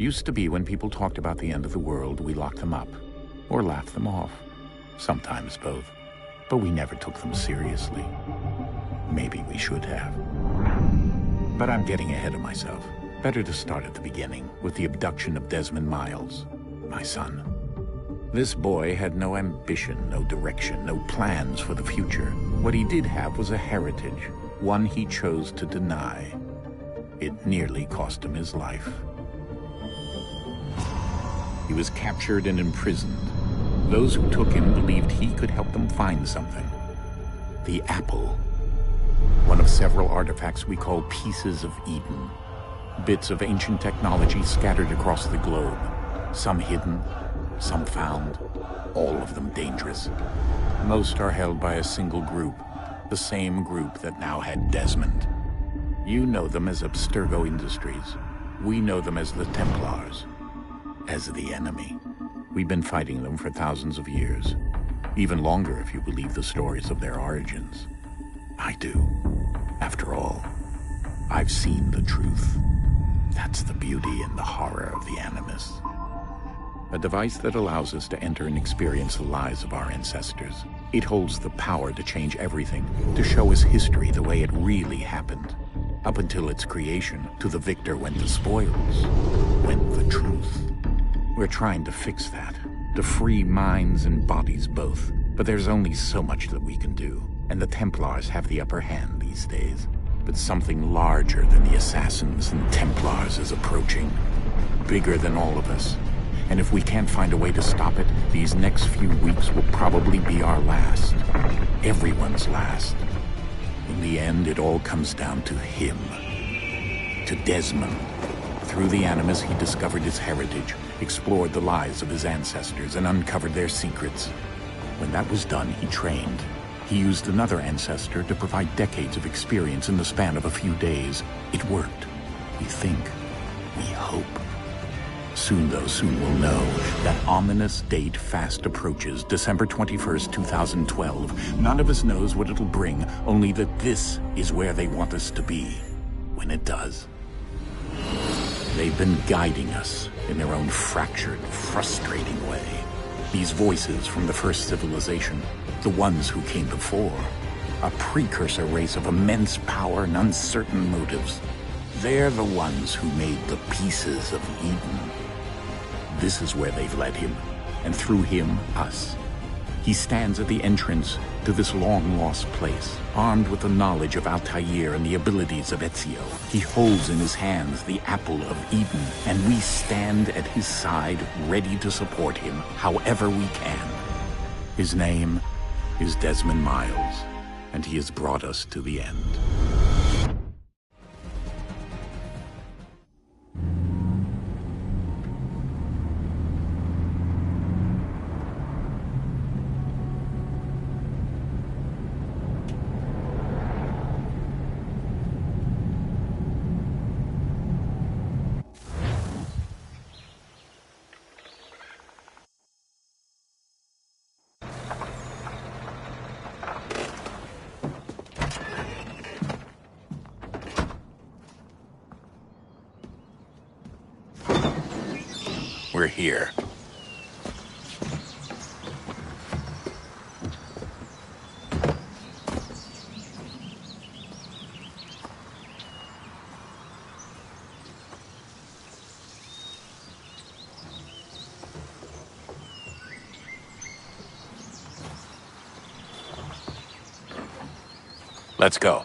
Used to be when people talked about the end of the world, we locked them up, or laughed them off. Sometimes both. But we never took them seriously. Maybe we should have. But I'm getting ahead of myself. Better to start at the beginning, with the abduction of Desmond Miles, my son. This boy had no ambition, no direction, no plans for the future. What he did have was a heritage, one he chose to deny. It nearly cost him his life. He was captured and imprisoned. Those who took him believed he could help them find something. The apple. One of several artifacts we call pieces of Eden. Bits of ancient technology scattered across the globe. Some hidden, some found, all of them dangerous. Most are held by a single group, the same group that now had Desmond. You know them as Abstergo Industries. We know them as the Templars, as the enemy. We've been fighting them for thousands of years, even longer if you believe the stories of their origins. I do. After all, I've seen the truth. That's the beauty and the horror of the Animus. A device that allows us to enter and experience the lives of our ancestors. It holds the power to change everything, to show us history the way it really happened. Up until its creation, to the victor went the spoils, went the truth. We're trying to fix that, to free minds and bodies both. But there's only so much that we can do, and the Templars have the upper hand these days. But something larger than the Assassins and Templars is approaching, bigger than all of us. And if we can't find a way to stop it, these next few weeks will probably be our last. Everyone's last. In the end, it all comes down to him. To Desmond. Through the Animus, he discovered his heritage, explored the lives of his ancestors, and uncovered their secrets. When that was done, he trained. He used another ancestor to provide decades of experience in the span of a few days. It worked. We think. We hope. Soon, though, soon we'll know. That ominous date fast approaches, December 21st, 2012. None of us knows what it'll bring, only that this is where they want us to be, when it does. They've been guiding us in their own fractured, frustrating way. These voices from the first civilization, the ones who came before, a precursor race of immense power and uncertain motives. They're the ones who made the pieces of Eden. This is where they've led him, and through him, us. He stands at the entrance to this long-lost place, armed with the knowledge of Altair and the abilities of Ezio. He holds in his hands the apple of Eden, and we stand at his side, ready to support him however we can. His name is Desmond Miles, and he has brought us to the end. We're here. Let's go.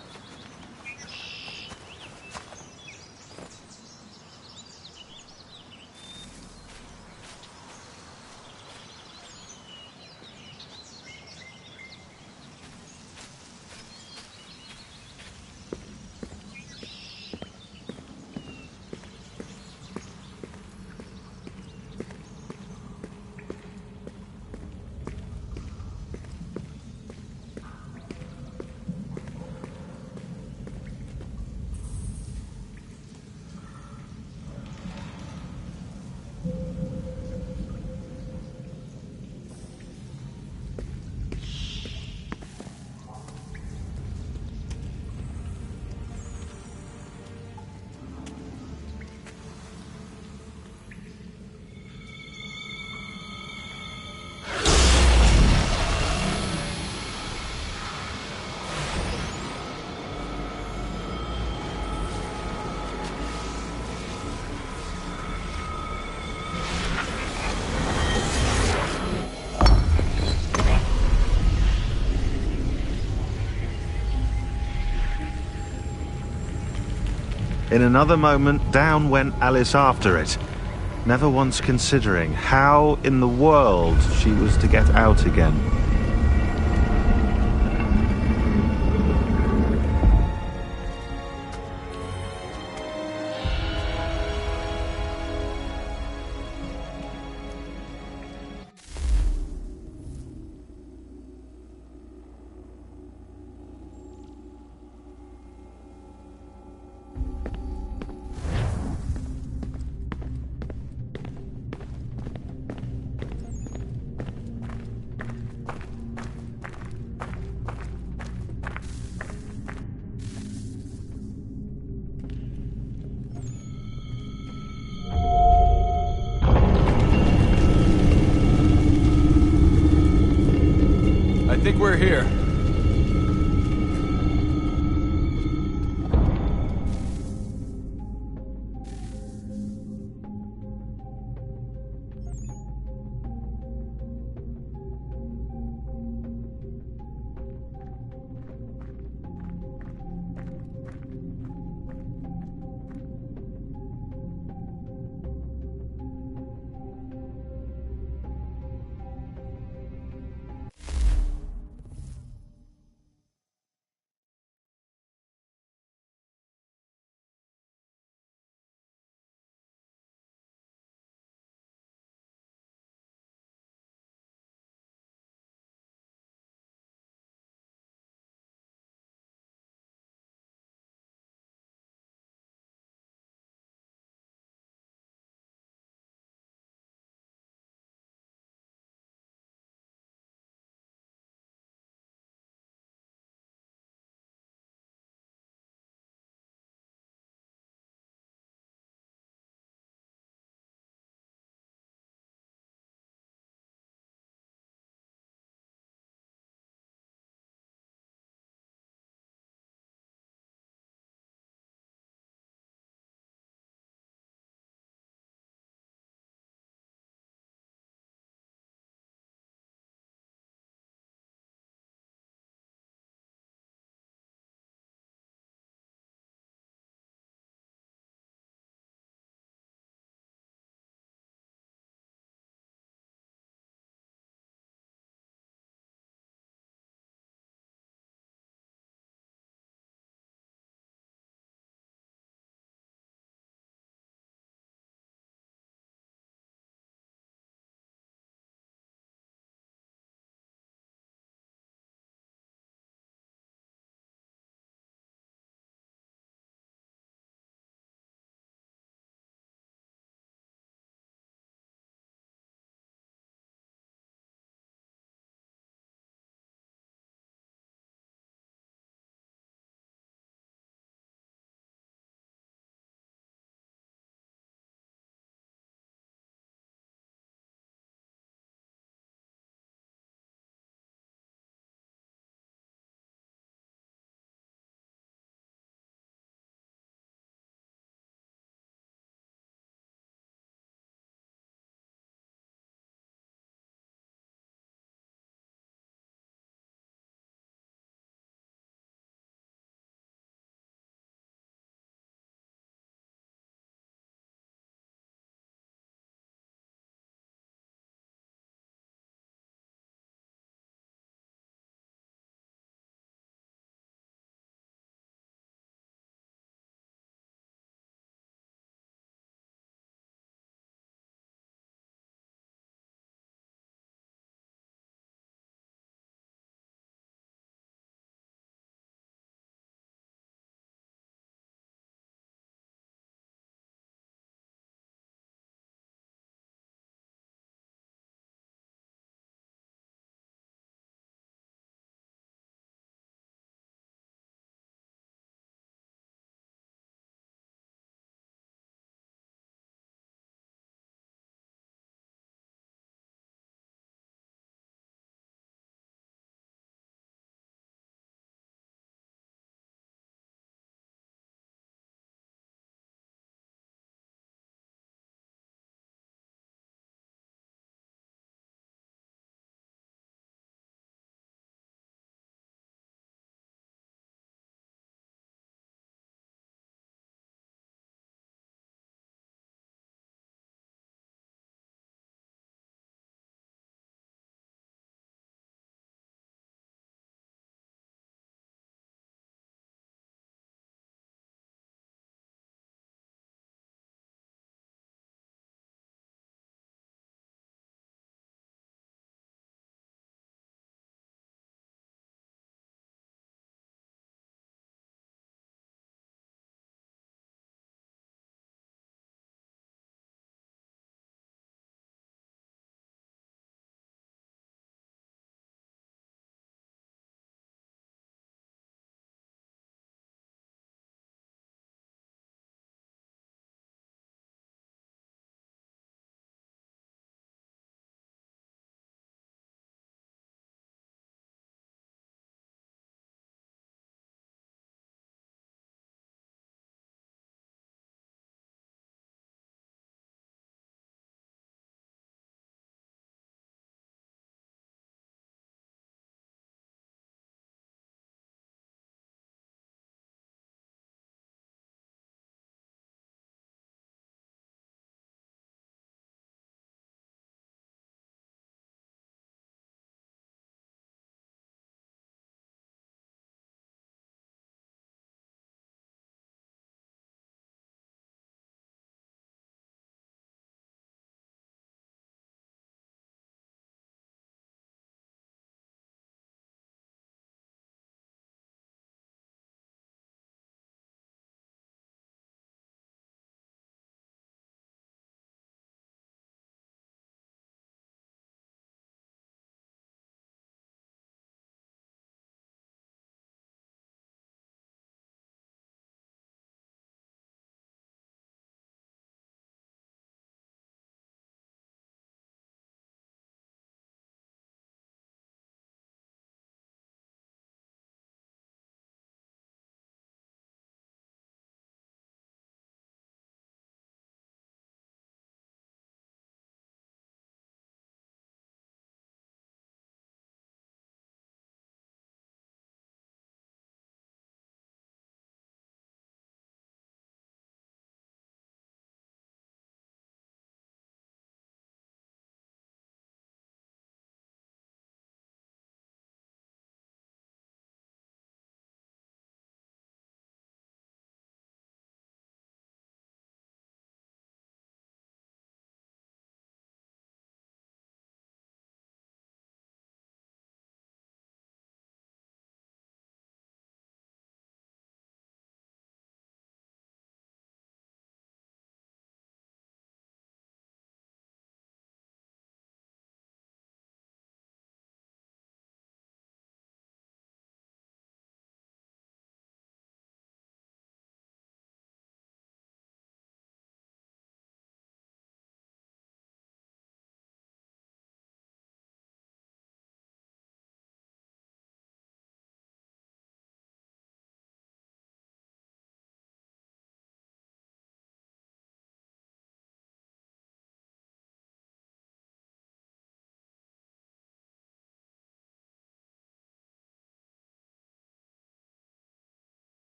In another moment, down went Alice after it, never once considering how in the world she was to get out again. I think we're here.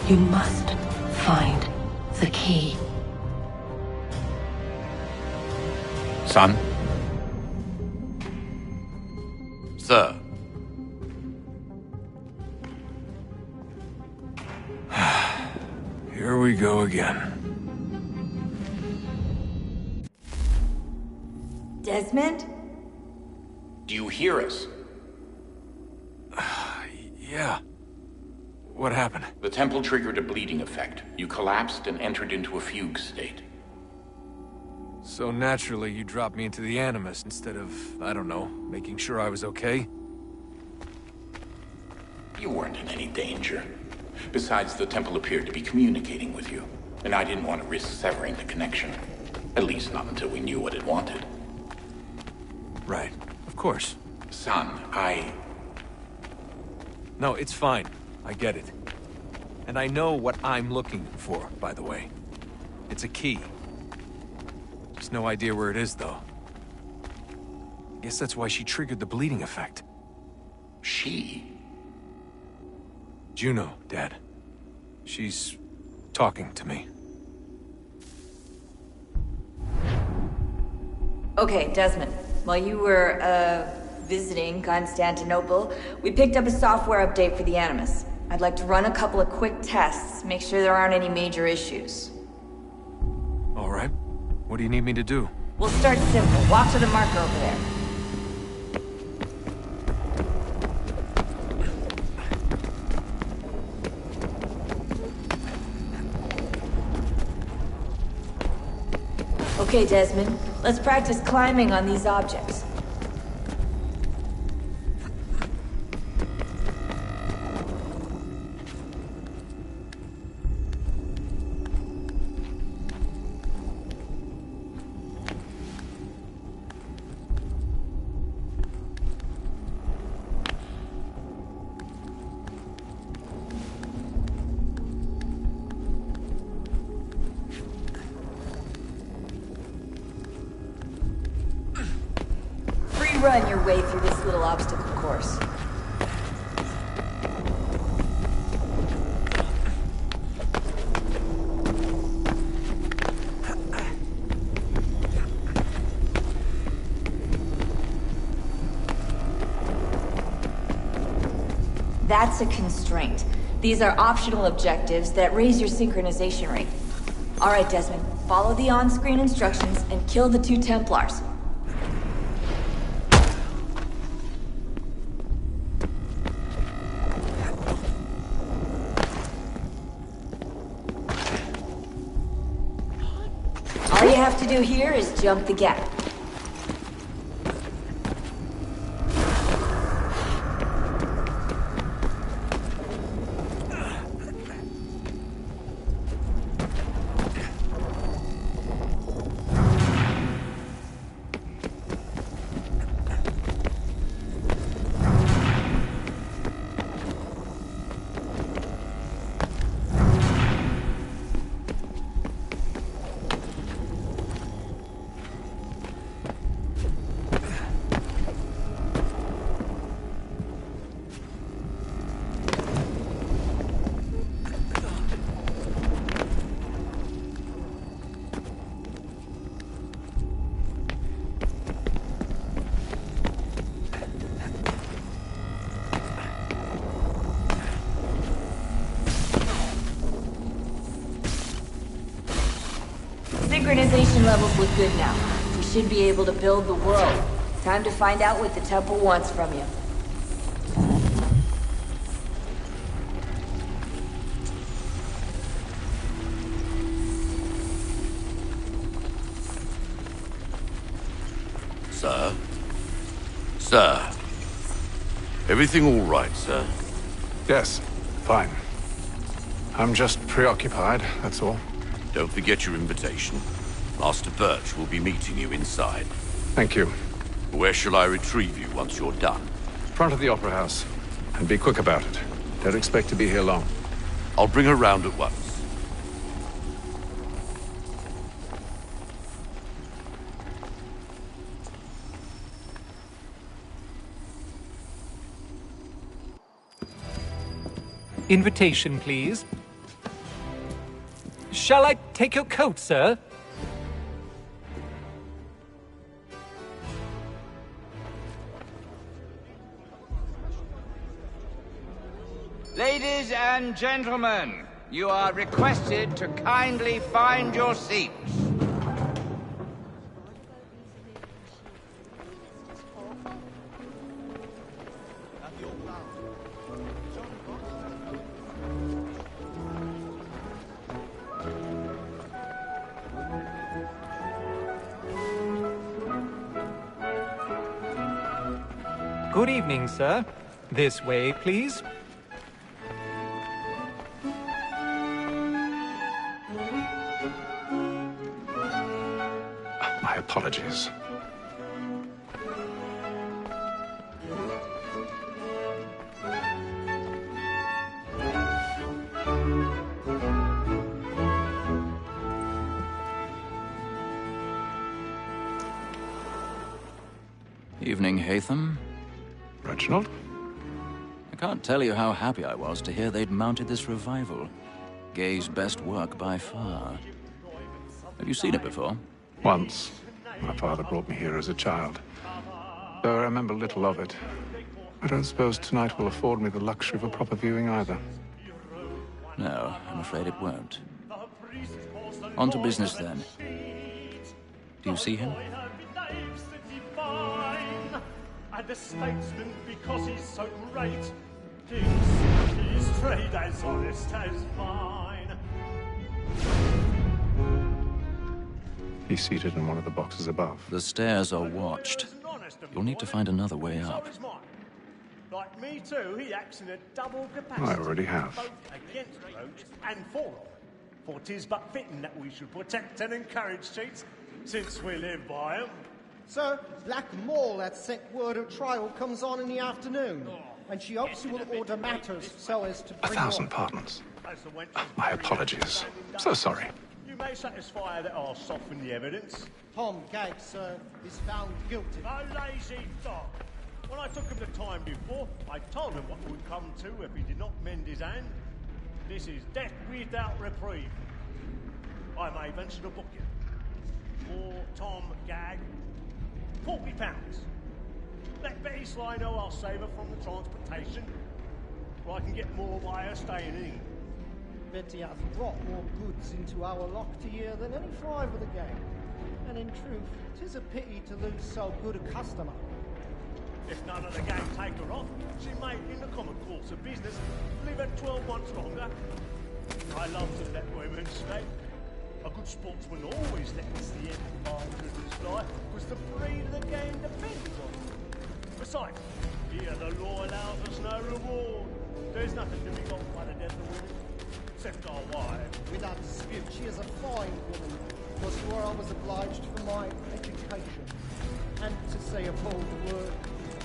You must find the key. Son? Sir. Here we go again. Desmond? Do you hear us? Yeah. What happened? The temple triggered a bleeding effect. You collapsed and entered into a fugue state. So naturally, you dropped me into the Animus instead of, I don't know, making sure I was okay? You weren't in any danger. Besides, the temple appeared to be communicating with you, and I didn't want to risk severing the connection. At least not until we knew what it wanted. Right. Of course. Son, No, it's fine. I get it. And I know what I'm looking for, by the way. It's a key. Just no idea where it is, though. Guess that's why she triggered the bleeding effect. She? Juno, Dad. She's talking to me. Okay, Desmond. While you were, visiting Constantinople, we picked up a software update for the Animus. I'd like to run a couple of quick tests, make sure there aren't any major issues. All right. What do you need me to do? We'll start simple. Walk to the marker over there. Okay, Desmond. Let's practice climbing on these objects. Run your way through this little obstacle course. That's a constraint. These are optional objectives that raise your synchronization rate. All right, Desmond, follow the on-screen instructions and kill the 2 Templars. All you have to do here is jump the gap. Synchronization levels look good now. We should be able to build the world. Time to find out what the temple wants from you. Sir? Sir? Everything all right, sir? Yes, fine. I'm just preoccupied, that's all. Don't forget your invitation. Master Birch will be meeting you inside. Thank you. Where shall I retrieve you once you're done? Front of the Opera House. And be quick about it. Don't expect to be here long. I'll bring her round at once. Invitation, please. Shall I take your coat, sir? Ladies and gentlemen, you are requested to kindly find your seats. Good evening, sir. This way, please. My apologies. Evening, Hatham. Reginald? I can't tell you how happy I was to hear they'd mounted this revival. Gay's best work by far. Have you seen it before? Once. My father brought me here as a child. Though I remember little of it. I don't suppose tonight will afford me the luxury of a proper viewing either. No, I'm afraid it won't. On to business, then. Do you see him? And the statesman, because he's so great, thinks his trade as honest as mine. He's seated in one of the boxes above. The stairs are watched. You'll need to find another way up. Like me too, he acts in a double capacity. I already have. Both against roads and for them. For 'tis but fitting that we should protect and encourage cheats, since we live by 'em. Sir, Black Mall had sent word her trial comes on in the afternoon, and she hopes you will order matters so as to bring 1,000 pardons. My apologies. So sorry. You may satisfy that I'll soften the evidence. Tom Gag, sir, is found guilty. A lazy dog. When I took him the time before, I told him what would come to if he did not mend his hand. This is death without reprieve. I may venture to book you. For Tom Gag, £40. Let Betty Sly know I'll save her from the transportation, or I can get more by her staying in. Betty has brought more goods into our locked here than any five of the gang. And in truth, 'tis a pity to lose so good a customer. If none of the gang take her off, she may, in the common course of business, live at 12 months longer. I love to let women stay. A good sportsman always lets the end partridges fly, because the breed of the game depends on it. Besides, here the law allows us no reward. There's nothing to be got by the death of women, except our wives. Without dispute, she is a fine woman, for sure I was obliged for my education. And to say a bold word,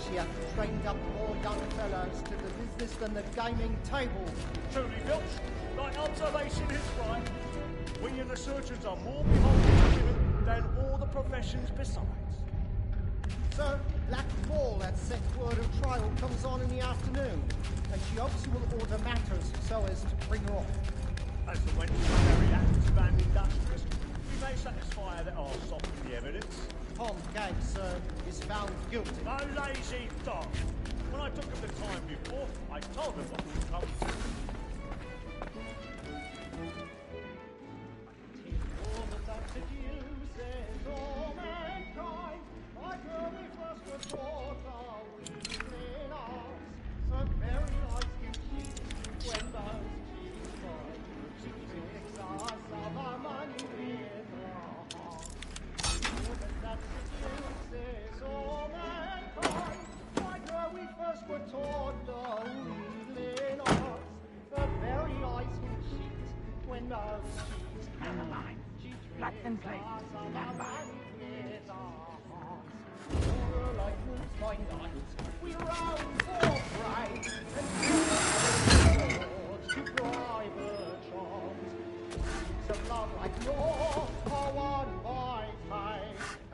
she hath trained up more young fellows to the business than the gaming table. Truly, Filch, thy observation is right. We and the surgeons are more beholden to women than all the professions besides. Sir, Black Mall had sent word her trial comes on in the afternoon, and she hopes you will order matters so as to bring her off. As the wench is very active and industrious, we may satisfy her that I'll soften the evidence. Tom Gag, sir, is found guilty. A lazy dog. When I took him the time before, I told him what would come to.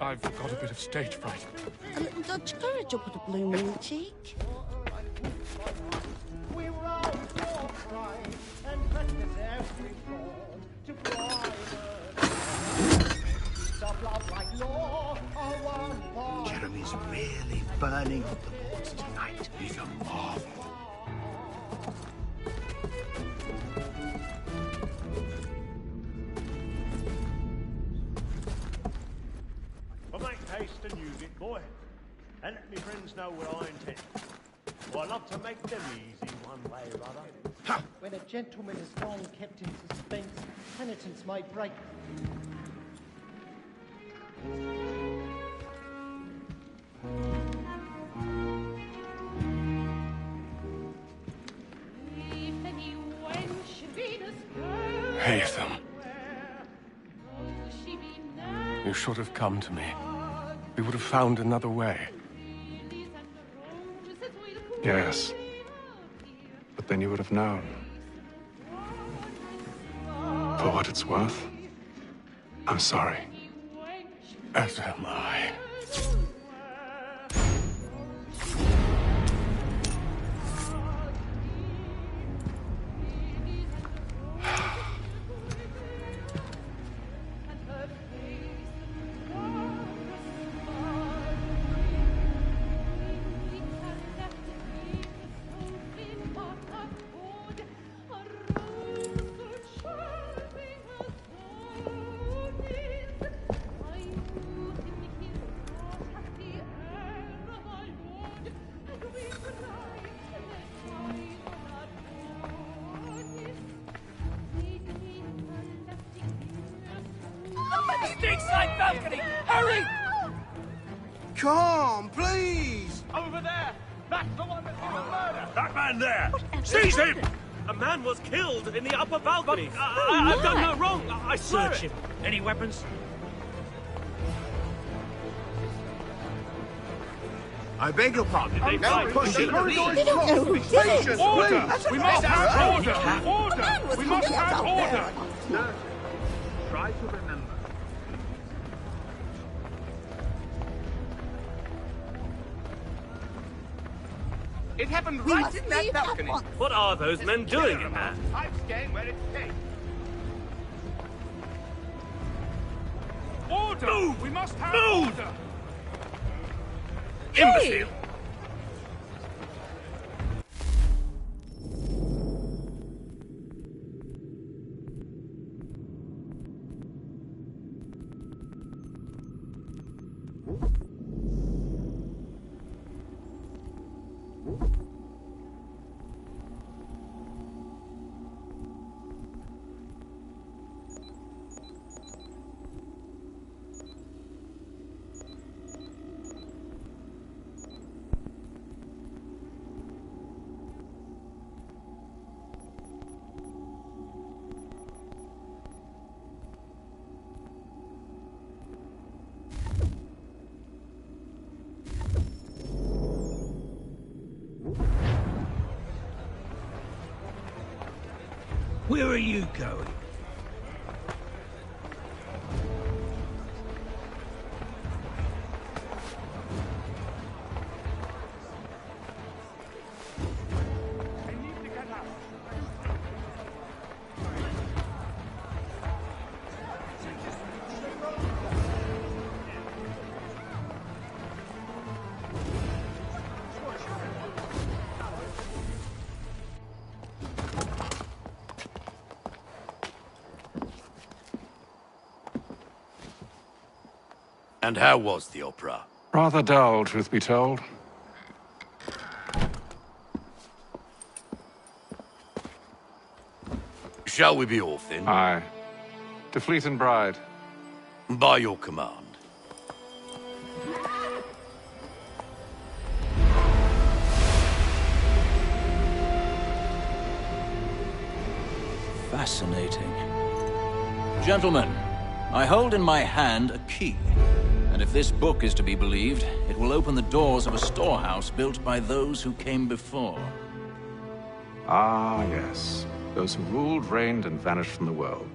I've got a bit of stage fright. A little Dutch courage will put a bloom in your cheek. We rose for pride and practice every form to turning of the boards tonight is a marvel. Well, make haste and use it, boy. And let me friends know what I intend. Well, I love to make them easy one way or other. When a gentleman is long kept in suspense, penitence may break. Haytham. You should have come to me. We would have found another way. Yes. But then you would have known. For what it's worth, I'm sorry. As am I. Side balcony! Hurry! Come, please! Over there! That's the one that did the murder! That man there! Seize him! A man was killed in the upper balcony. I've done no wrong. I swear Search it. him. Any weapons? I beg your pardon. No, push it. They don't know who did it. Order! Please. We must have order! The Order! man was We must hung out have out order! there. Try to remember. It happened We right must in that leave at balcony. once. What are those men doing in there? I'm staying where it's safe. Order! Move! We must have order! Hey! Imbecile! Where are you going? And how was the opera? Rather dull, truth be told. Shall we be off then? Aye. To Fleet and Bride. By your command. Fascinating. Gentlemen, I hold in my hand a key. And if this book is to be believed, it will open the doors of a storehouse built by those who came before. Ah, yes. Those who ruled, reigned, and vanished from the world.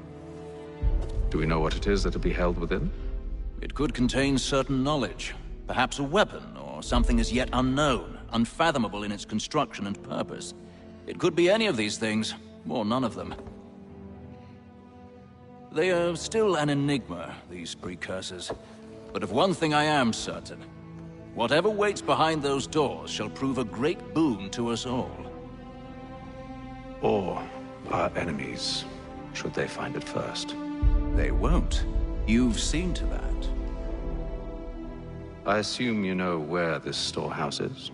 Do we know what it is that will be held within? It could contain certain knowledge. Perhaps a weapon, or something as yet unknown, unfathomable in its construction and purpose. It could be any of these things, or none of them. They are still an enigma, these precursors. But of one thing I am certain. Whatever waits behind those doors shall prove a great boon to us all. Or our enemies, should they find it first. They won't. You've seen to that. I assume you know where this storehouse is?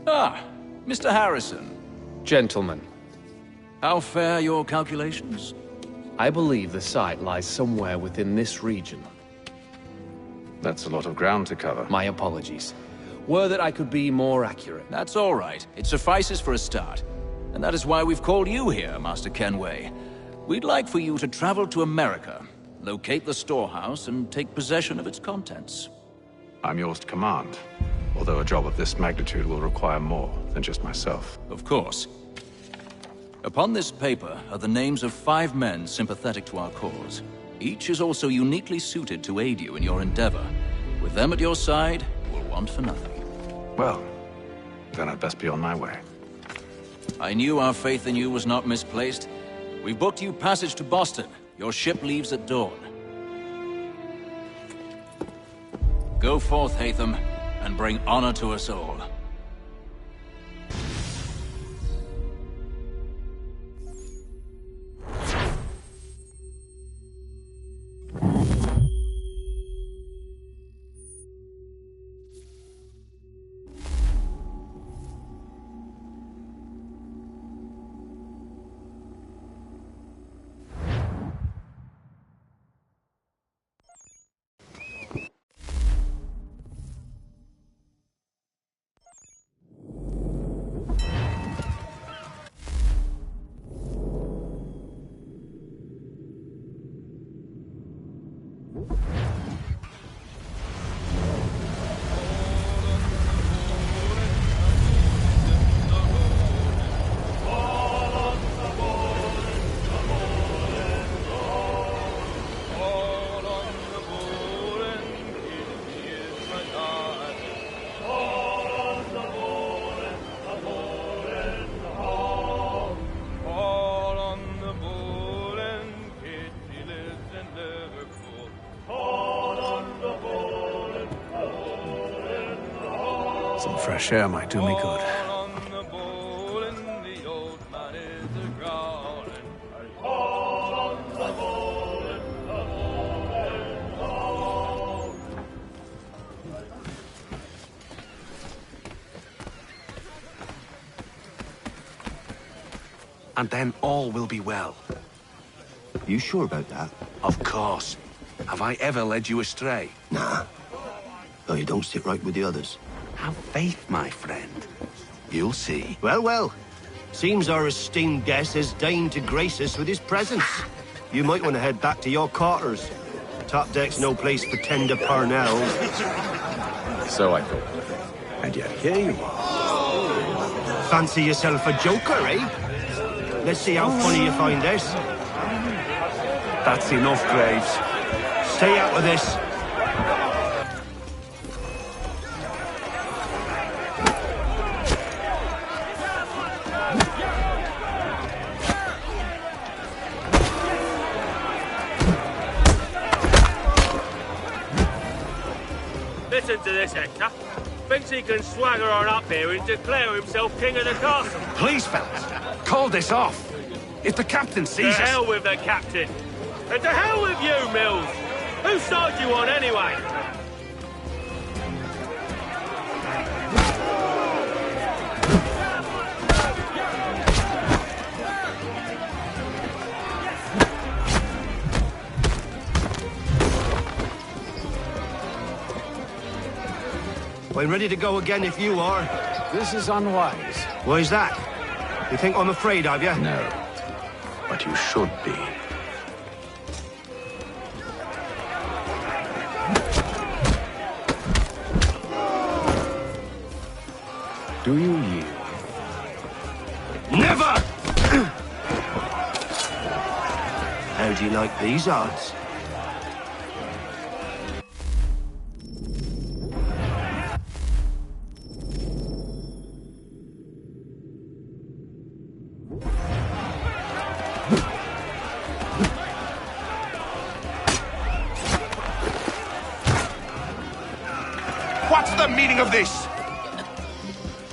Ah, Mr. Harrison. Gentlemen, How fare your calculations? I believe the site lies somewhere within this region. That's a lot of ground to cover. My apologies. Were that I could be more accurate. That's all right. It suffices for a start. And that is why we've called you here, Master Kenway. We'd like for you to travel to America, locate the storehouse, and take possession of its contents. I'm yours to command, although a job of this magnitude will require more than just myself. Of course. Upon this paper are the names of 5 men sympathetic to our cause. Each is also uniquely suited to aid you in your endeavor. With them at your side, you will want for nothing. Well, then I'd best be on my way. I knew our faith in you was not misplaced. We've booked you passage to Boston. Your ship leaves at dawn. Go forth, Hatham, and bring honor to us all. Some fresh air might do me good. And then all will be well. You sure about that? Of course. Have I ever led you astray? Nah. Oh, you don't sit right with the others. Have faith, my friend. You'll see. Well, well. Seems our esteemed guest has deigned to grace us with his presence. You might want to head back to your quarters. Top deck's no place for tender parnells. So I thought. And yet here you are. Fancy yourself a joker, eh? Let's see how funny you find this. That's enough, Graves. Stay out of this. Listen to this, Hector. Thinks he can swagger on up here and declare himself king of the castle. Please, fellas, call this off. If the captain sees us... To hell with the captain. And to hell with you, Mills. Whose side you on, anyway? I'm ready to go again if you are. This is unwise. Why's that? You think I'm afraid of you? No. But you should be. Do you yield? Never! How do you like these odds? What's the meaning of this?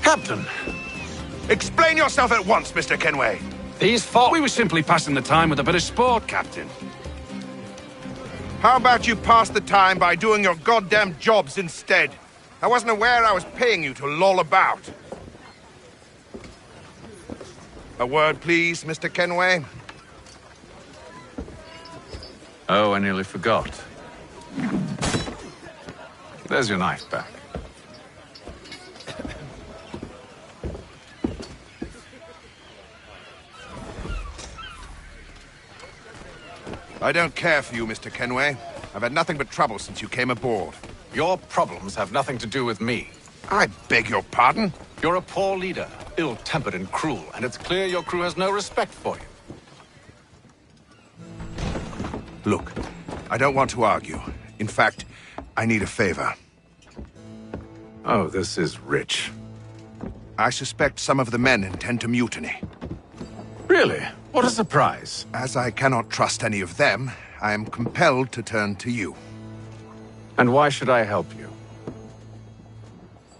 Captain, Explain yourself at once, Mr. Kenway. these fought. We were simply passing the time with a bit of sport, Captain. How about you pass the time by doing your goddamn jobs instead? I wasn't aware I was paying you to loll about. A word, please, Mr. Kenway. Oh, I nearly forgot. There's your knife back. I don't care for you, Mr. Kenway. I've had nothing but trouble since you came aboard. Your problems have nothing to do with me. I beg your pardon? You're a poor leader, ill-tempered and cruel, and it's clear your crew has no respect for you. Look, I don't want to argue. In fact, I need a favor. Oh, this is rich. I suspect some of the men intend to mutiny. Really? What a surprise. As I cannot trust any of them, I am compelled to turn to you. And why should I help you?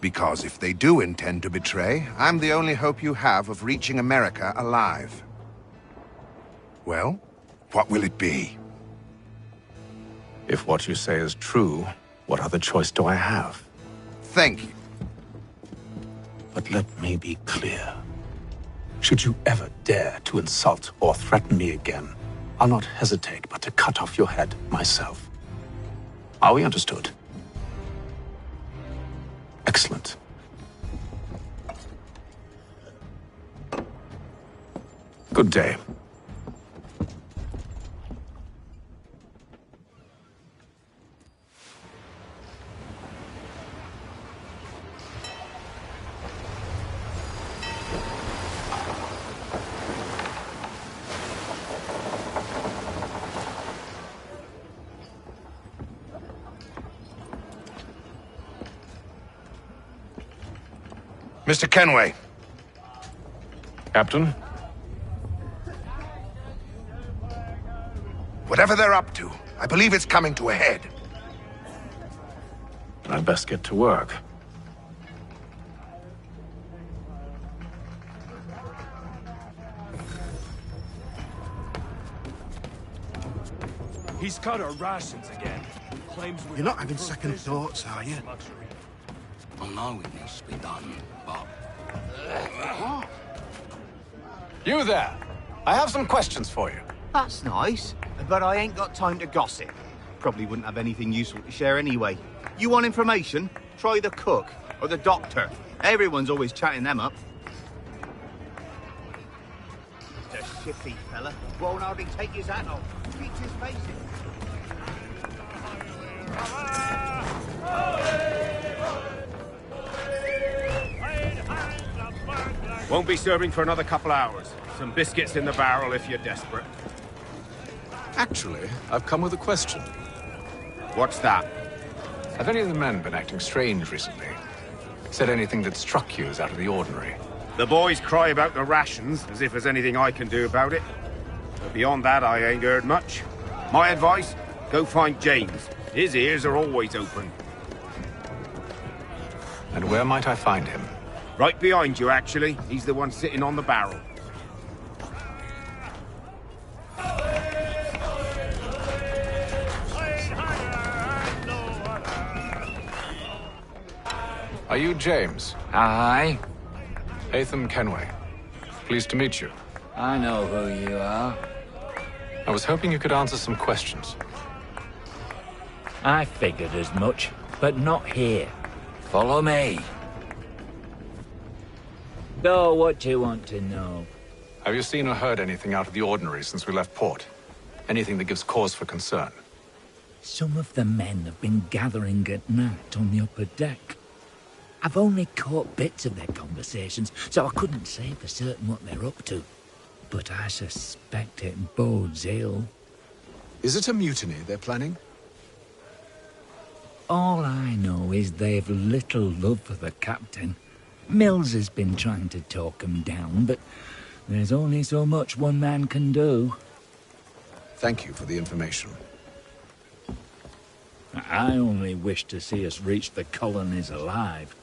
Because if they do intend to betray, I'm the only hope you have of reaching America alive. Well, what will it be? If what you say is true, what other choice do I have? Thank you. But let me be clear. Should you ever dare to insult or threaten me again, I'll not hesitate but to cut off your head myself. Are we understood? Excellent. Good day. Mr. Kenway. Captain? Whatever they're up to, I believe it's coming to a head. I'd best get to work. He's cut our rations again. Claims You're not having second thoughts, are you? I know it needs to be done, but... You there! I have some questions for you. That's nice, but I ain't got time to gossip. Probably wouldn't have anything useful to share anyway. You want information? Try the cook or the doctor. Everyone's always chatting them up. The shifty fella won't hardly take his hat off. Keeps his face in. Won't be serving for another couple hours. Some biscuits in the barrel if you're desperate. Actually, I've come with a question. What's that? Have any of the men been acting strange recently? Said anything that struck you as out of the ordinary? The boys cry about the rations, as if there's anything I can do about it. But beyond that, I ain't heard much. My advice, go find James. His ears are always open. And where might I find him? Right behind you, actually. He's the one sitting on the barrel. Are you James? Aye. Hatham Kenway. Pleased to meet you. I know who you are. I was hoping you could answer some questions. I figured as much, but not here. Follow me. So, what do you want to know? Have you seen or heard anything out of the ordinary since we left port? Anything that gives cause for concern? Some of the men have been gathering at night on the upper deck. I've only caught bits of their conversations, so I couldn't say for certain what they're up to. But I suspect it bodes ill. Is it a mutiny they're planning? All I know is they've little love for the captain. Mills has been trying to talk him down, but there's only so much one man can do. Thank you for the information. I only wish to see us reach the colonies alive.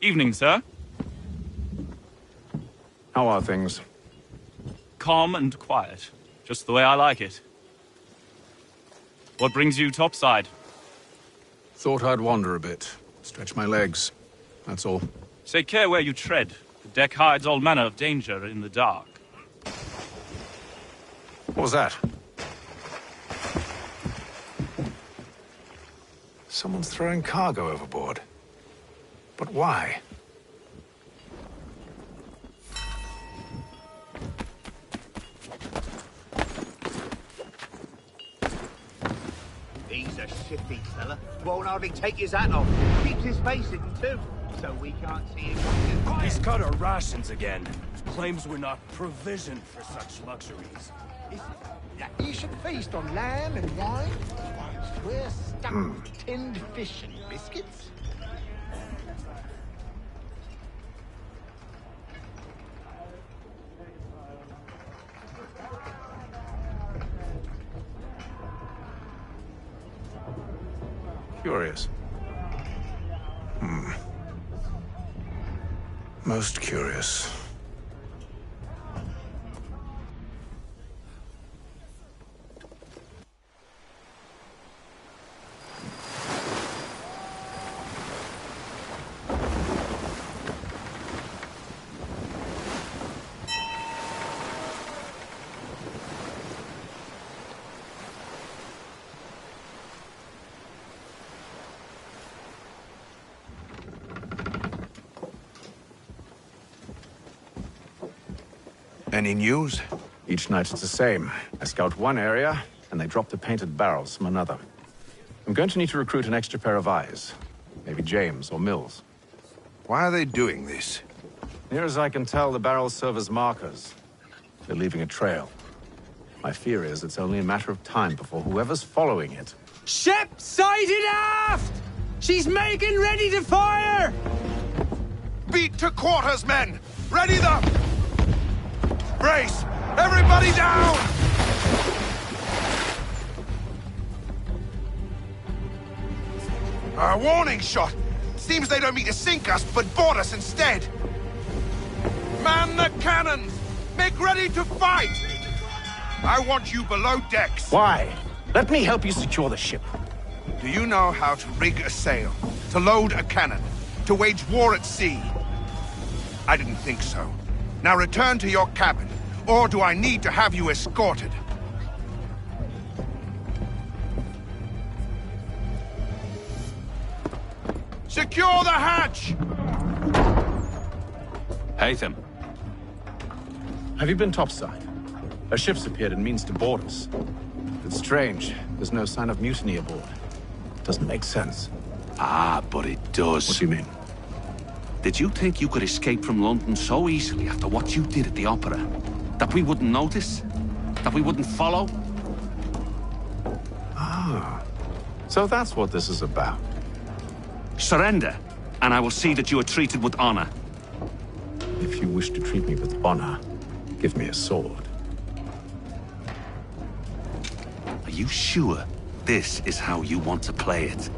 Evening, sir. How are things? Calm and quiet. Just the way I like it. What brings you topside? Thought I'd wander a bit. Stretch my legs. That's all. Take care where you tread. The deck hides all manner of danger in the dark. What was that? Someone's throwing cargo overboard. But why? He's a shifty fella. Won't hardly take his hat off. Keeps his face hidden too, so we can't see him. He's cut our rations again. Claims we're not provisioned for such luxuries. You should feast on lamb and wine, whilst we're stuck with tinned fish and biscuits. Curious. Most curious. Any news? Each night it's the same. I scout one area, and they drop the painted barrels from another. I'm going to need to recruit an extra pair of eyes. Maybe James or Mills. Why are they doing this? Near as I can tell, the barrels serve as markers. They're leaving a trail. My fear is it's only a matter of time before whoever's following it... Ship sighted aft! She's making ready to fire! Beat to quarters, men! Ready them! Brace! Everybody down! A warning shot! Seems they don't mean to sink us, but board us instead! Man the cannons! Make ready to fight! I want you below decks! Why? Let me help you secure the ship. Do you know how to rig a sail? To load a cannon? To wage war at sea? I didn't think so. Now return to your cabin, or do I need to have you escorted? Secure the hatch! Haytham. Have you been topside? A ship's appeared and means to board us. It's strange. There's no sign of mutiny aboard. Doesn't make sense. Ah, but it does. What do you mean? Did you think you could escape from London so easily after what you did at the opera? That we wouldn't notice? That we wouldn't follow? Ah. So that's what this is about. Surrender, and I will see that you are treated with honor. If you wish to treat me with honor, give me a sword. Are you sure this is how you want to play it?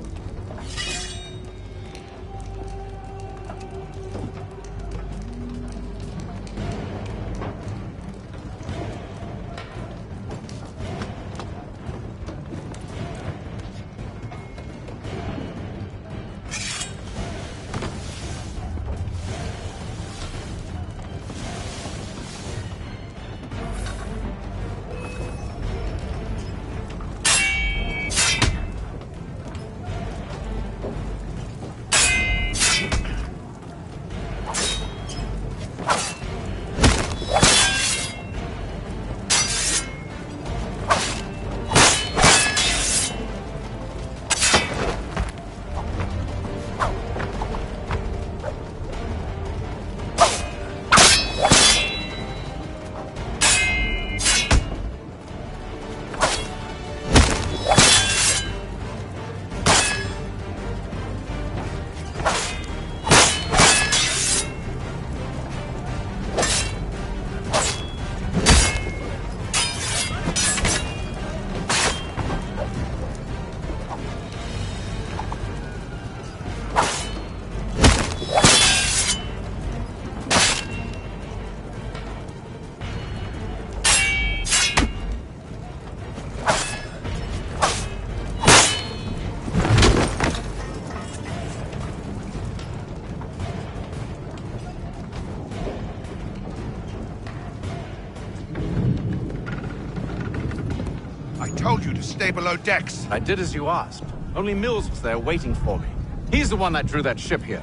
I told you to stay below decks. I did as you asked. Only Mills was there waiting for me. He's the one that drew that ship here.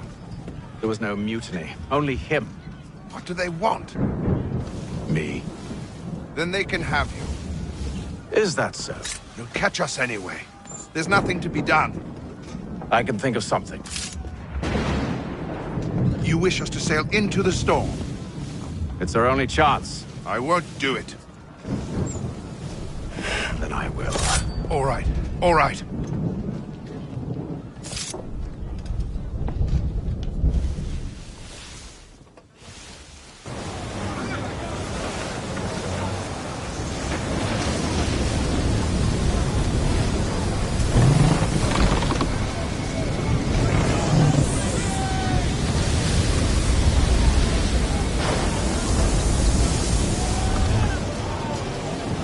There was no mutiny, only him. What do they want? Me. Then they can have you. Is that so? You'll catch us anyway. There's nothing to be done. I can think of something. You wish us to sail into the storm? It's our only chance. I won't do it. Then I will. All right. All right.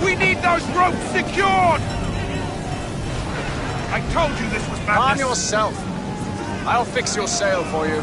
We need those ropes secured! I told you this was madness. Calm yourself. I'll fix your sail for you.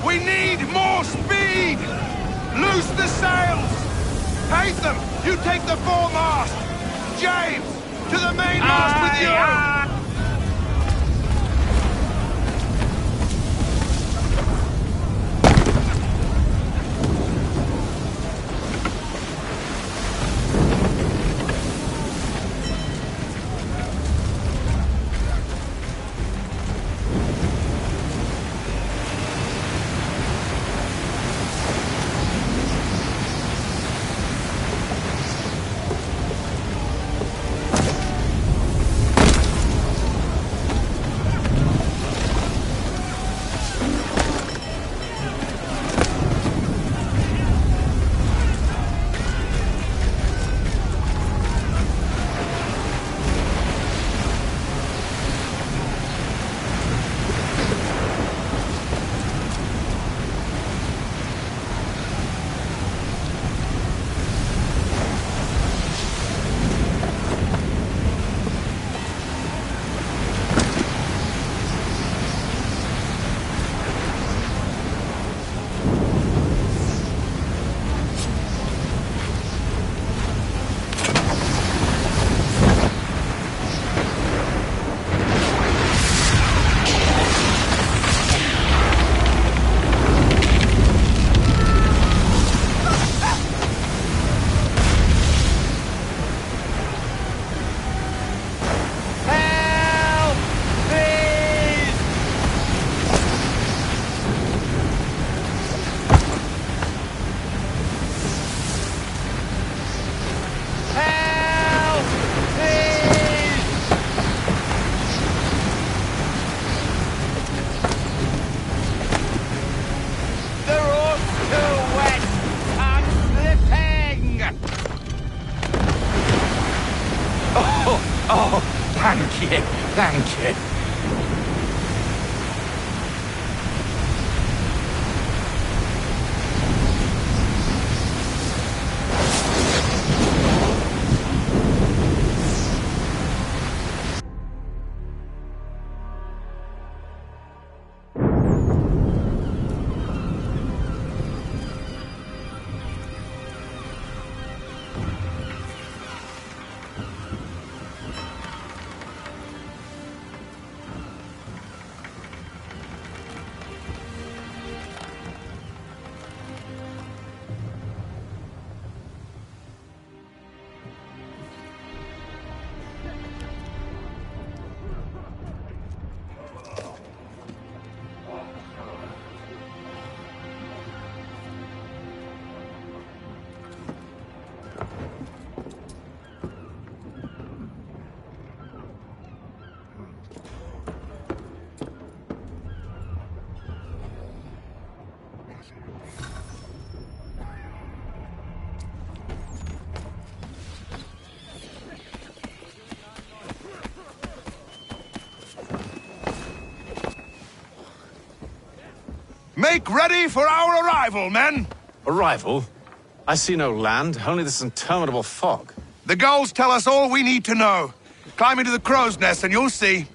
We need more speed! Loose the sails! Haytham, you take the foremast! James, to the mainmast with you! Oh, thank you, thank you. Make ready for our arrival, men! Arrival? I see no land, only this interminable fog. The gulls tell us all we need to know. Climb into the crow's nest and you'll see.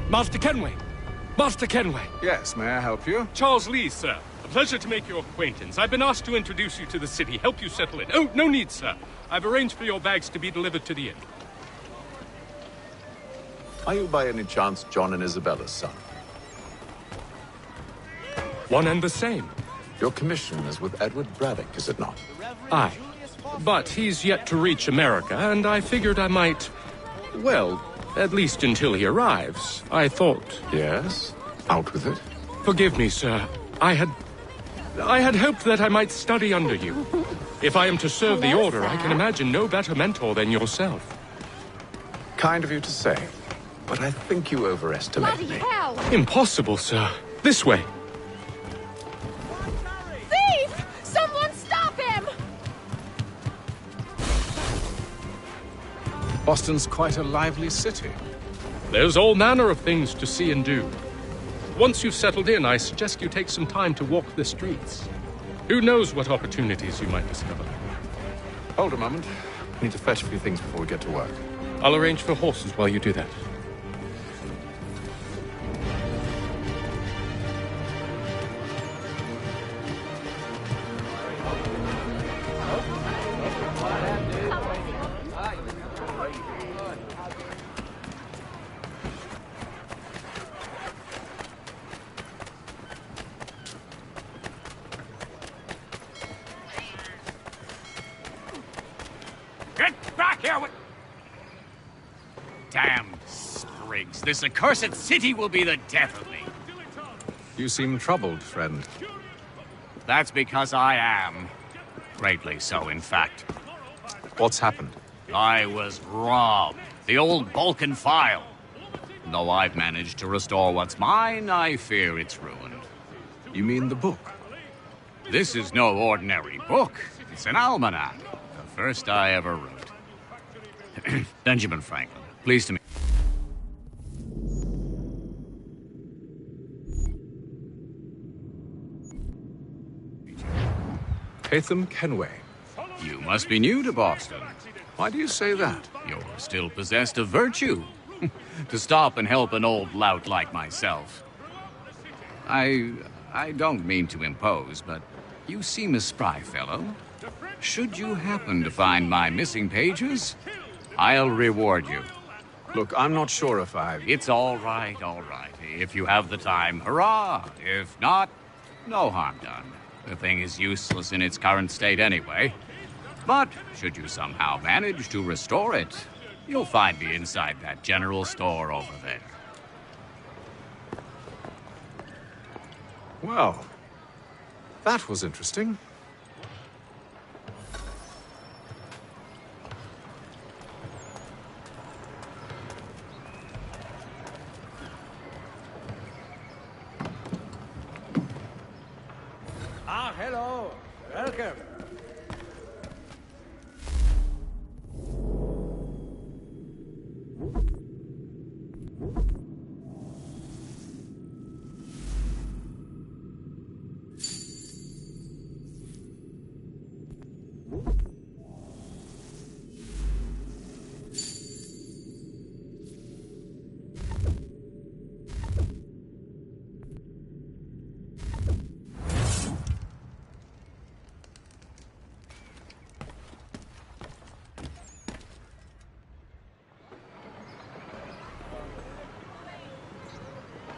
Master Kenway! Master Kenway! Yes, may I help you? Charles Lee, sir. A pleasure to make your acquaintance. I've been asked to introduce you to the city, help you settle in. Oh, no need, sir. I've arranged for your bags to be delivered to the inn. Are you by any chance John and Isabella's son? One and the same. Your commission is with Edward Braddock, is it not? Aye. But he's yet to reach America, and I figured I might... Well, at least until he arrives. I thought... Yes? Out with it. Forgive me, sir. I had hoped that I might study under you. If I am to serve the Order, I can imagine no better mentor than yourself. Kind of you to say, but I think you overestimate me. Hell! Impossible, sir. This way. Thief! Someone stop him! Boston's quite a lively city. There's all manner of things to see and do. Once you've settled in, I suggest you take some time to walk the streets. Who knows what opportunities you might discover. Hold a moment. I need to fetch a few things before we get to work. I'll arrange for horses while you do that. Get back here! Damned sprigs. This accursed city will be the death of me. You seem troubled, friend. That's because I am. Greatly so, in fact. What's happened? I was robbed. The old Balkan file. Though I've managed to restore what's mine, I fear it's ruined. You mean the book? This is no ordinary book. It's an almanac. The first I ever wrote. Benjamin Franklin. Pleased to meet Hatham Kenway. you. Must be new to Boston. Why do you say that? You're still possessed of virtue. To stop and help an old lout like myself. I don't mean to impose, but you seem a spry fellow. Should you happen to find my missing pages, I'll reward you. Look, I'm not sure if I... It's all right, all right. If you have the time, hurrah! If not, no harm done. The thing is useless in its current state anyway. But should you somehow manage to restore it, you'll find me inside that general store over there. Well, that was interesting. Ah, hello. Welcome.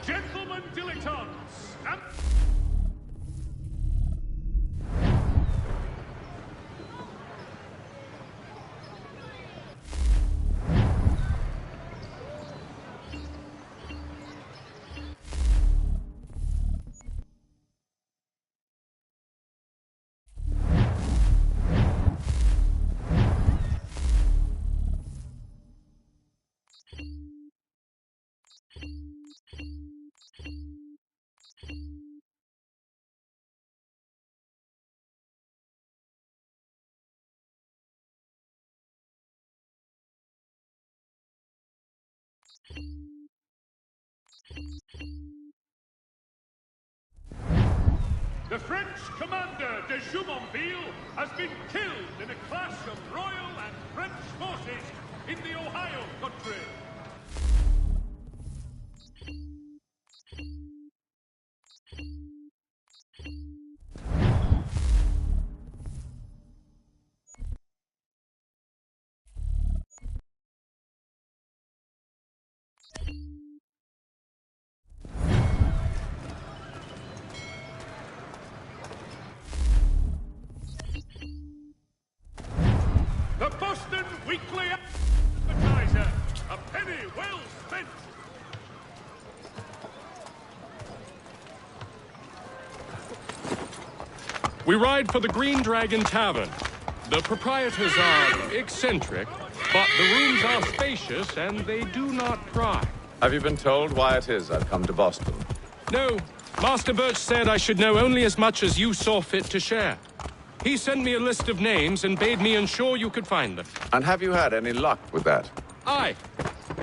Gentlemen dilettantes, and... The French commander de Jumonville has been killed in a clash of Royal and French forces in the Ohio country. The Boston Weekly Advertiser, a penny well spent. We ride for the Green Dragon Tavern. The proprietors are eccentric, but the rooms are spacious and they do not pry. Have you been told why it is I've come to Boston? No, Master Birch said I should know only as much as you saw fit to share. He sent me a list of names and bade me ensure you could find them. And have you had any luck with that? Aye.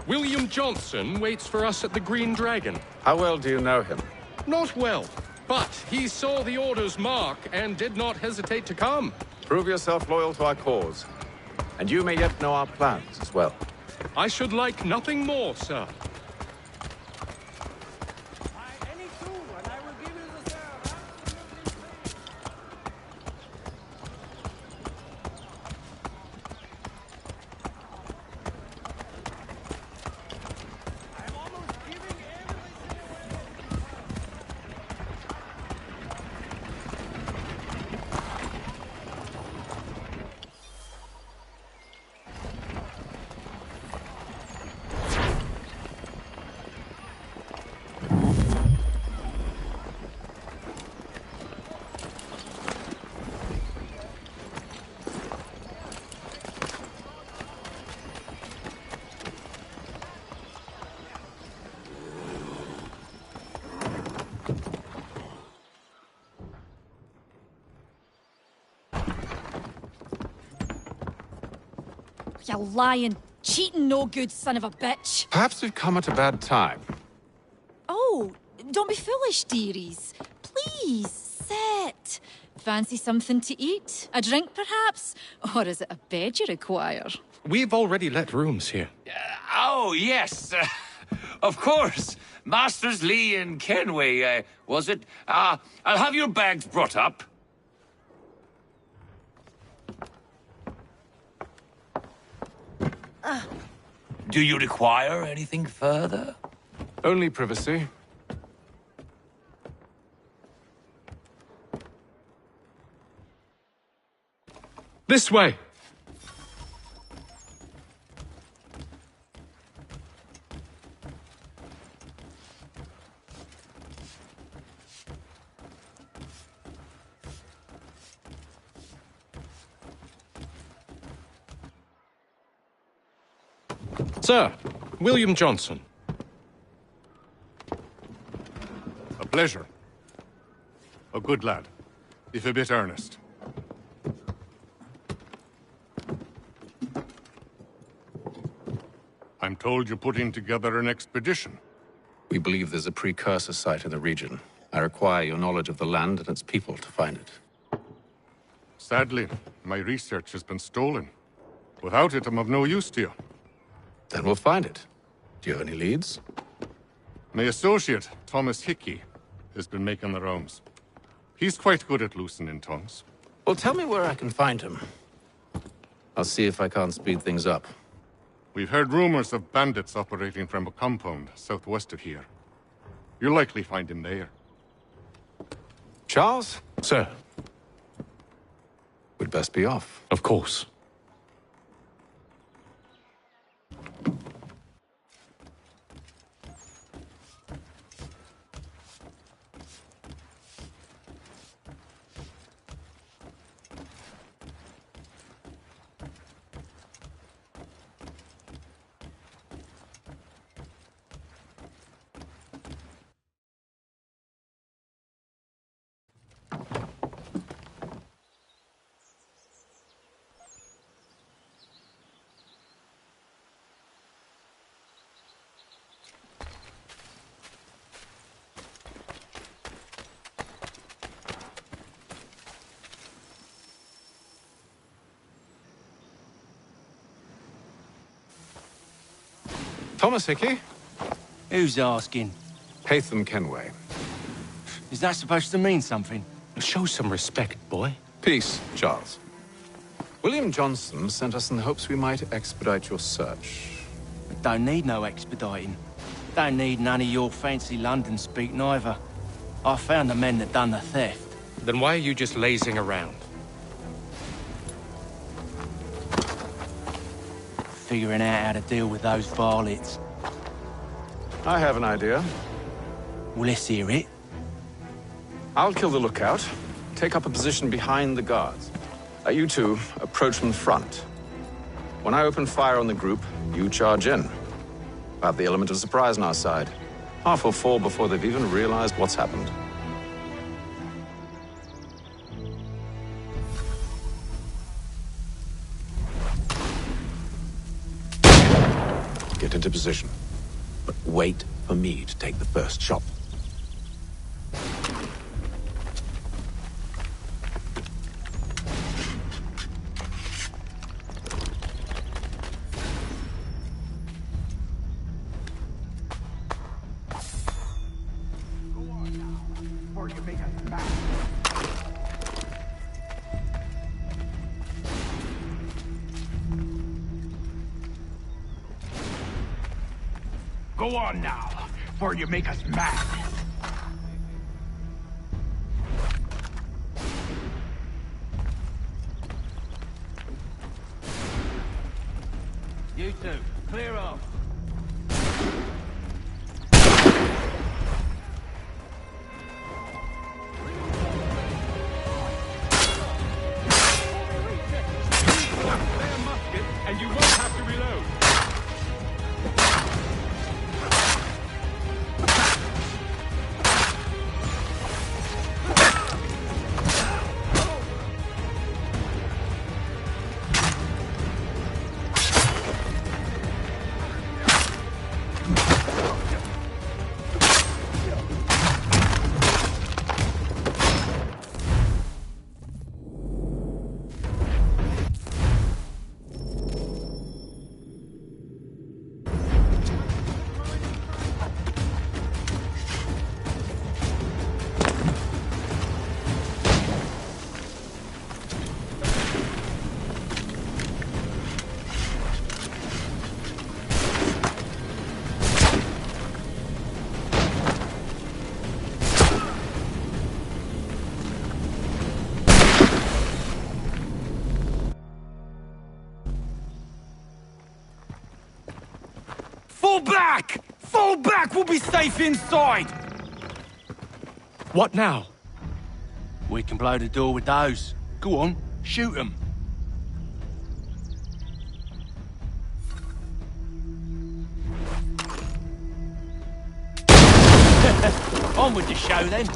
William Johnson waits for us at the Green Dragon. How well do you know him? Not well, but he saw the order's mark and did not hesitate to come. Prove yourself loyal to our cause. And you may yet know our plans as well. I should like nothing more, sir. You lying, cheating, no good son of a bitch. Perhaps we've come at a bad time. Oh, don't be foolish, dearies. Please, sit. Fancy something to eat? A drink, perhaps? Or is it a bed you require? We've already let rooms here. Oh, yes. Of course. Masters Lee and Kenway, was it? I'll have your bags brought up. Do you require anything further? Only privacy. This way. Sir, William Johnson. A pleasure. A good lad, if a bit earnest. I'm told you're putting together an expedition. We believe there's a precursor site in the region. I require your knowledge of the land and its people to find it. Sadly, my research has been stolen. Without it, I'm of no use to you. Then we'll find it. Do you have any leads? My associate, Thomas Hickey, has been making the rounds. He's quite good at loosening tongues. Well, tell me where I can find him. I'll see if I can't speed things up. We've heard rumors of bandits operating from a compound southwest of here. You'll likely find him there. Charles? Sir. We'd best be off. Of course. Thomas Hickey? Who's asking? Haytham Kenway. Is that supposed to mean something? Show some respect, boy. Peace, Charles. William Johnson sent us in the hopes we might expedite your search. Don't need no expediting. Don't need none of your fancy London speak neither. I found the men that done the theft. Then why are you just lazing around? Figuring out how to deal with those varlets. I have an idea. Well, let's hear it. I'll kill the lookout. Take up a position behind the guards. You two approach from the front. When I open fire on the group, you charge in. We'll have the element of surprise on our side. Half will fall before they've even realized what's happened. Get into position. But wait for me to take the first shot. Go on now, before you make us mad. You two, clear off. And you won't have to reload. Fall back! Fall back! We'll be safe inside! What now? We can blow the door with those. Go on, shoot them. On with the show, then.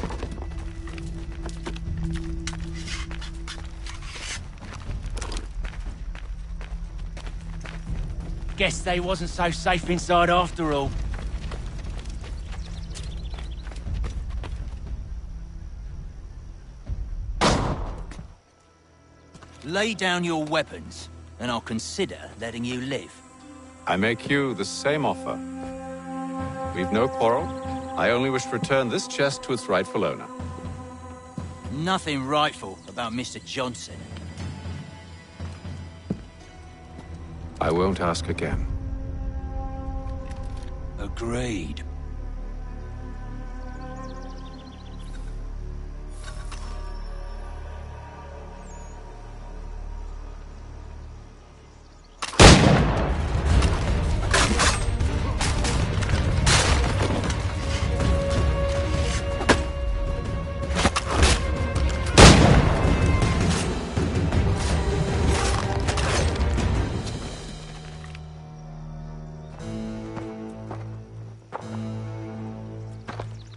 Guess they wasn't so safe inside after all. Lay down your weapons, and I'll consider letting you live. I make you the same offer. We've no quarrel. I only wish to return this chest to its rightful owner. Nothing rightful about Mr. Johnson. I won't ask again. Agreed.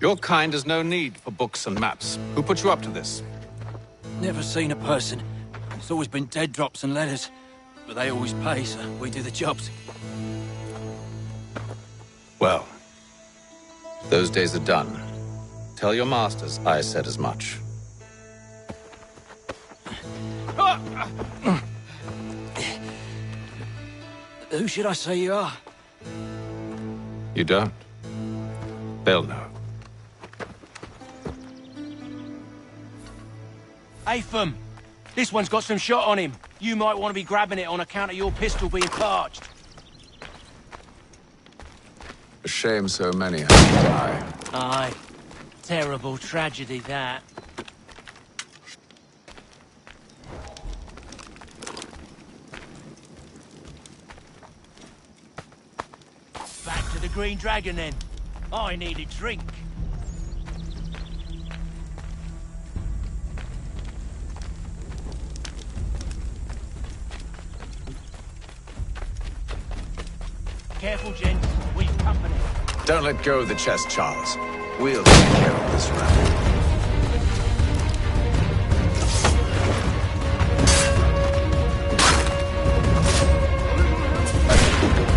Your kind has no need for books and maps. Who put you up to this? Never seen a person. It's always been dead drops and letters. But they always pay, so we do the jobs. Well, those days are done. Tell your masters I said as much. Who should I say you are? You don't? They'll know. Atham, this one's got some shot on him. You might want to be grabbing it on account of your pistol being parched. A shame so many have to die. Aye. Terrible tragedy, that. Back to the Green Dragon, then. I need a drink. Careful, gents. We've company. Don't let go of the chest, Charles. We'll take care of this rabble.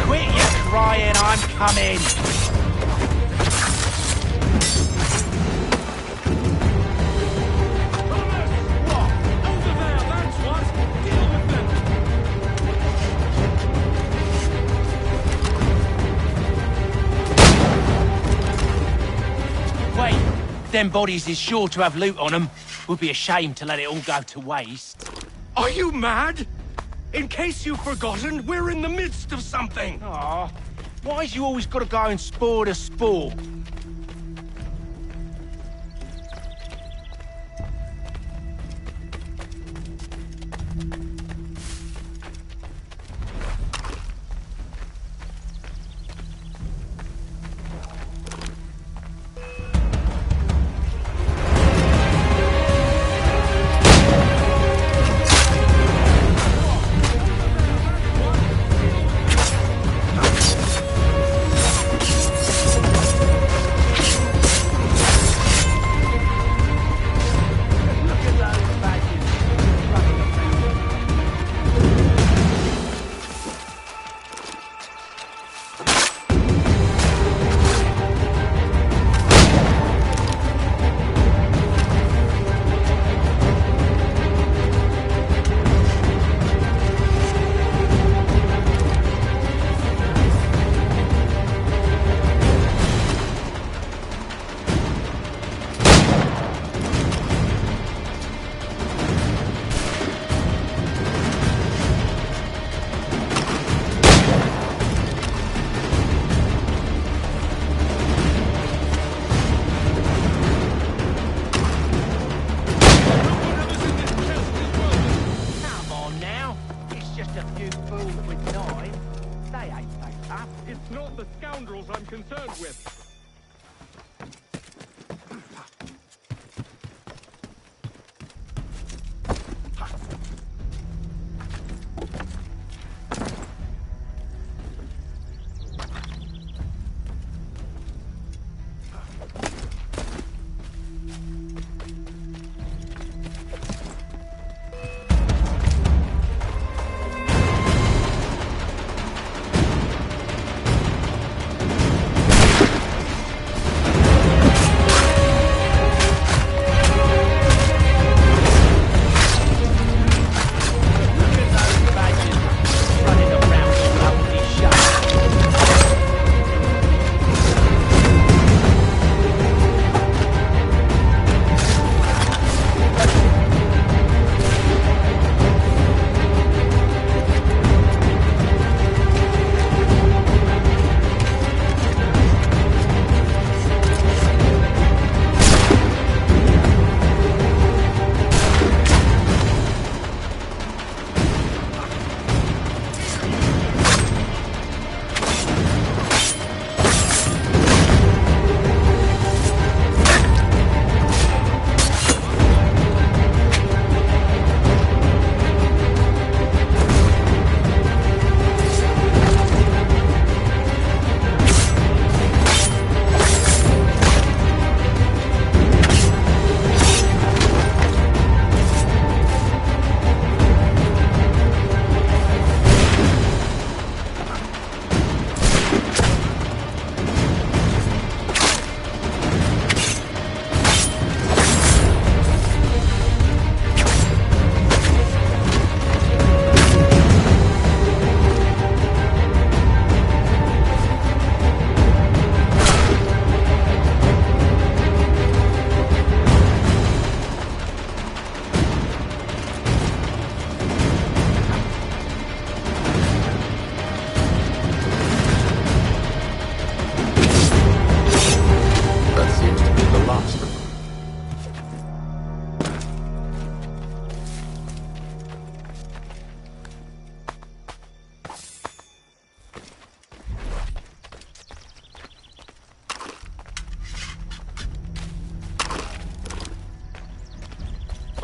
Quit your crying, I'm coming! Them bodies is sure to have loot on them. Would be a shame to let it all go to waste. Are you mad? In case you've forgotten, we're in the midst of something. Aw, why's you always got to go and spoil the sport?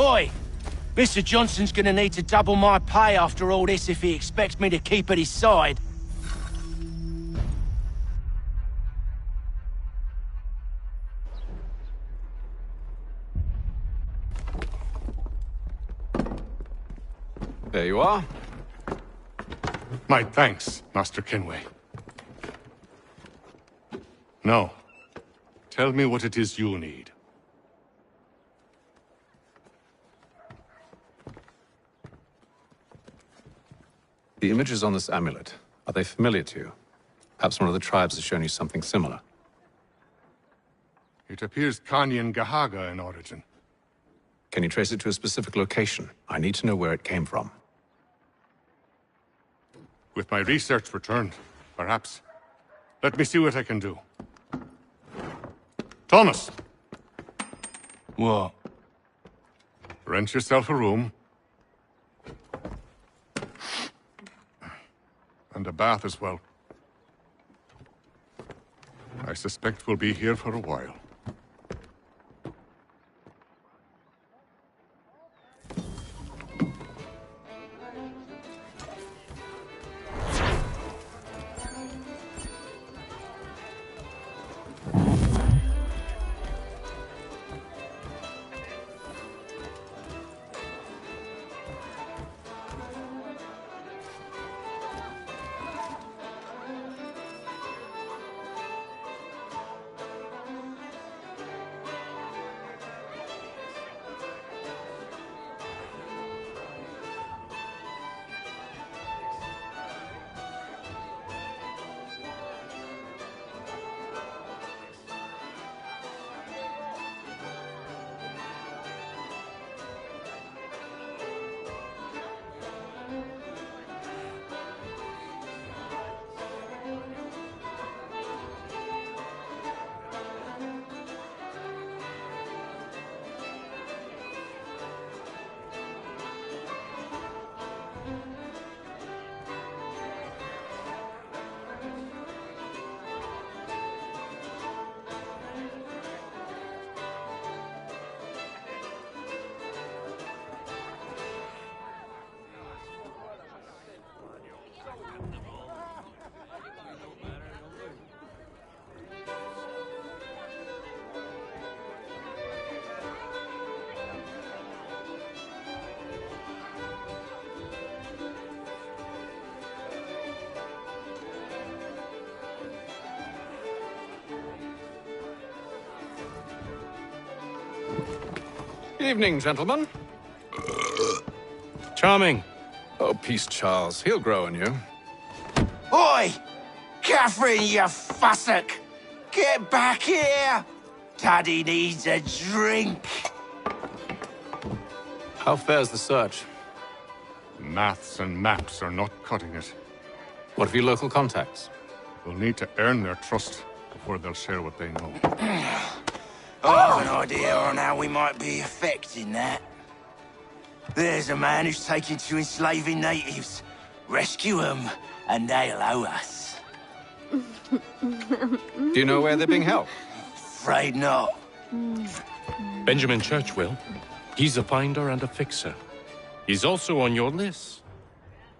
Oi! Mr. Johnson's gonna need to double my pay after all this if he expects me to keep at his side. There you are. My thanks, Master Kenway. Now, tell me what it is you need. The images on this amulet, are they familiar to you? Perhaps one of the tribes has shown you something similar. It appears Kanyan Gahaga in origin. Can you trace it to a specific location? I need to know where it came from. With my research returned, perhaps. Let me see what I can do. Thomas! What? Rent yourself a room. And a bath as well. I suspect we'll be here for a while. Evening, gentlemen. Charming. Oh, peace, Charles. He'll grow on you. Oi! Catherine, you fussock! Get back here! Daddy needs a drink. How fares the search? Maths and maps are not cutting it. What of your local contacts? We'll need to earn their trust before they'll share what they know. I have an idea on how we might be affecting that. There's a man who's taken to enslaving natives. Rescue them, and they'll owe us. Do you know where they're being held? Afraid not. Benjamin Churchwill. He's a finder and a fixer. He's also on your list.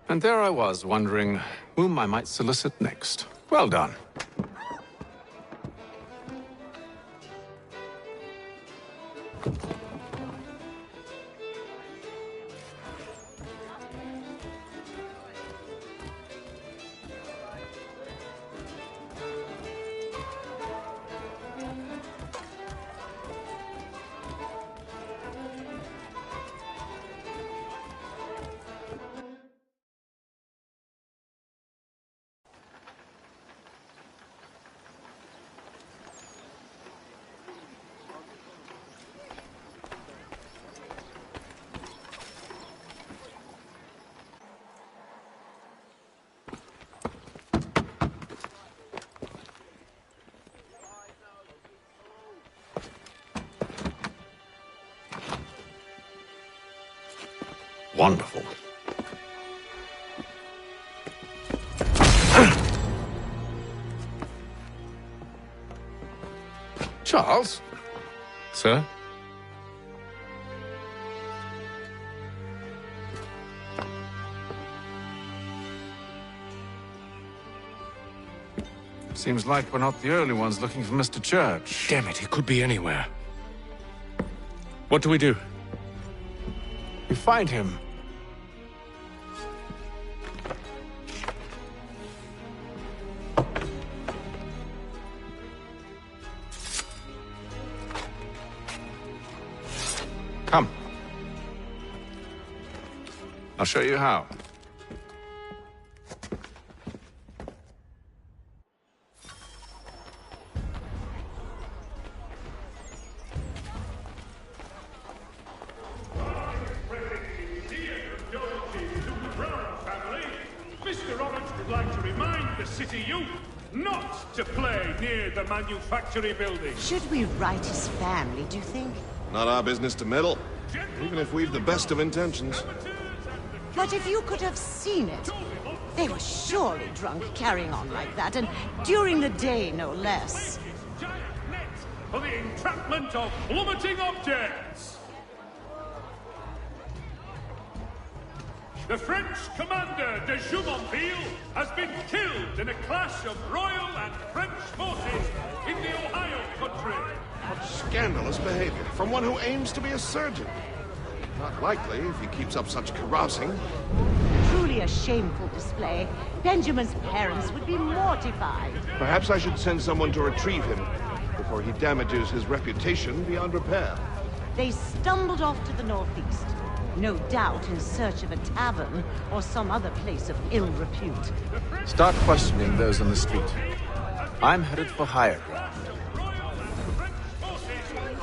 And there I was, wondering whom I might solicit next. Well done. Wonderful. Charles? Sir? Seems like we're not the only ones looking for Mr. Church. Damn it, he could be anywhere. What do we do? We find him. Come. I'll show you how. Mr. Orange would like to remind the city youth not to play near the manufactory building. Should we write his family, do you think? Not our business to meddle, even if we've the best of intentions. But if you could have seen it, they were surely drunk carrying on like that, and during the day, no less. For the entrapment of plummeting objects. The French commander de Jumonville has been killed in a clash of Royal and French forces in the Ohio country. What scandalous behavior from one who aims to be a surgeon. Not likely if he keeps up such carousing. Truly a shameful display. Benjamin's parents would be mortified. Perhaps I should send someone to retrieve him before he damages his reputation beyond repair. They stumbled off to the northeast, no doubt in search of a tavern or some other place of ill repute. Start questioning those on the street. I'm headed for higher ground.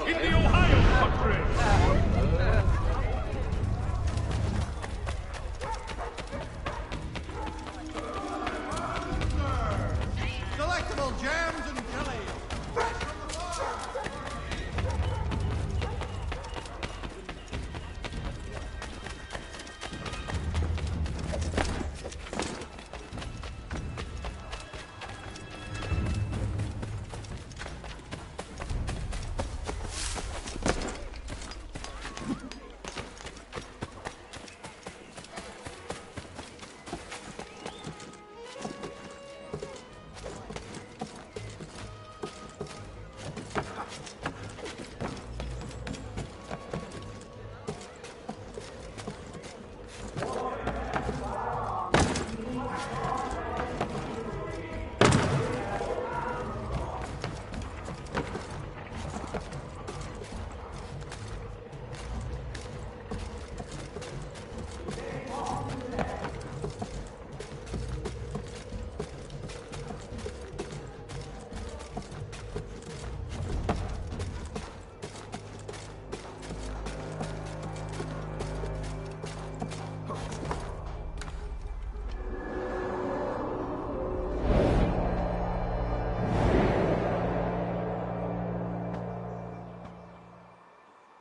In the Ohio country. Delectable jams and jelly. Fresh from the farm.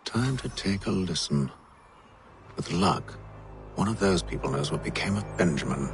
Time to take a listen. With luck, one of those people knows what became of Benjamin.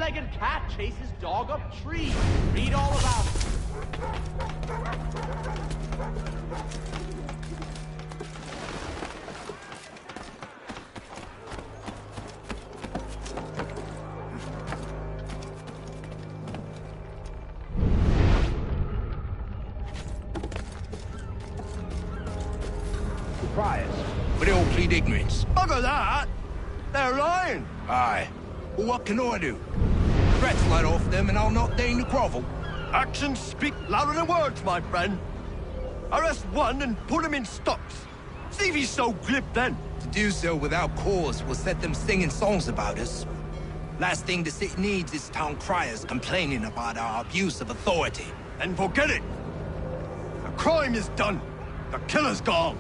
three-legged cat chases dog up tree. Read all about it. Priors, but they all plead ignorance. Bugger that! They're lying! Aye. Well, what can I do? Threats let off them and I'll not deign to grovel. Actions speak louder than words, my friend. Arrest one and put him in stocks. See if he's so glib then. To do so without cause will set them singing songs about us. Last thing the city needs is town criers complaining about our abuse of authority. Then forget it. The crime is done. The killer's gone.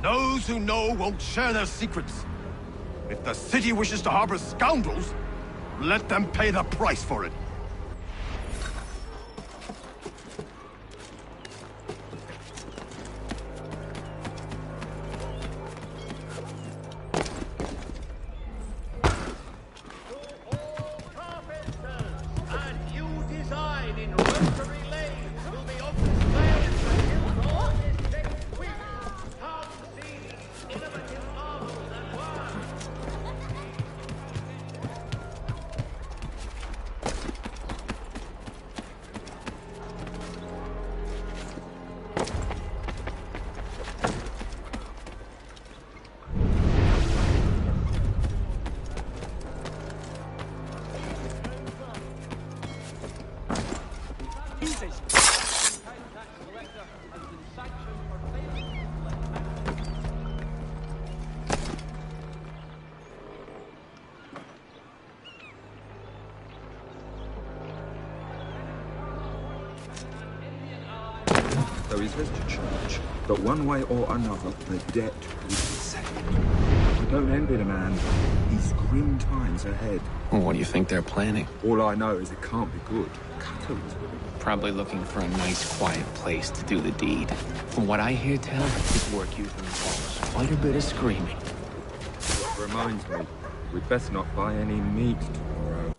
Those who know won't share their secrets. If the city wishes to harbor scoundrels, let them pay the price for it. So he says to church that one way or another the debt will be settled. I don't envy the man. He's grim times ahead. Well, what do you think they're planning? All I know is it can't be good. Catalyst. Probably looking for a nice, quiet place to do the deed. From what I hear tell, his work usually involves quite a bit of screaming. Reminds me, we'd best not buy any meat tomorrow.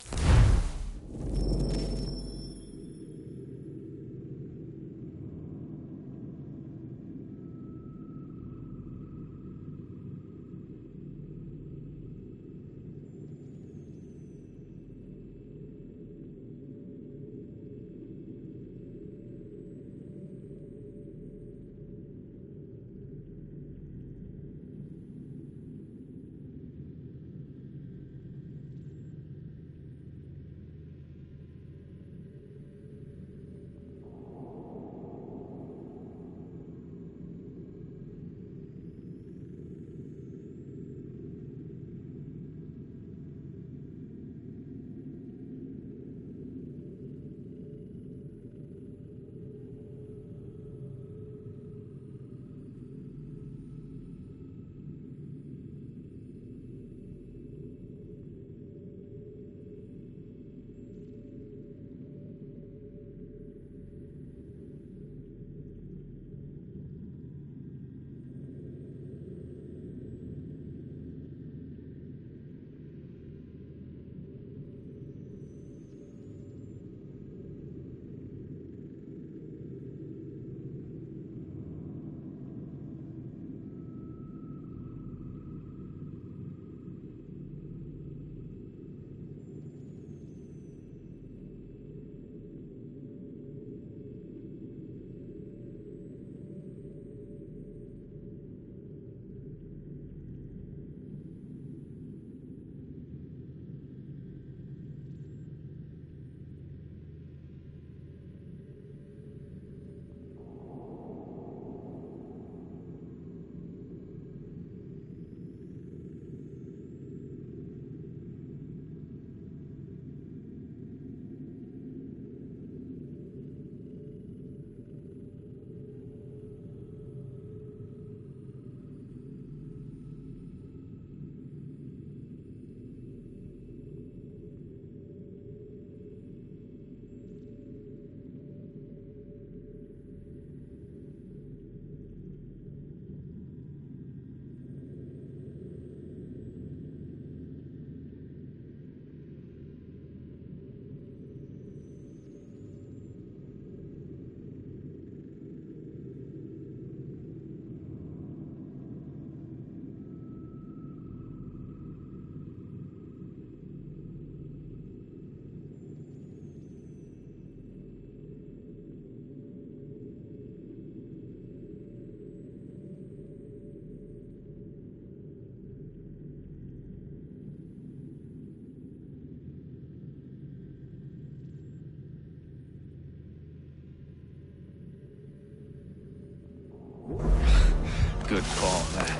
Good call, that.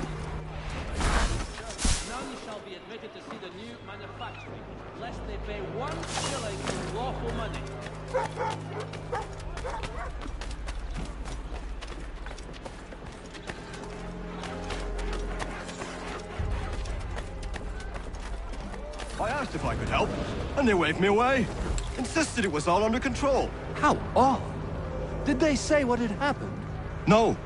None shall be admitted to see the new manufacturing, lest they pay 1 shilling in lawful money. I asked if I could help, and they waved me away. Insisted it was all under control. How odd. Did they say what had happened? No.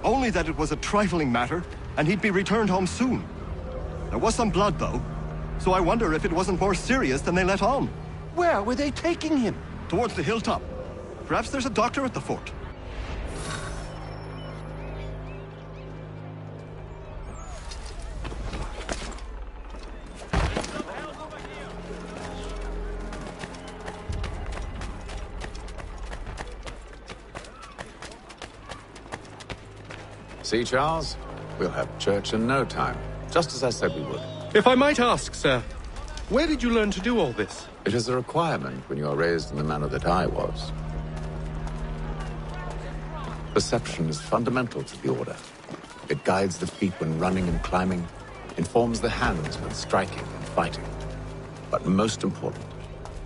Only that it was a trifling matter, and he'd be returned home soon. There was some blood, though, so I wonder if it wasn't more serious than they let on. Where were they taking him? Towards the hilltop. Perhaps there's a doctor at the fort. See, Charles? We'll have church in no time, just as I said we would. If I might ask, sir, where did you learn to do all this? It is a requirement when you are raised in the manner that I was. Perception is fundamental to the Order. It guides the feet when running and climbing, informs the hands when striking and fighting. But most important,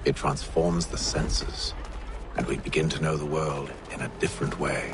it transforms the senses, and we begin to know the world in a different way.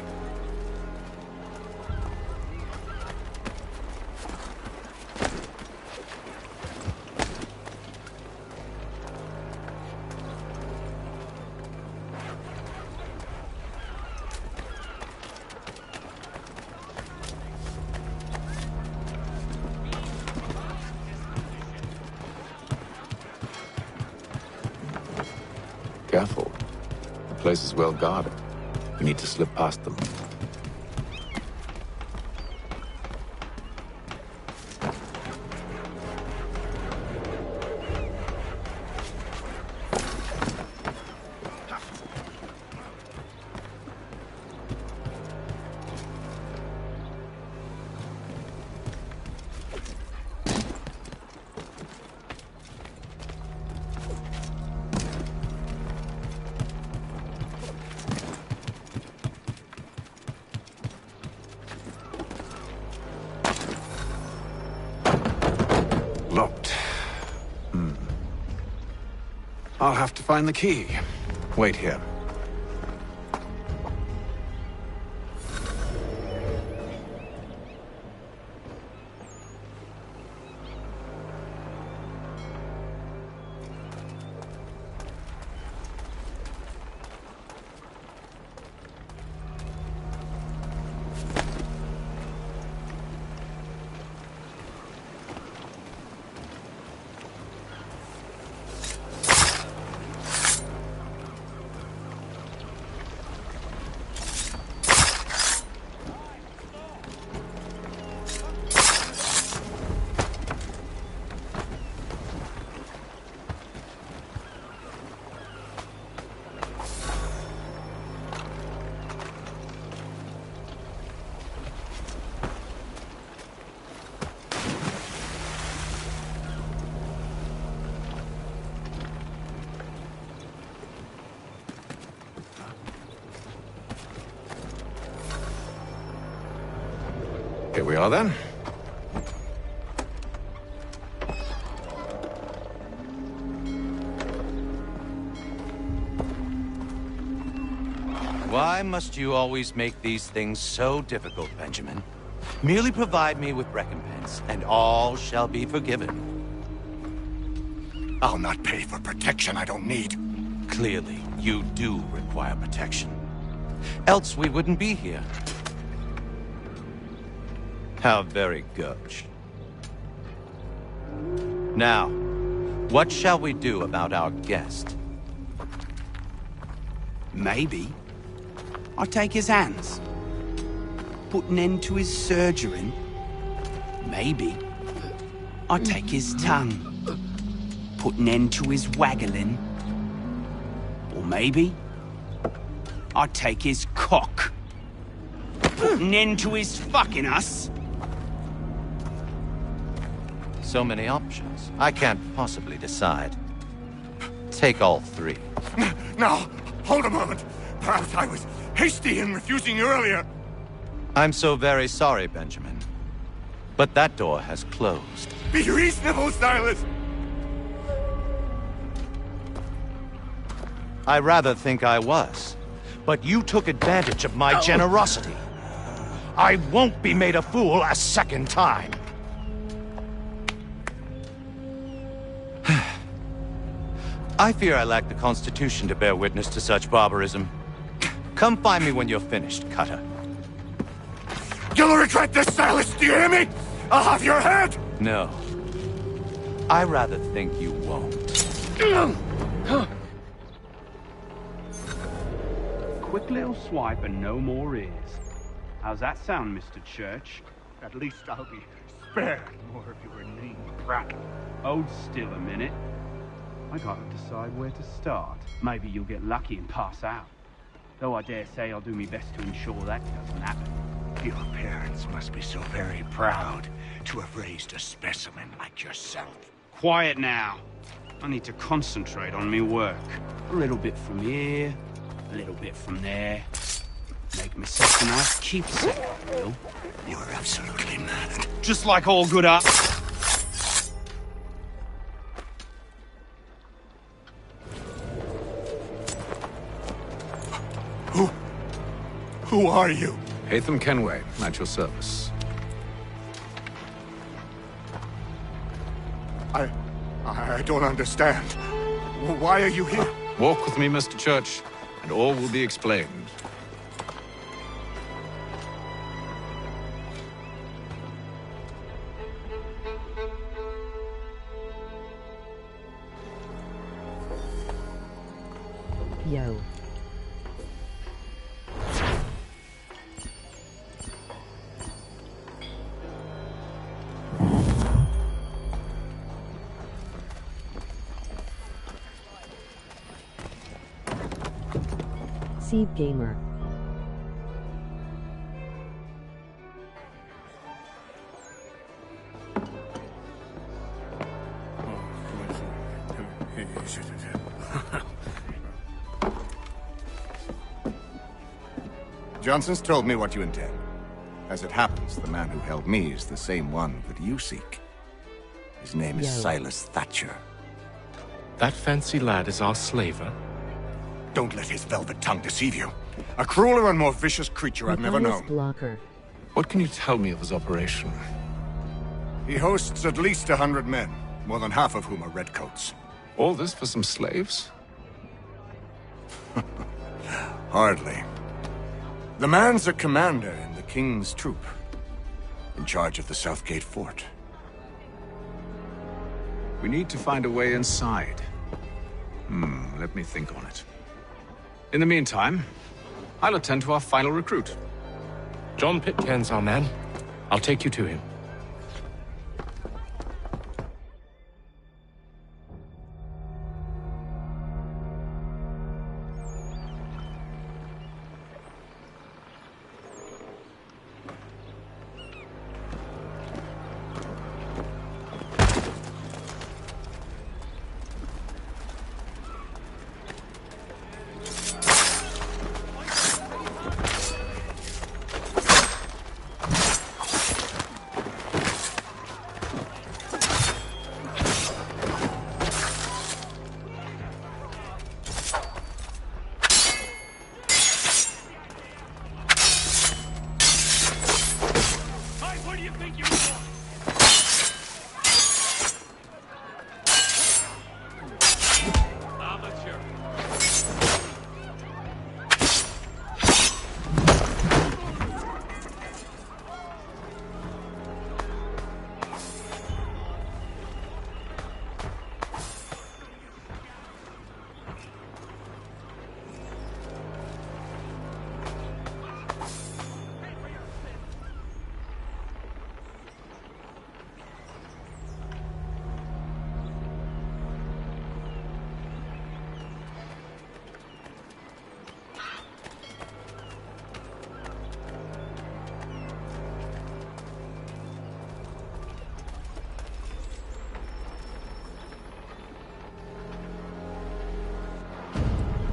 Careful. The place is well guarded. We need to slip past them. Locked. I'll have to find the key. Wait here. Here we are, then. Why must you always make these things so difficult, Benjamin? Merely provide me with recompense, and all shall be forgiven. I'll not pay for protection I don't need. Clearly, you do require protection. Else we wouldn't be here. How very gauche. Now, what shall we do about our guest? Maybe I'll take his hands. Put an end to his surgering. Maybe I'll take his tongue. Put an end to his waggling. Or maybe I'll take his cock. Put an end to his fucking us. So many options. I can't possibly decide. Take all three. Now, hold a moment. Perhaps I was hasty in refusing you earlier. I'm so very sorry, Benjamin. But that door has closed. Be reasonable, Silas! I rather think I was. But you took advantage of my generosity. I won't be made a fool a second time. I fear I lack the constitution to bear witness to such barbarism. Come find me when you're finished, Cutter. You'll regret this, Silas, do you hear me? I'll have your head! No. I rather think you won't. Quick little swipe and no more ears. How's that sound, Mr. Church? At least I'll be spared more of your name brat. Hold still a minute. I gotta decide where to start. Maybe you'll get lucky and pass out. Though I dare say I'll do my best to ensure that doesn't happen. Your parents must be so very proud to have raised a specimen like yourself. Quiet now. I need to concentrate on me work. A little bit from here, a little bit from there. Make myself a nice keepsake, I will. You're absolutely mad. Just like all good art. Who are you? Hatham Kenway, at your service. I don't understand. Why are you here? Walk with me, Mr. Church, and all will be explained. Yo. Steve Gamer. Johnson's told me what you intend. As it happens, the man who held me is the same one that you seek. His name is Silas Thatcher. That fancy lad is our slaver? Don't let his velvet tongue deceive you. A crueler and more vicious creature I've never known. Blocker. What can you tell me of his operation? He hosts at least 100 men, more than half of whom are redcoats. All this for some slaves? Hardly. The man's a commander in the King's troop, in charge of the Southgate Fort. We need to find a way inside. Let me think on it. In the meantime, I'll attend to our final recruit. John Pitcairn's our man. I'll take you to him.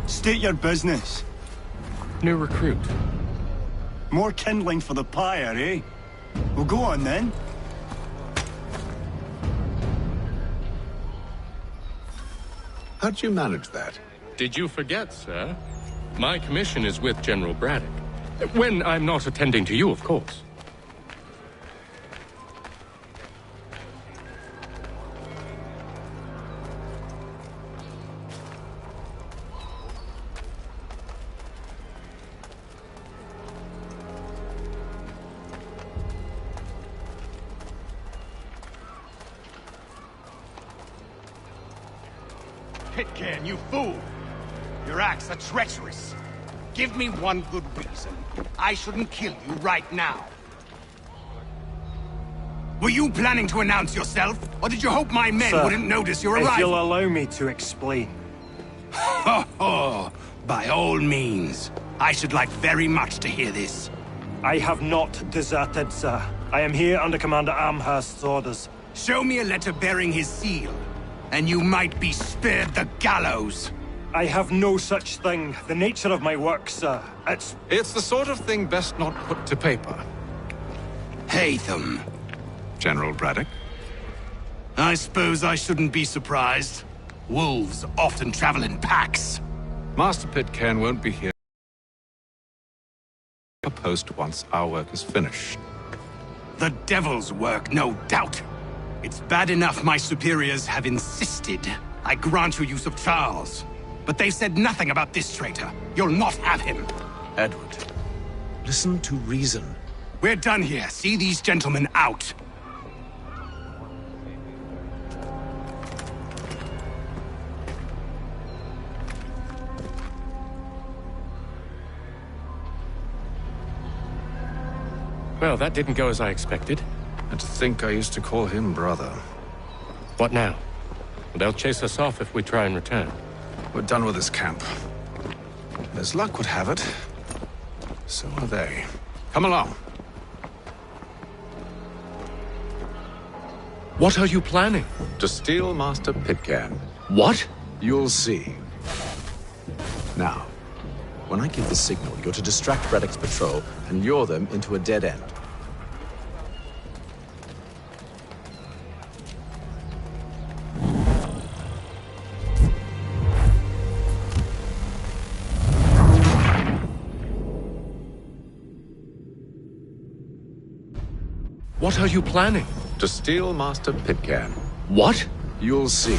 State your business. New recruit. More kindling for the pyre, eh? Well, go on then. How'd you manage that? Did you forget, sir? My commission is with General Braddock. When I'm not attending to you, of course. Pitcairn, you fool! Your acts are treacherous. Give me one good reason. I shouldn't kill you right now. Were you planning to announce yourself? Or did you hope my men Sir, wouldn't notice your arrival? if you'll allow me to explain. Ho ho! By all means. I should like very much to hear this. I have not deserted, sir. I am here under Commander Amherst's orders. Show me a letter bearing his seal, and you might be spared the gallows. I have no such thing. The nature of my work, sir, It's the sort of thing best not put to paper. Hatham. General Braddock? I suppose I shouldn't be surprised. Wolves often travel in packs. Master Pitcairn won't be here. A post once our work is finished. The devil's work, no doubt. It's bad enough my superiors have insisted I grant you use of Charles. But they've said nothing about this traitor. You'll not have him. Edward, listen to reason. We're done here. See these gentlemen out. Well, that didn't go as I expected. And to think I used to call him brother. What now? They'll chase us off if we try and return. We're done with this camp. As luck would have it, so are they. Come along. What are you planning? To steal Master Pitcairn. What? You'll see. Now, when I give the signal, you're to distract Braddock's patrol and lure them into a dead end. What are you planning? To steal Master Pitcairn. What? You'll see.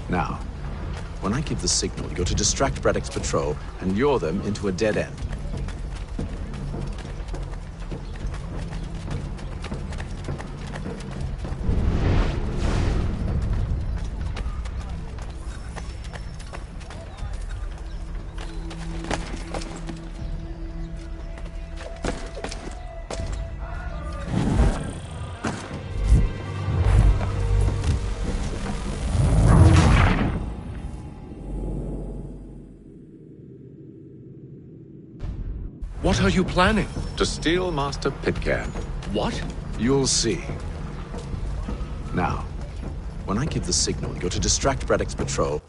Now, when I give the signal, you're to distract Braddock's patrol and lure them into a dead end. What are you planning? To steal Master Pitcairn. What? You'll see. Now, When I give the signal, you're to distract Braddock's patrol.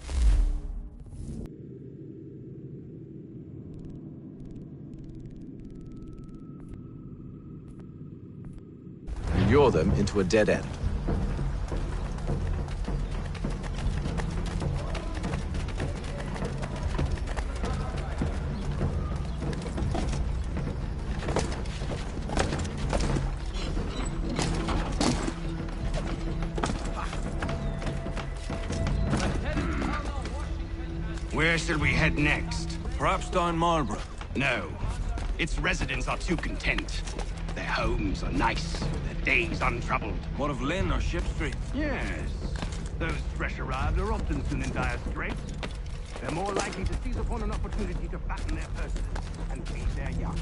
And lure them into a dead end. Where shall we head next? Perhaps down Marlborough. No. Its residents are too content. Their homes are nice, their days untroubled. What of Lynn or Ship Street? Yes. Those fresh arrived are often soon in dire straits. They're more likely to seize upon an opportunity to fatten their purses and feed their young.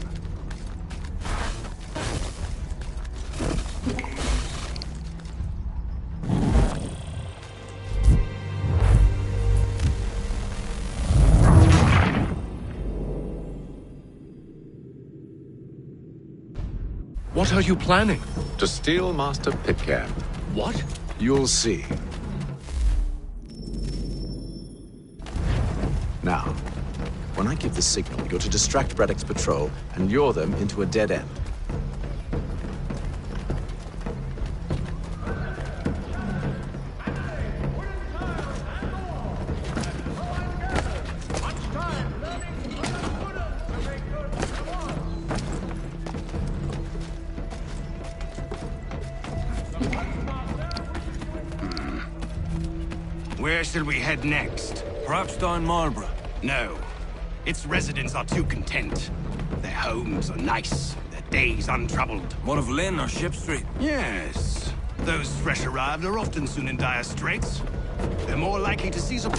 What are you planning? To steal Master Pitcairn. What? You'll see. Now, when I give the signal, you're to distract Braddock's patrol and lure them into a dead end. Where shall we head next? Perhaps down Marlborough. No. Its residents are too content. Their homes are nice, their days untroubled. What of Lynn or Ship Street? Yes. Those fresh arrived are often soon in dire straits. They're more likely to seize a...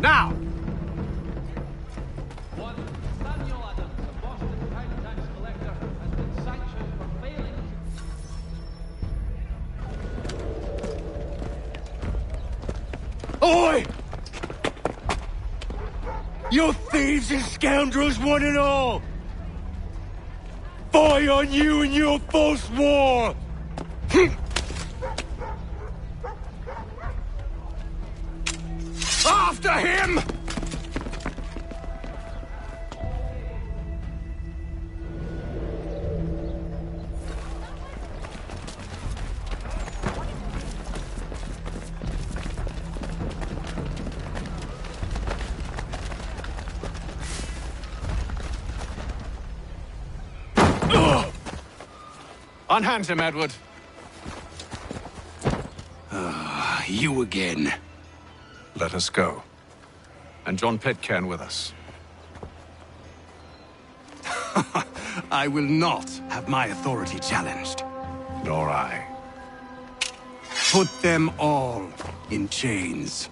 Now! One Samuel Adams, the Boston Town Tax Collector, has been sanctioned for failing. Oi! You thieves and scoundrels, one and all! Fie on you and your false war! After him! Unhand him, Edward. You again. Let us go. And John Pitcairn with us. I will not have my authority challenged. Nor I. Put them all in chains.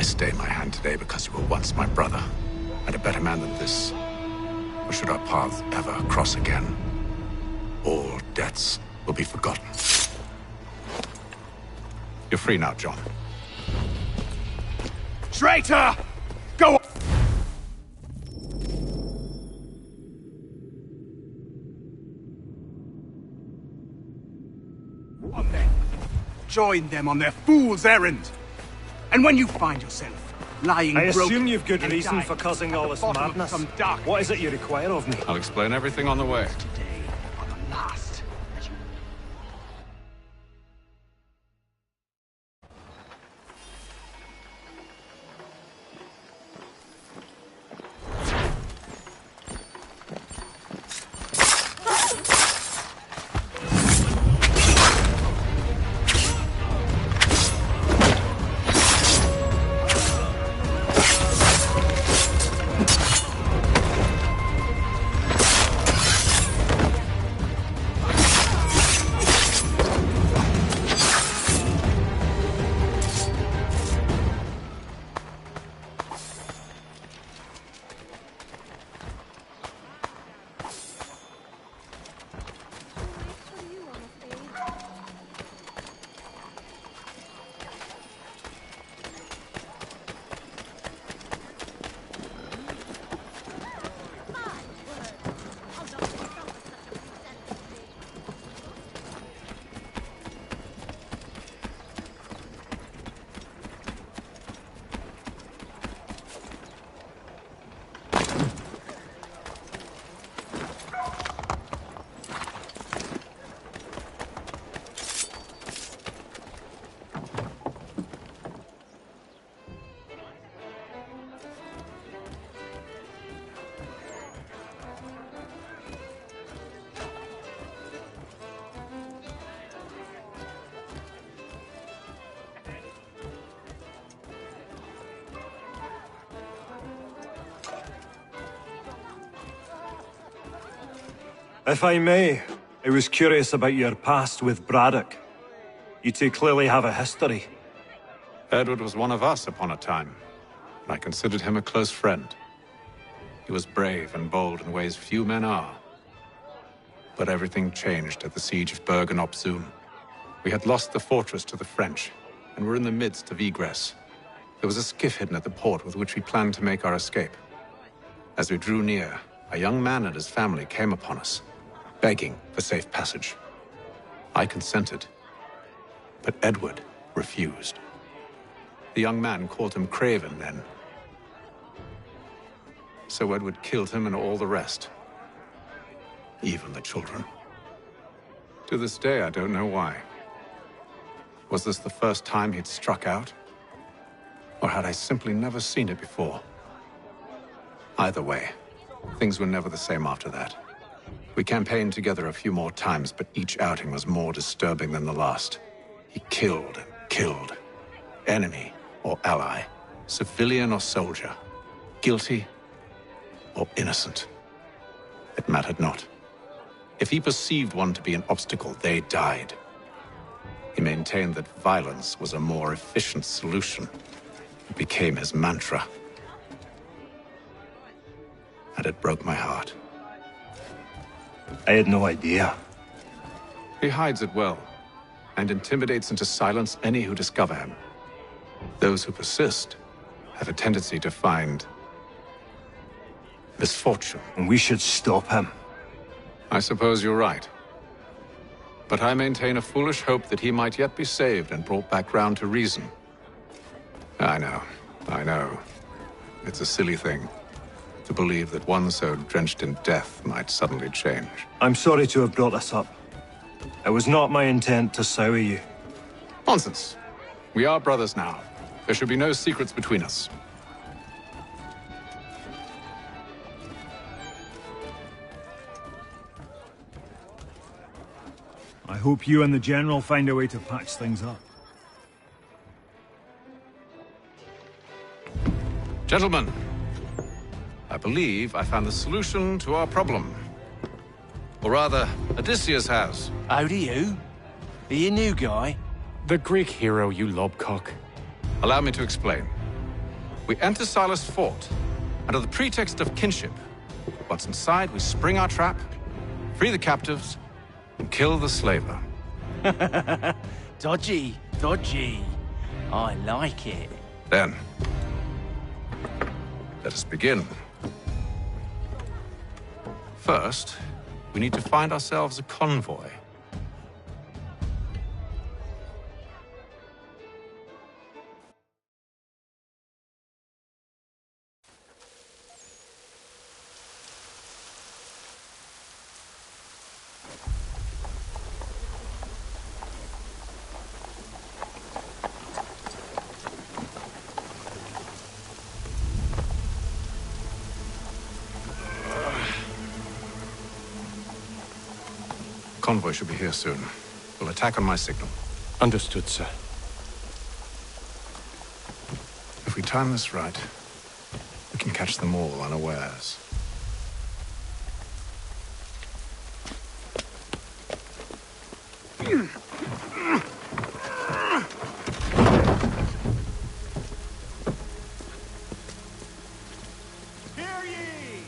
stay my hand today because you were once my brother, and a better man than this? Or should our paths ever cross again, all debts will be forgotten. You're free now, John. Traitor! Go on then. Join them on their fool's errand. And when you find yourself lying I broken assume you've good and reason dying for causing at all the this bottom of madness. some dark What is it you require of me? I'll explain everything on the way. last. If I may, I was curious about your past with Braddock. You two clearly have a history. Edward was one of us upon a time, and I considered him a close friend. He was brave and bold in ways few men are. But everything changed at the siege of Bergen-op-Zoom. We had lost the fortress to the French, and were in the midst of egress. There was a skiff hidden at the port with which we planned to make our escape. As we drew near, a young man and his family came upon us, begging for safe passage. I consented, but Edward refused. The young man called him Craven then. So Edward killed him and all the rest, even the children. To this day, I don't know why. Was this the first time he'd struck out? Or had I simply never seen it before? Either way, things were never the same after that. We campaigned together a few more times, but each outing was more disturbing than the last. He killed and killed. Enemy or ally, civilian or soldier, guilty or innocent. It mattered not. If he perceived one to be an obstacle, they died. He maintained that violence was a more efficient solution. It became his mantra. And it broke my heart. I had no idea. He hides it well, and intimidates into silence any who discover him. Those who persist have a tendency to find misfortune. And we should stop him. I suppose you're right. But I maintain a foolish hope that he might yet be saved and brought back round to reason. I know. It's a silly thing to believe that one so drenched in death might suddenly change. I'm sorry to have brought this up. It was not my intent to sour you. Nonsense. We are brothers now. There should be no secrets between us. I hope you and the General find a way to patch things up. Gentlemen, I believe I found the solution to our problem. Or rather, Odysseus has. How do you? Are you a new guy? The Greek hero, you lobcock. Allow me to explain. We enter Silas' fort, under the pretext of kinship. Once inside, we spring our trap, free the captives, and kill the slaver. Dodgy, dodgy. I like it. Then, let us begin. First, we need to find ourselves a convoy. Convoy should be here soon. We'll attack on my signal. Understood, sir. If we time this right, we can catch them all unawares. Hear ye!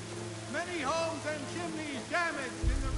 Many homes and chimneys damaged in the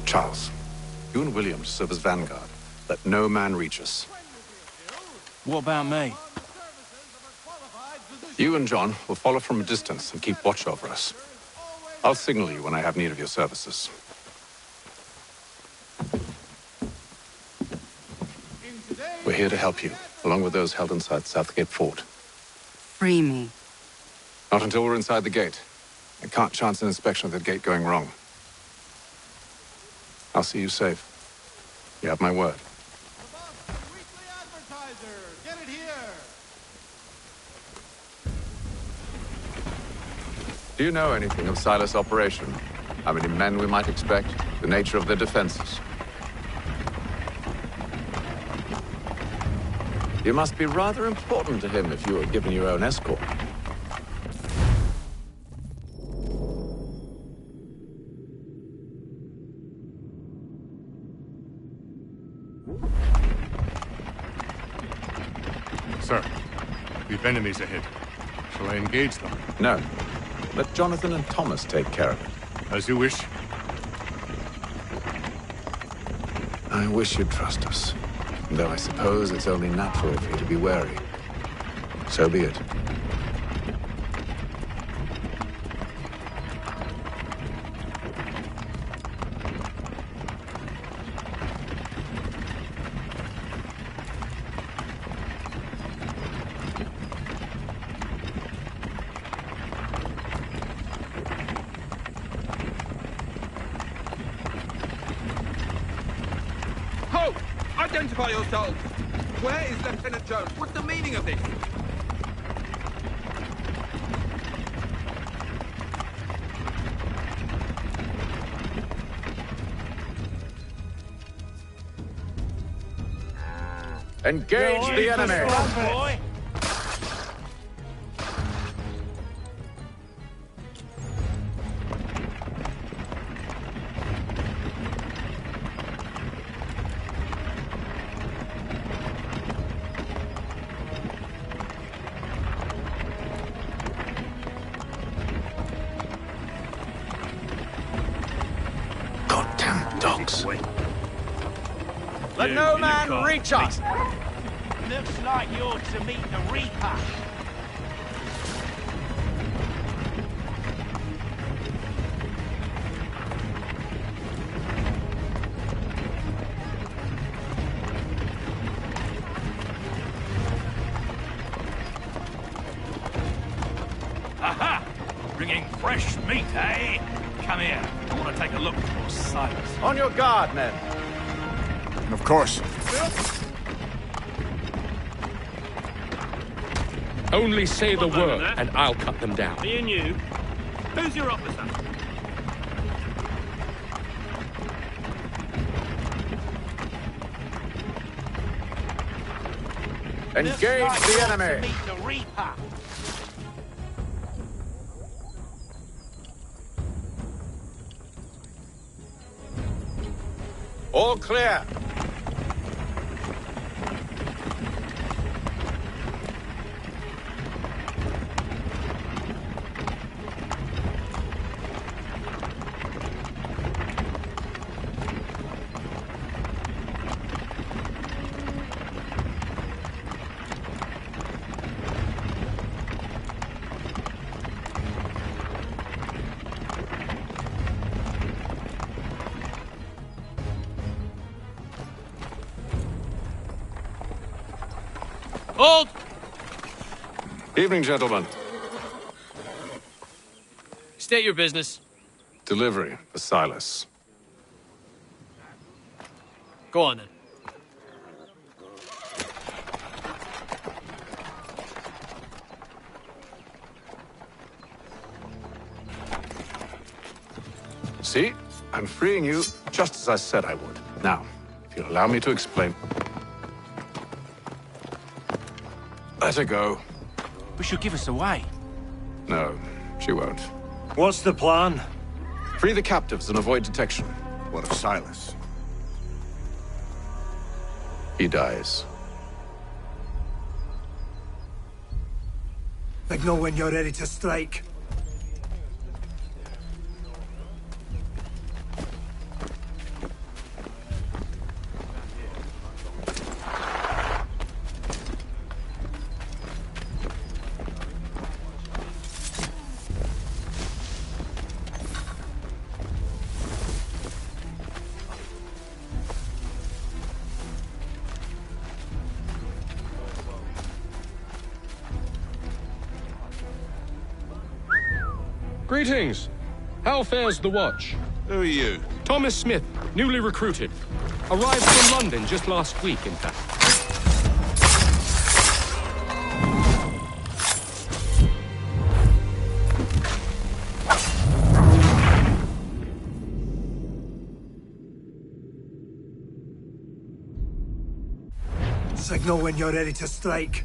Charles, you and William serve as vanguard. Let no man reach us. What about me? You and John will follow from a distance and keep watch over us. I'll signal you when I have need of your services. We're here to help you, along with those held inside Southgate Fort. Free me. Not until we're inside the gate. I can't chance an inspection of the gate going wrong. I'll see you safe. You have my word. Get it here! Do you know anything of Silas' operation? How many men we might expect? The nature of their defenses? You must be rather important to him if you were given your own escort. Sir, we've enemies ahead. Shall I engage them? No. Let Jonathan and Thomas take care of it. As you wish. I wish you'd trust us. Though I suppose it's only natural for you to be wary. So be it. Halt! Identify yourselves! Where is Lieutenant Jones? What's the meaning of this? Engage the enemy! Goddamn dogs. Let no man reach us! Looks like you're to meet the Reaper. Meat, eh? Come here. I want to take a look before Silas. On your guard, men. Of course. Only say the word, and I'll cut them down. Me and you. Who's your officer? Engage the enemy. Meet the Reaper. All clear. Hold! Evening, gentlemen. State your business. Delivery for Silas. Go on, then. See? I'm freeing you just as I said I would. Now, if you'll allow me to explain. Let her go. But she'll give us away. No, she won't. What's the plan? Free the captives and avoid detection. What of Silas? He dies. Signal when you're ready to strike. Greetings. How fares the watch? Who are you? Thomas Smith, newly recruited. Arrived from London just last week, in fact. Signal when you're ready to strike.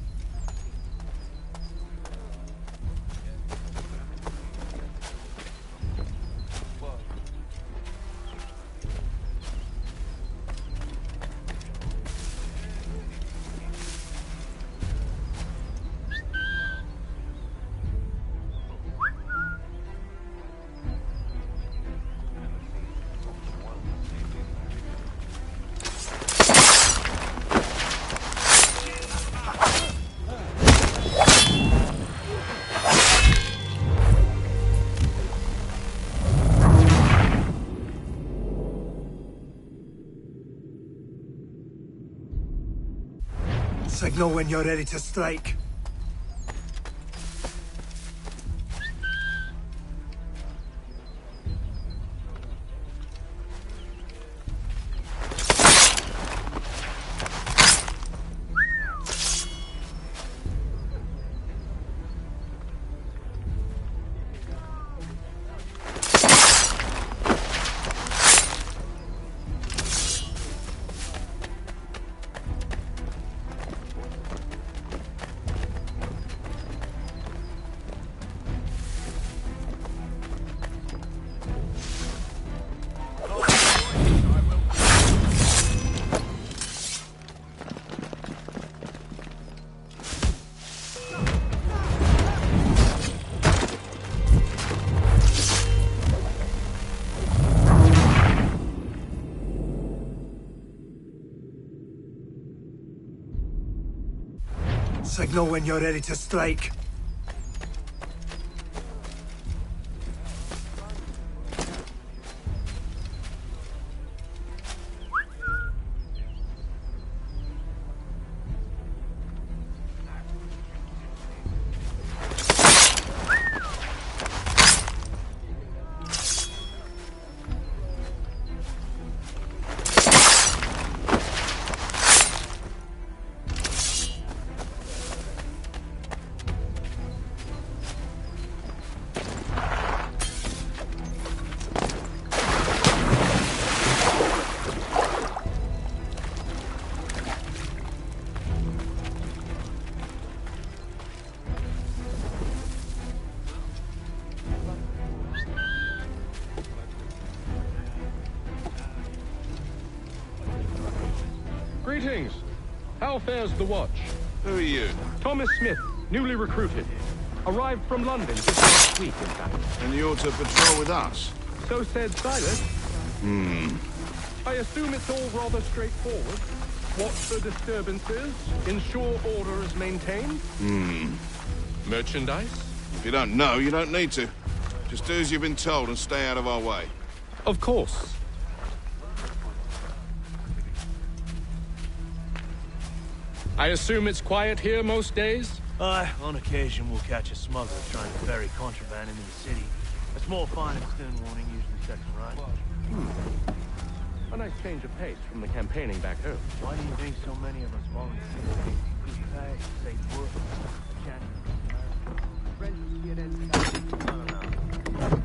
Signal when you're ready to strike. Signal when you're ready to strike. Greetings. How fares the watch? Who are you? Thomas Smith, newly recruited. Arrived from London just last week, in fact. And you're to patrol with us? So said Silas. I assume it's all rather straightforward. Watch the disturbances, ensure order is maintained. Merchandise? If you don't know, you don't need to. Just do as you've been told and stay out of our way. Of course. I assume it's quiet here most days? Aye, on occasion we'll catch a smuggler trying to ferry contraband into the city. A small fine and stern warning usually sets them right. A nice change of pace from the campaigning back home. Why do you think so many of us volunteer? Good pay, safe work, a chance to French get in. I don't know.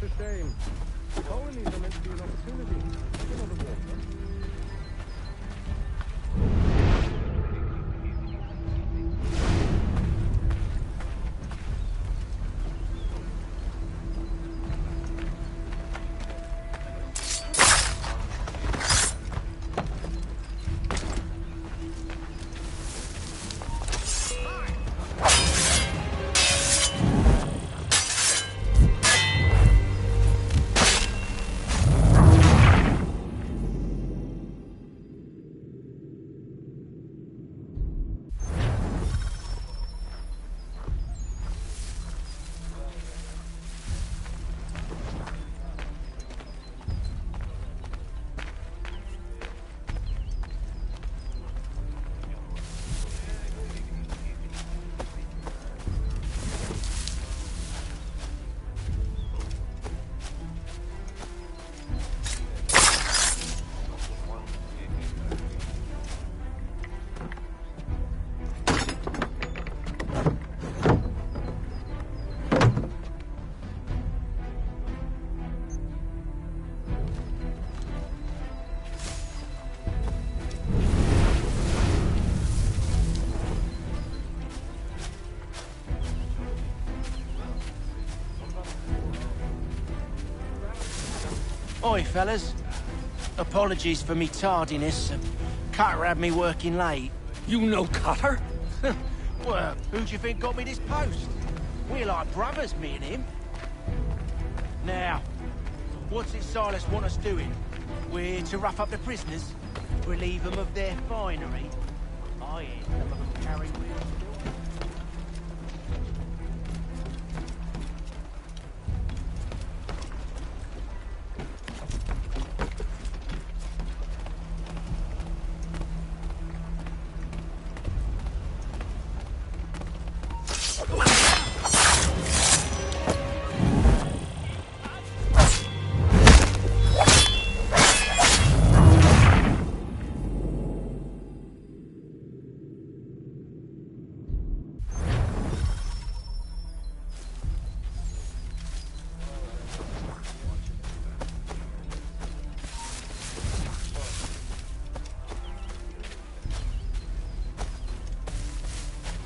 Such a shame. Colonies are meant to be an opportunity. You know the water. Oi, fellas. Apologies for me tardiness. Cutter had me working late. You know Cutter? Well, who do you think got me this post? We're like brothers, me and him. Now, what's it Silas want us doing? We're here to rough up the prisoners, relieve them of their finery. I ain't some of them carry wheels.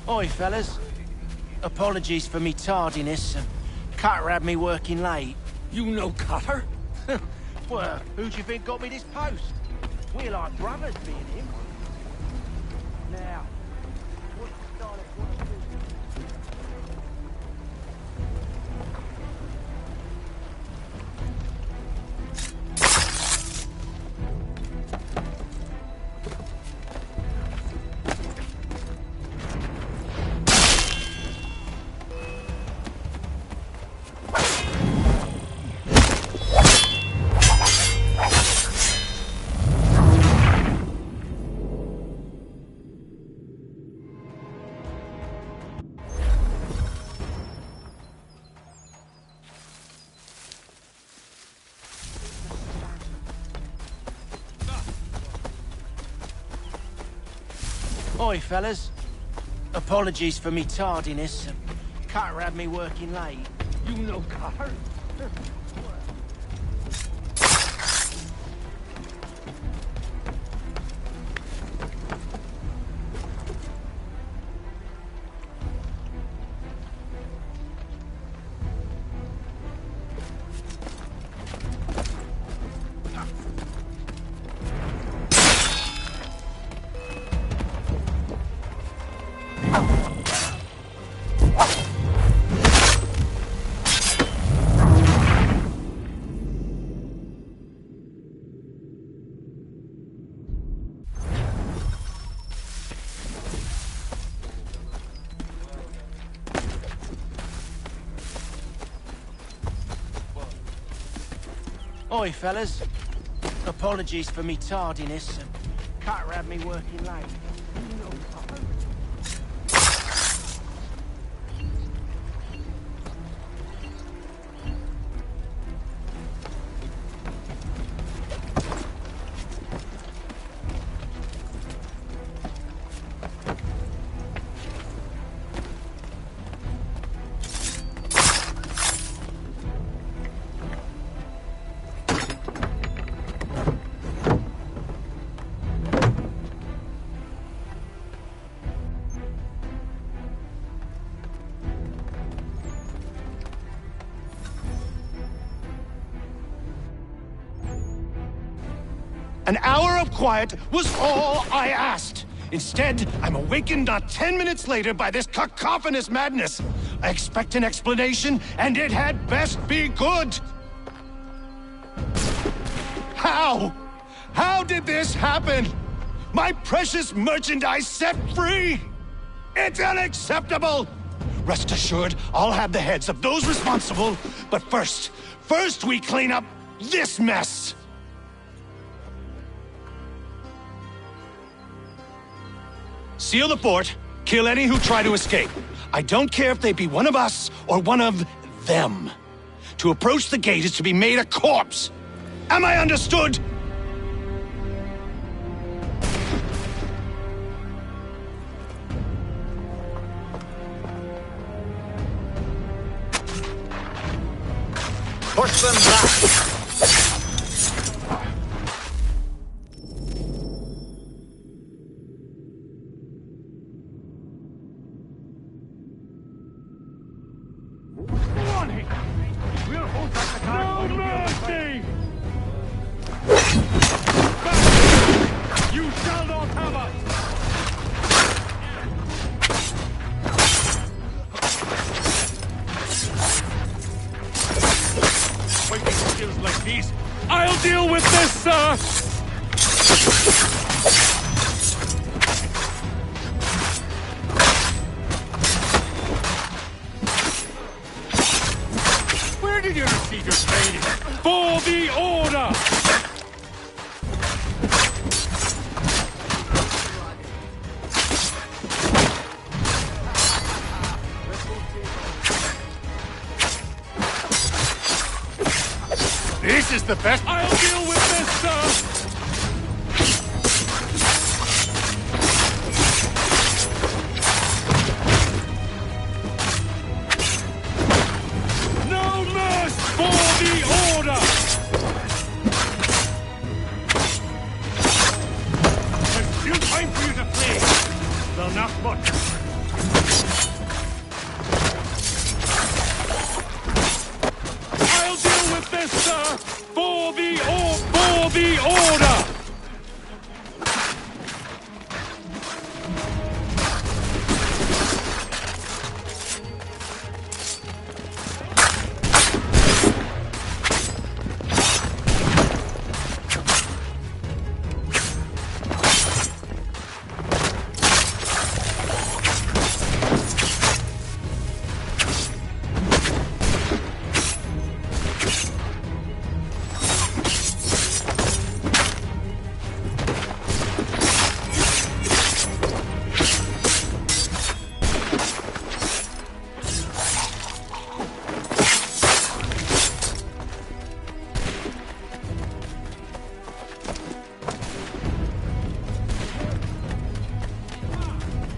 Oi, fellas. Apologies for me tardiness. Cutter had me working late. You know Cutter? Well, who do you think got me this post? We're like brothers, me and him. Now, what's the Silas want us doing? Oi, fellas. Apologies for me tardiness. Cutter had me working late. You know Cutter? Oi, fellas. Apologies for me tardiness. Cutter had me working late. You know Cutter? An hour of quiet was all I asked. Instead, I'm awakened not 10 minutes later by this cacophonous madness. I expect an explanation, and it had best be good. How? How did this happen? My precious merchandise set free? It's unacceptable! Rest assured, I'll have the heads of those responsible, but first we clean up this mess! Seal the fort, kill any who try to escape. I don't care if they be one of us or one of them. To approach the gate is to be made a corpse. Am I understood? Push them back! No mercy! You shall not have us! Fighting skills like these, I'll deal with this, sir! Where did you receive your training? For the Order! This is the best. I'll deal with this, sir! No mercy for the Order! There's still time for you to flee, though not much. I'll deal with this, sir! For the Order!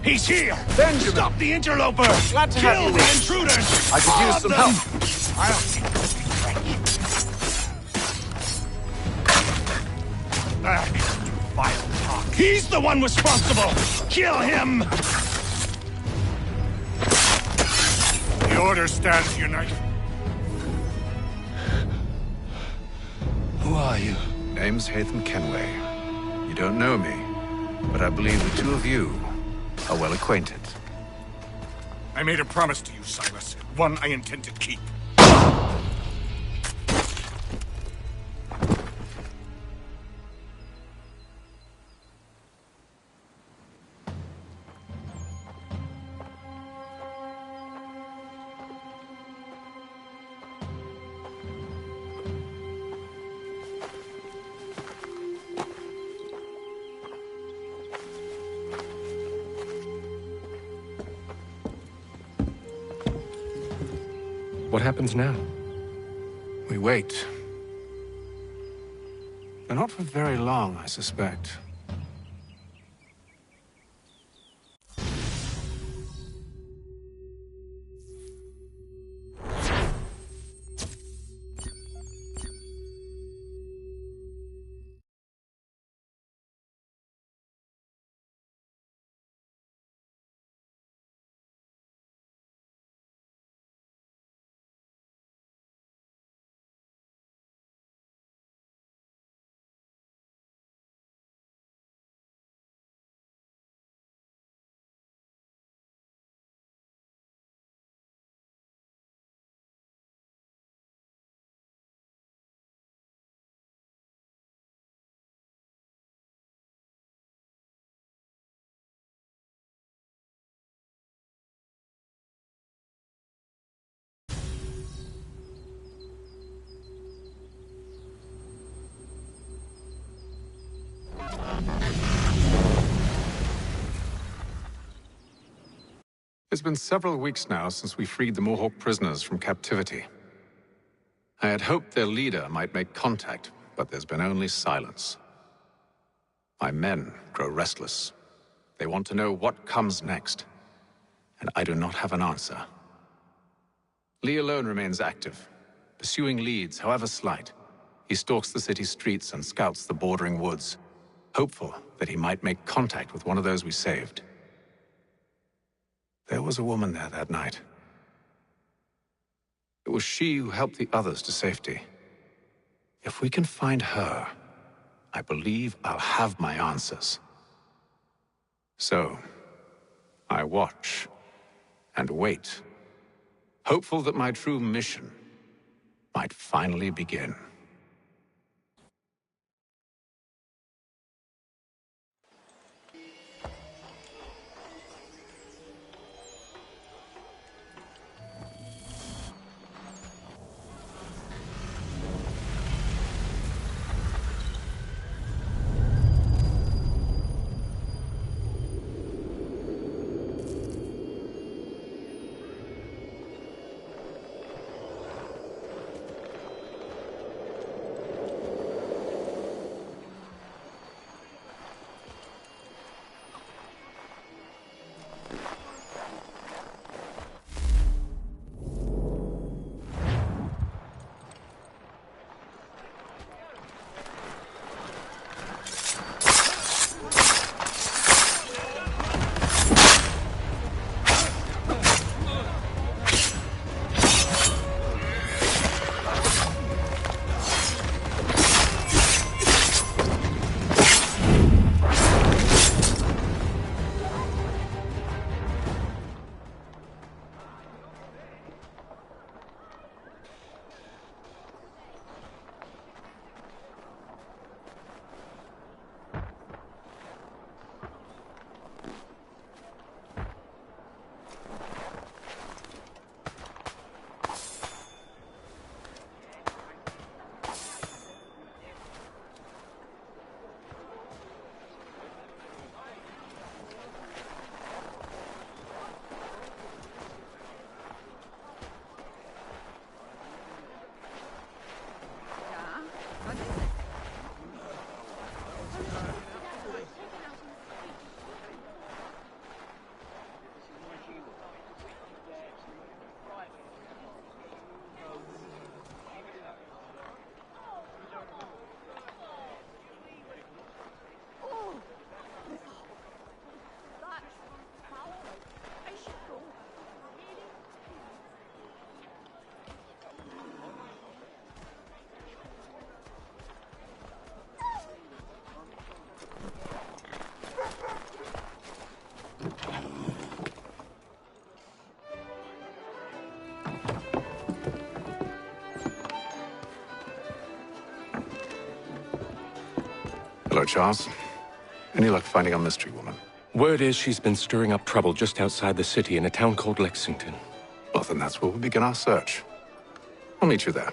He's here! Benjamin! Stop the interloper! Glad to Kill have you the with. intruders! I could All use of some them! help. Vile talk. He's the one responsible! Kill him! The Order stands united. Who are you? Name's Hatham Kenway. You don't know me, but I believe the two of you are well acquainted. I made a promise to you, Silas. One I intend to keep. What happens now? We wait. But not for very long, I suspect. It's been several weeks now since we freed the Mohawk prisoners from captivity. I had hoped their leader might make contact, but there's been only silence. My men grow restless. They want to know what comes next, and I do not have an answer. Lee alone remains active, pursuing leads, however slight. He stalks the city streets and scouts the bordering woods, hopeful that he might make contact with one of those we saved. There was a woman there that night. It was she who helped the others to safety. If we can find her, I believe I'll have my answers. So, I watch and wait, hopeful that my true mission might finally begin. Hello, Charles. Any luck finding our mystery woman? Word is she's been stirring up trouble just outside the city in a town called Lexington. Well, then that's where we'll begin our search. I'll meet you there.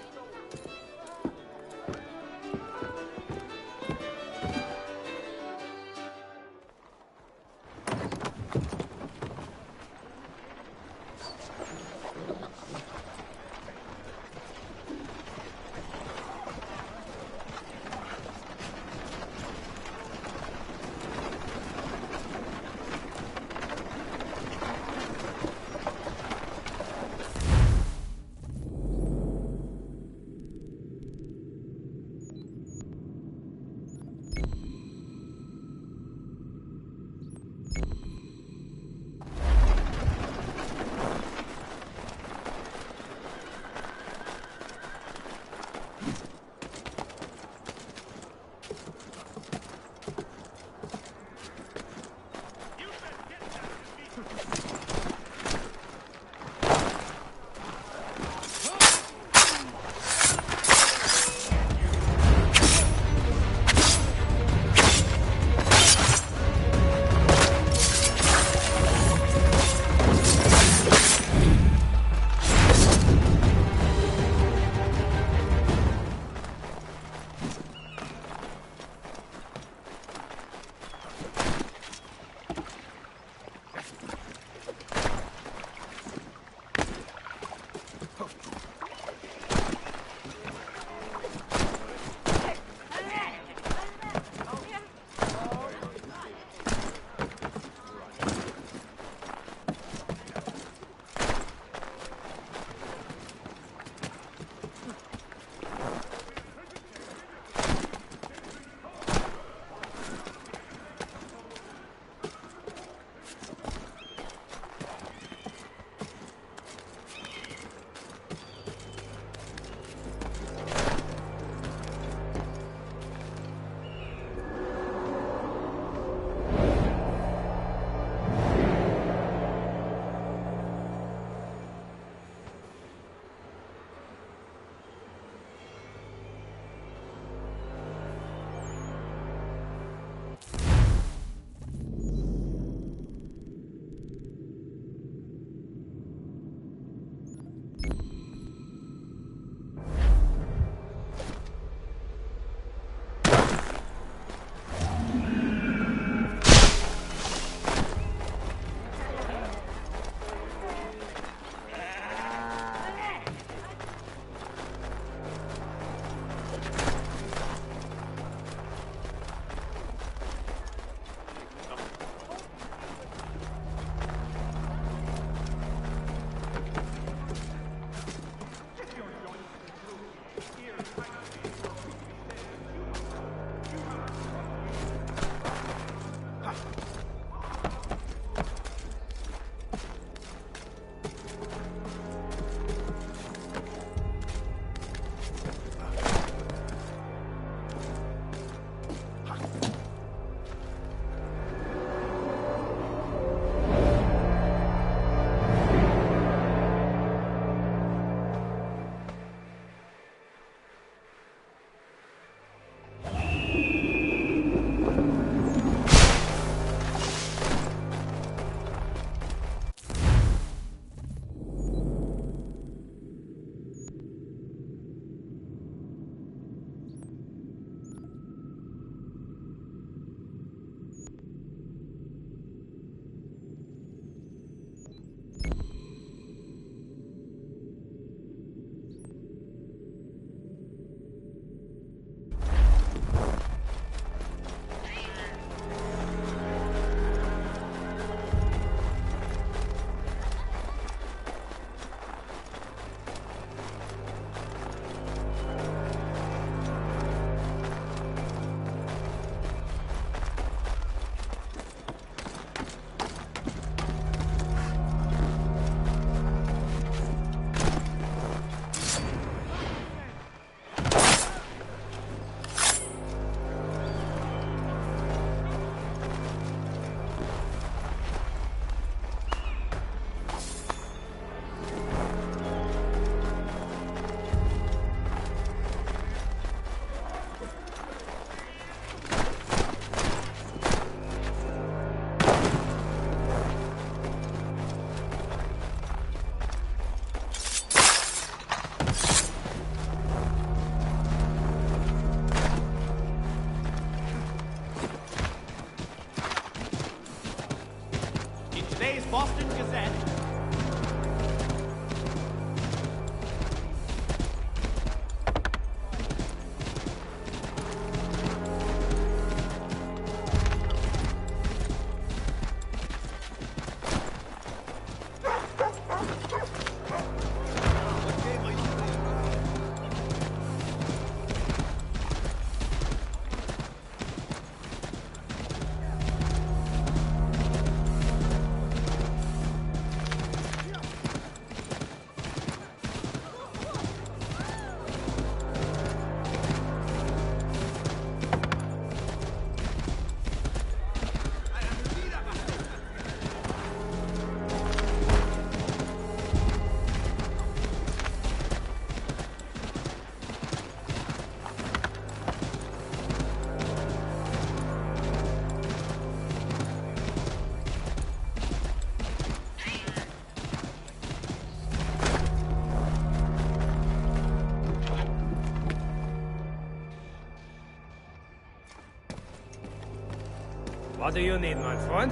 What do you need, my friend?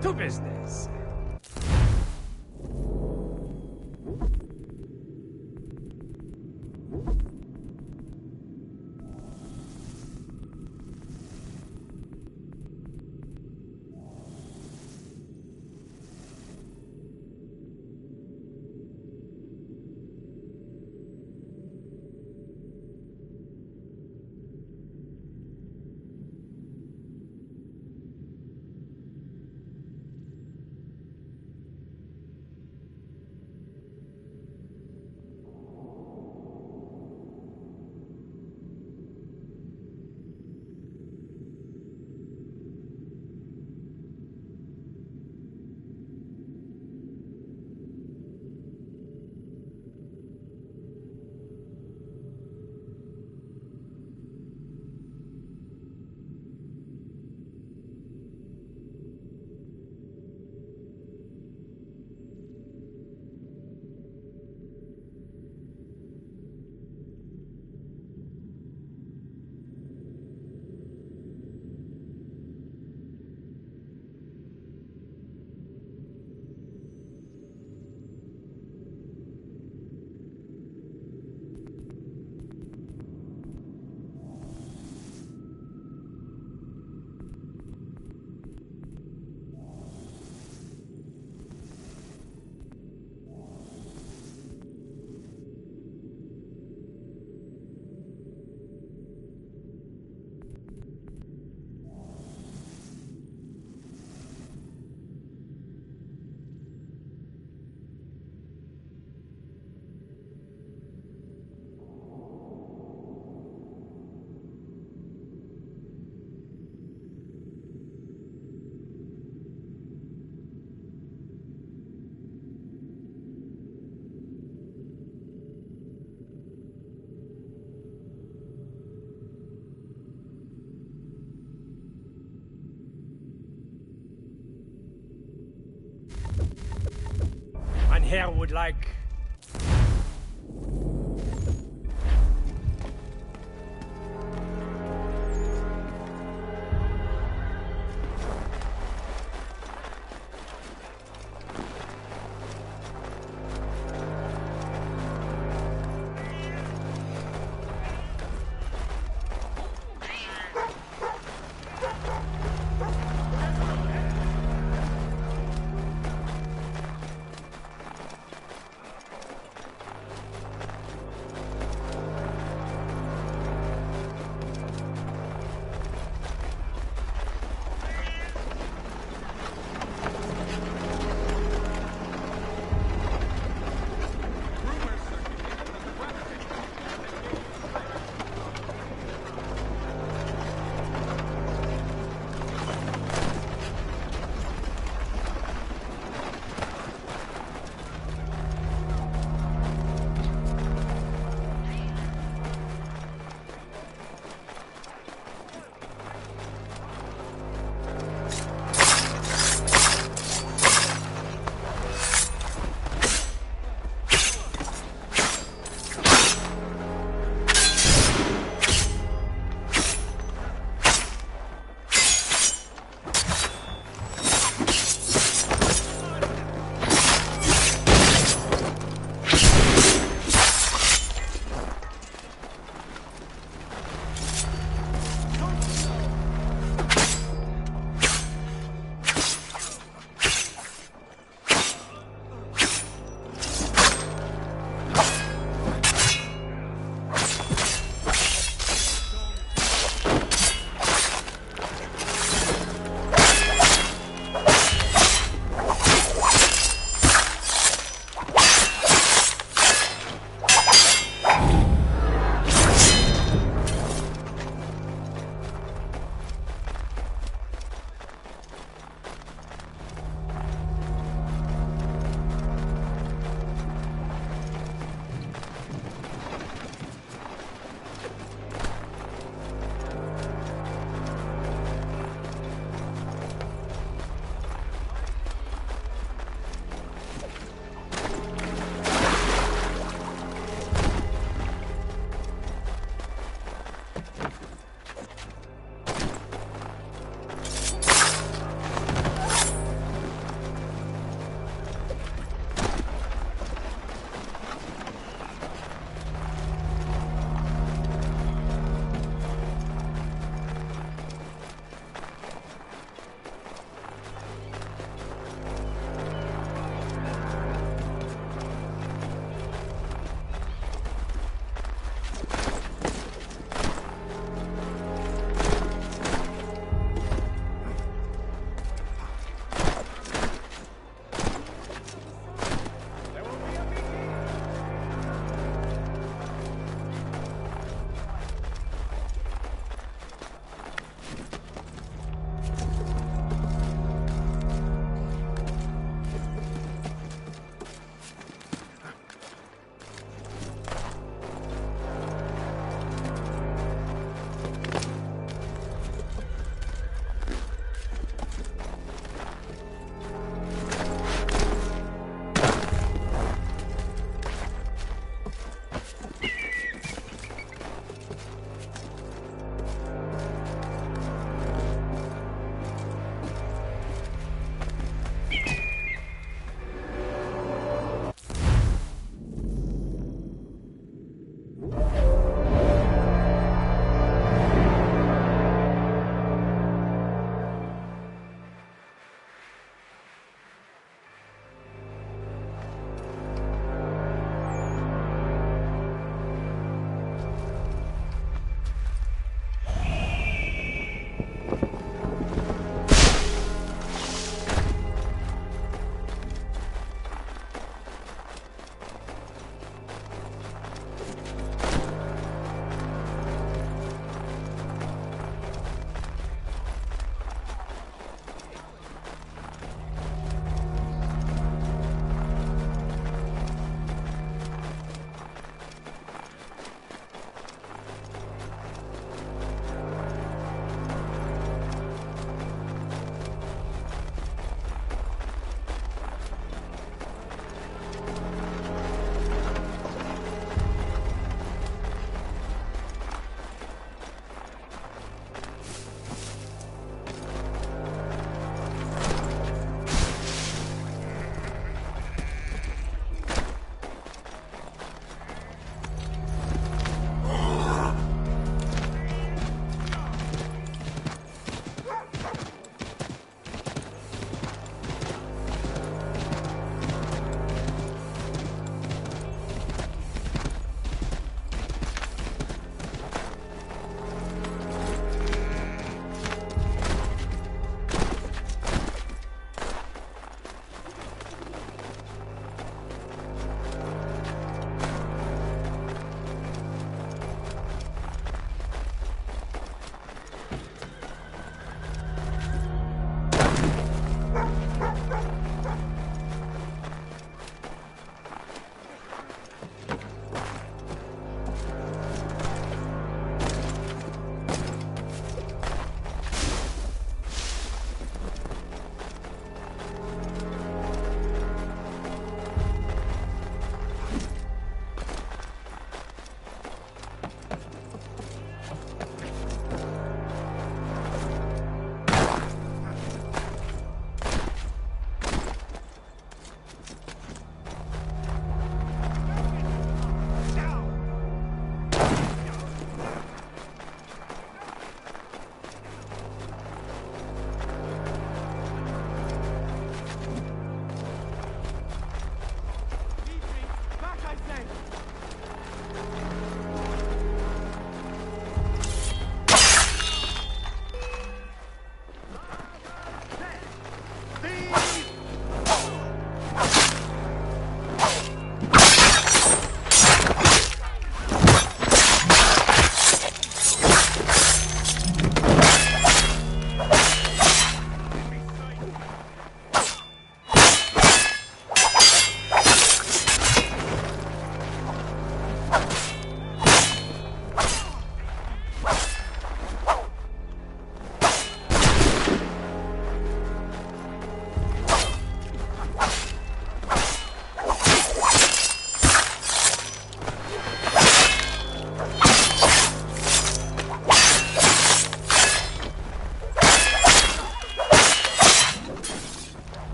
To business. Herr would like...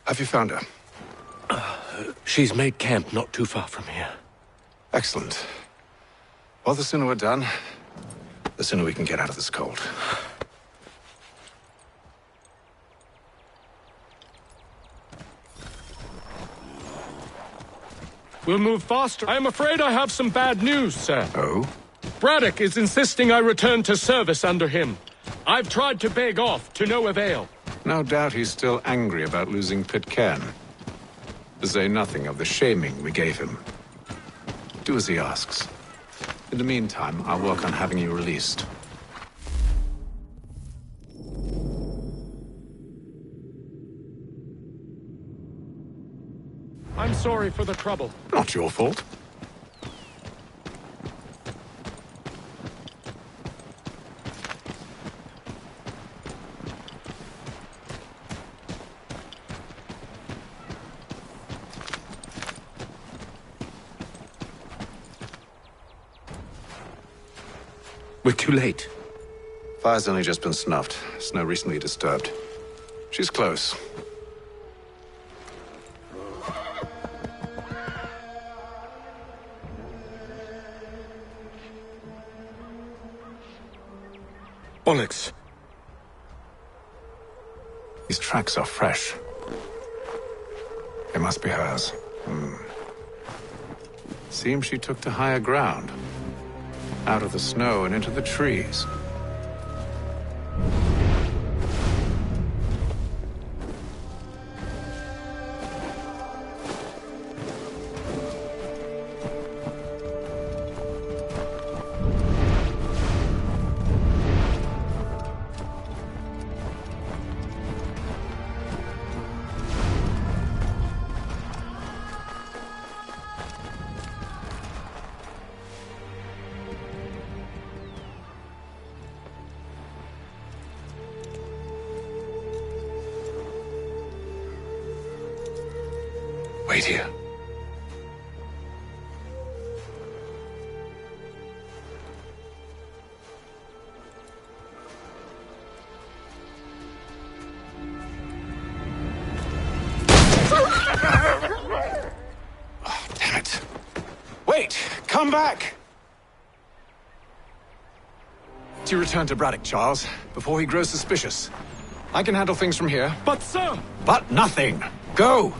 Have you found her? She's made camp not too far from here. Excellent. Well, the sooner we're done, the sooner we can get out of this cold. We'll move faster. I am afraid I have some bad news, sir. Oh? Braddock is insisting I return to service under him. I've tried to beg off, to no avail. No doubt he's still angry about losing Pitcairn. To say nothing of the shaming we gave him. Do as he asks. In the meantime, I'll work on having you released. I'm sorry for the trouble. Not your fault. We're too late. Fire's only just been snuffed. Snow recently disturbed. She's close. Onyx. These tracks are fresh. They must be hers. Seems she took to higher ground. Out of the snow and into the trees. Wait here. Oh, damn it. Wait! Come back! You return to Braddock, Charles, before he grows suspicious. I can handle things from here. But, sir! But nothing! Go!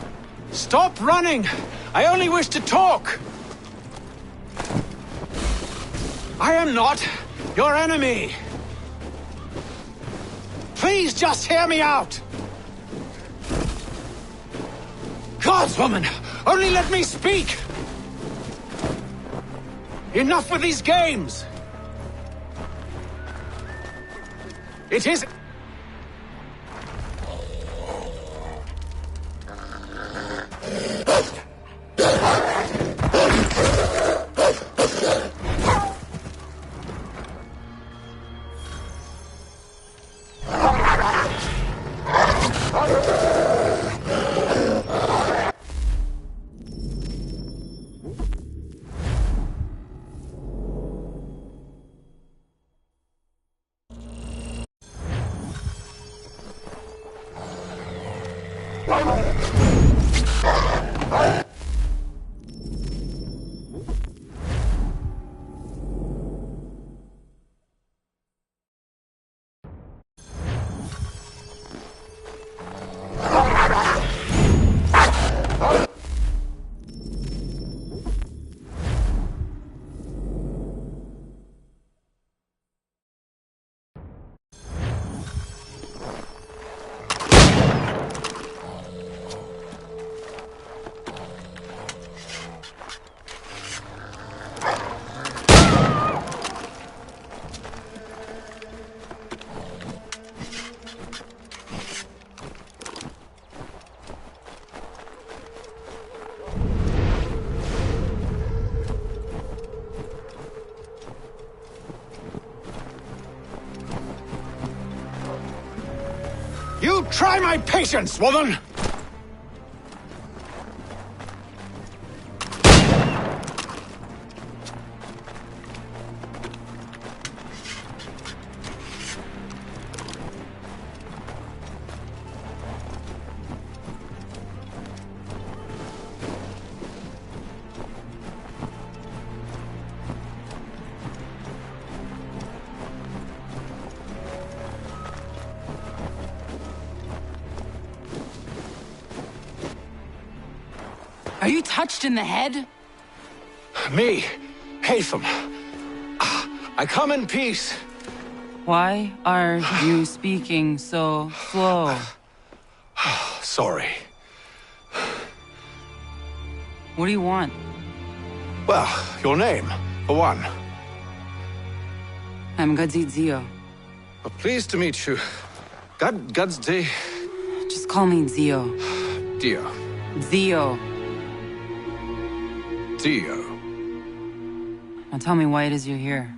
Stop running! I only wish to talk! I am not your enemy! Please just hear me out! Gods, woman! Only let me speak! Enough with these games! It is... You try my patience, woman! you touched in the head? Me, Hatham. I come in peace. Why are you speaking so slow? Sorry. What do you want? Well, your name, for one. I'm Gadzi Zio. Pleased to meet you. Gadzi. Just call me Zio. Dio. Zio. Dio. Now tell me why it is you're here.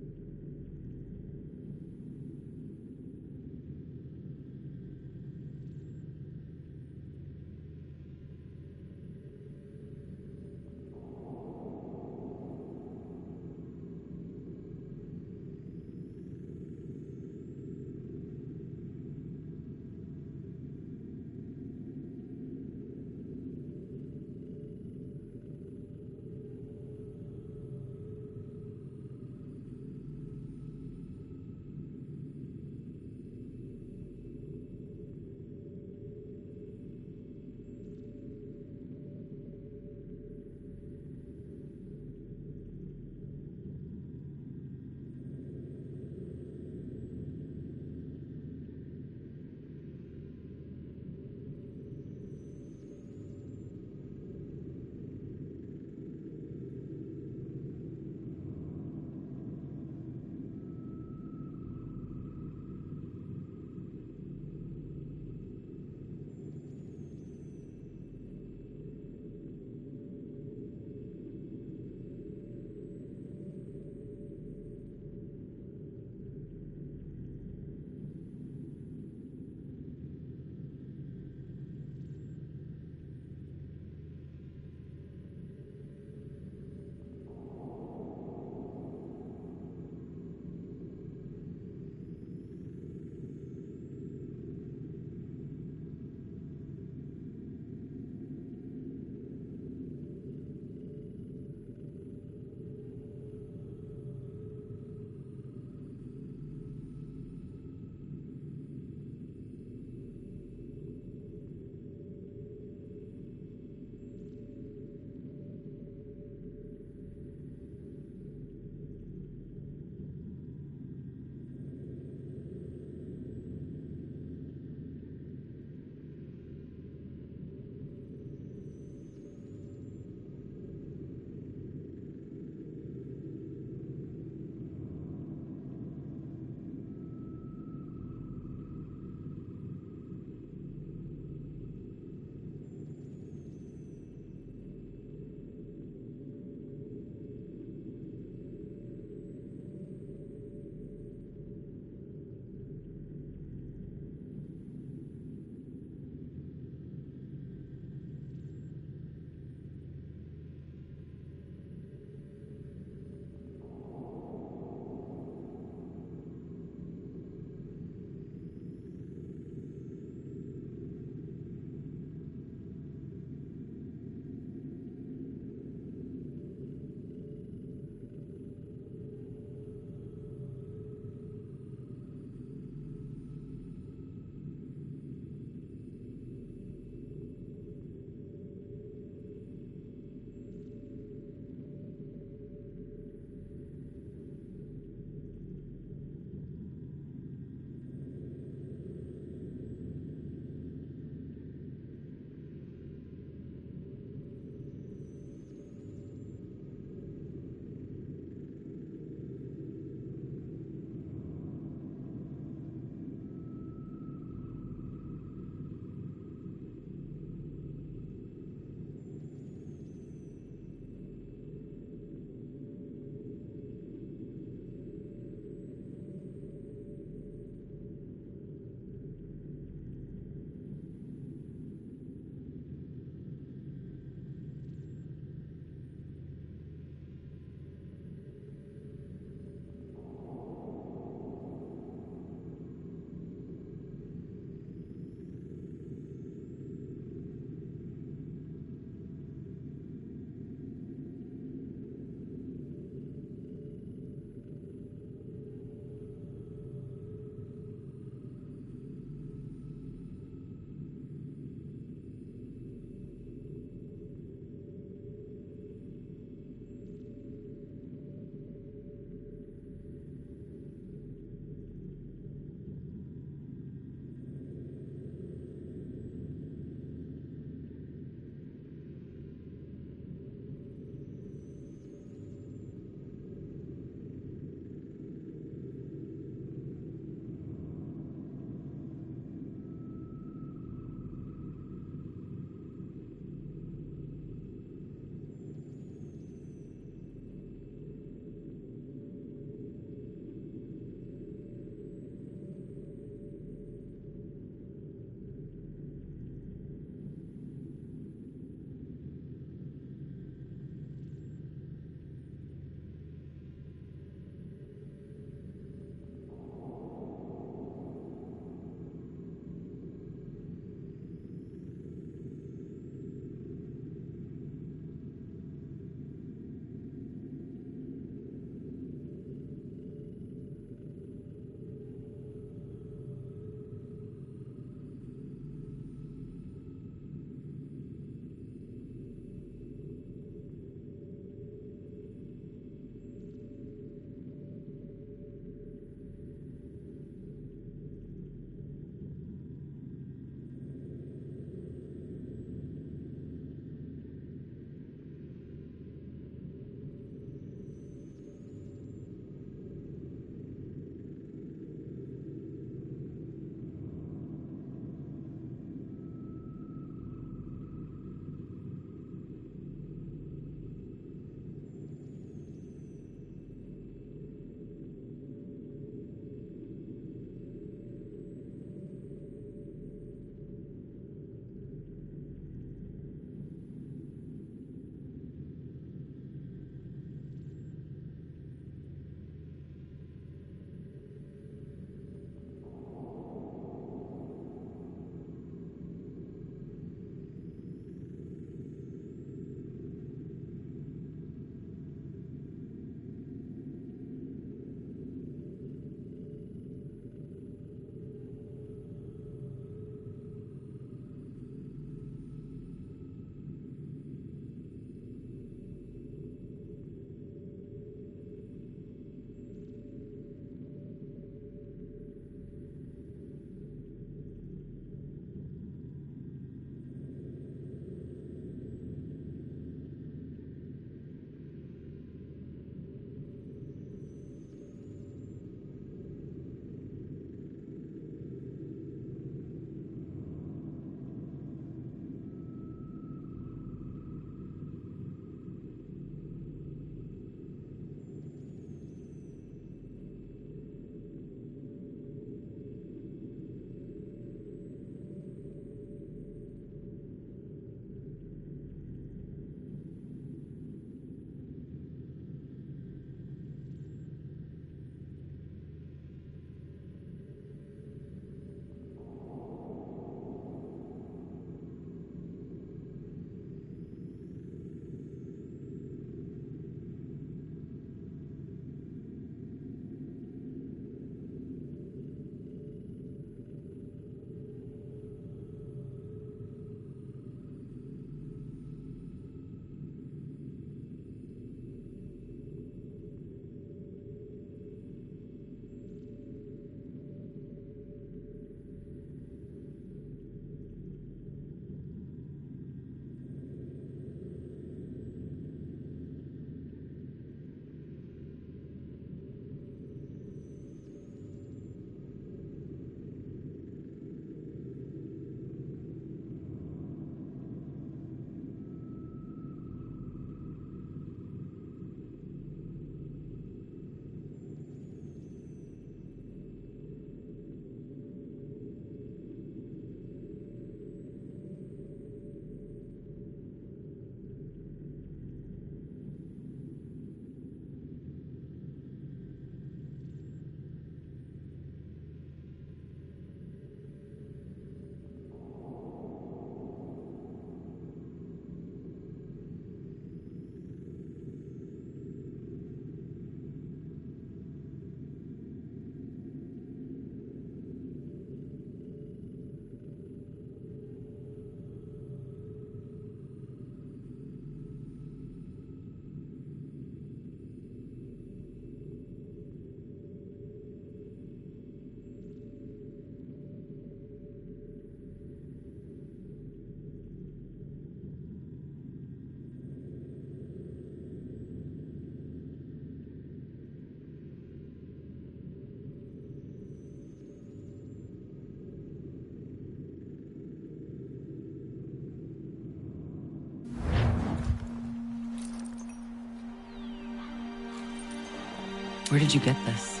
Where did you get this?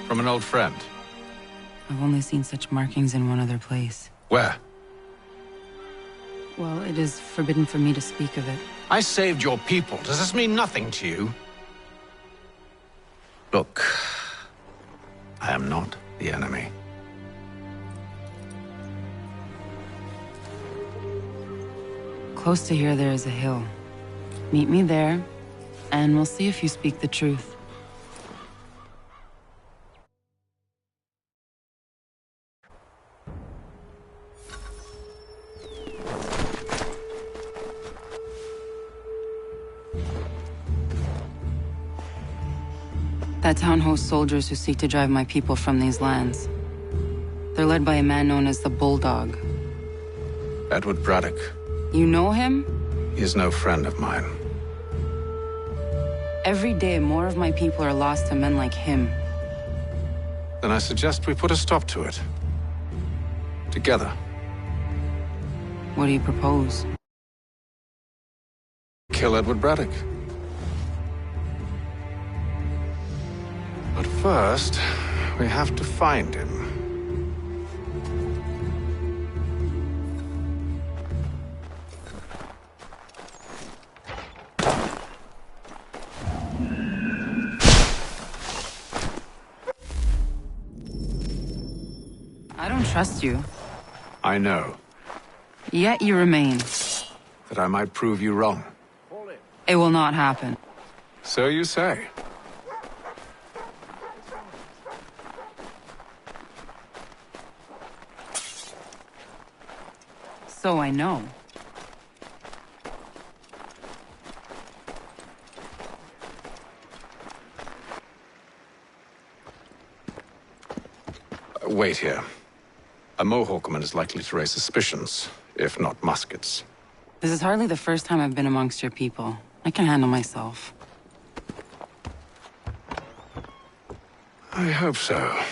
From an old friend. I've only seen such markings in one other place. Where? Well, it is forbidden for me to speak of it. I saved your people. Does this mean nothing to you? Look, I am not the enemy. Close to here, there is a hill. Meet me there, and we'll see if you speak the truth. That town hosts soldiers who seek to drive my people from these lands. They're led by a man known as the Bulldog. Edward Braddock. You know him? He is no friend of mine. Every day, more of my people are lost to men like him. Then I suggest we put a stop to it. Together. What do you propose? Kill Edward Braddock. But first, we have to find him. I don't trust you. I know. Yet you remain. That I might prove you wrong. It will not happen. So you say. So I know. Wait here. A Mohawkman is likely to raise suspicions, if not muskets. This is hardly the first time I've been amongst your people. I can handle myself. I hope so.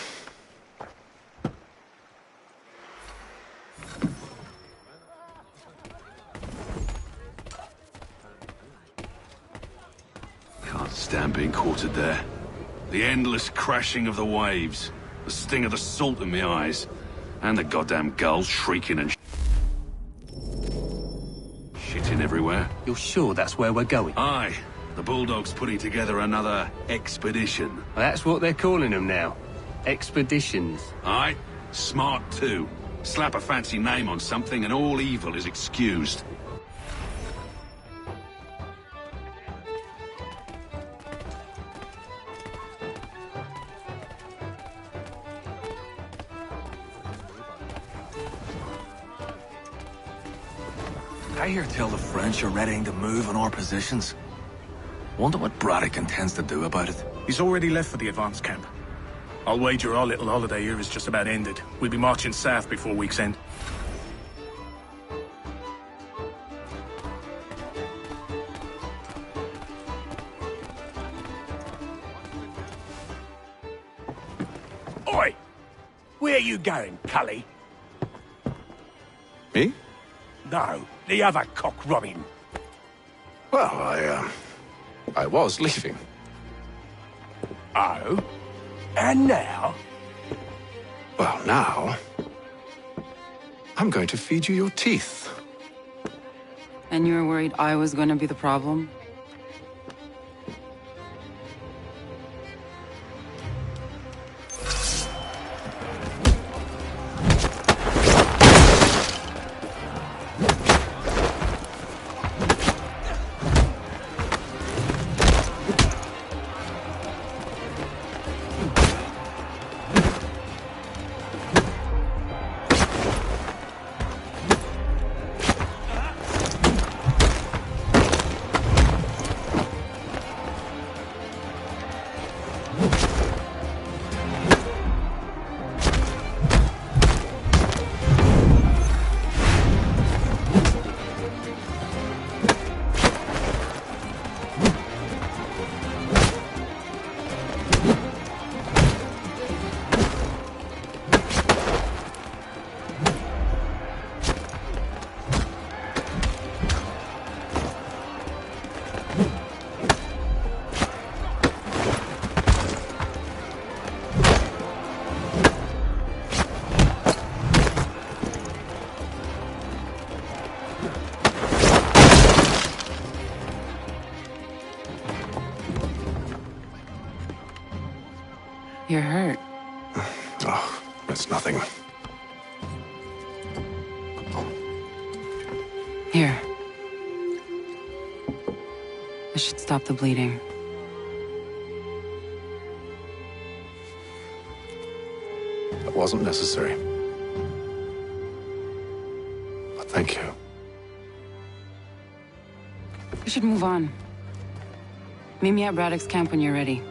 Can't stand being quartered there. The endless crashing of the waves, the sting of the salt in my eyes, and the goddamn gulls shrieking and shitting everywhere. You're sure that's where we're going? Aye. The Bulldog's putting together another expedition. Well, that's what they're calling them now. Expeditions. Aye. Smart too. Slap a fancy name on something and all evil is excused. I hear tell the French are readying to move on our positions. Wonder what Braddock intends to do about it. He's already left for the advance camp. I'll wager our little holiday here is just about ended. We'll be marching south before week's end. Oi! Where are you going, Cully? Me? No, the other cock Robin. Well, I was leaving. Oh? And now? Well, now... I'm going to feed you your teeth. And you were worried I was going to be the problem? you're hurt. Oh, it's nothing. Here. This should stop the bleeding. It wasn't necessary. But thank you. We should move on. Meet me at Braddock's camp when you're ready.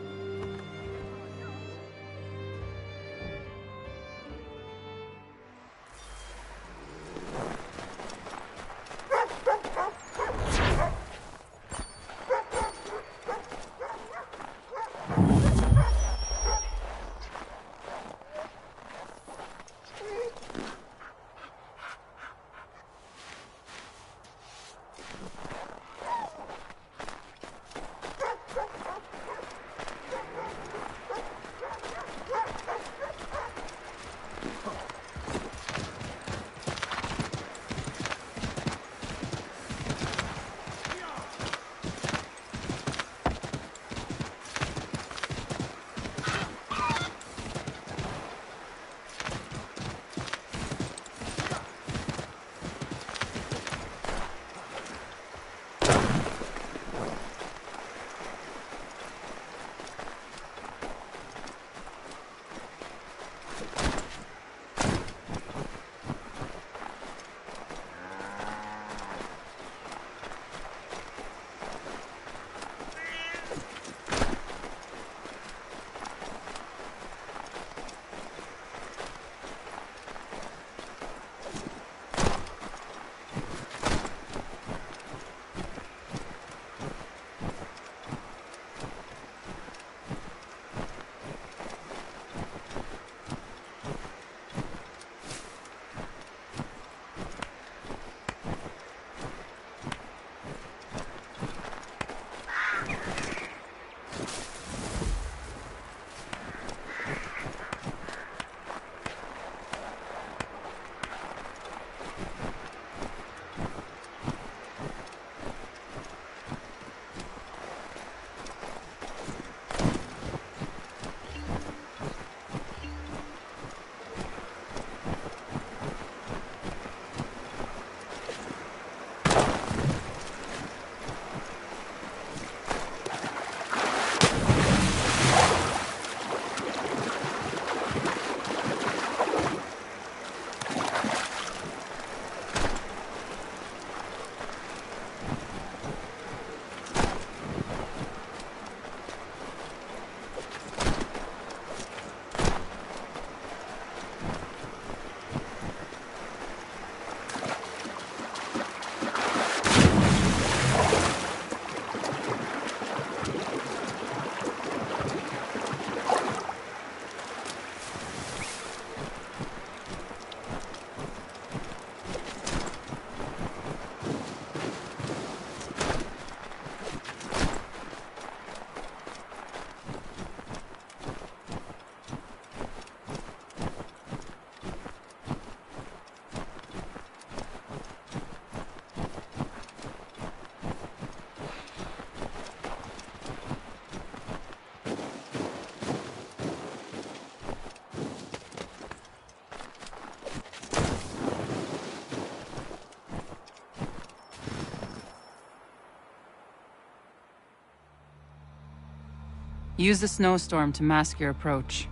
Use the snowstorm to mask your approach.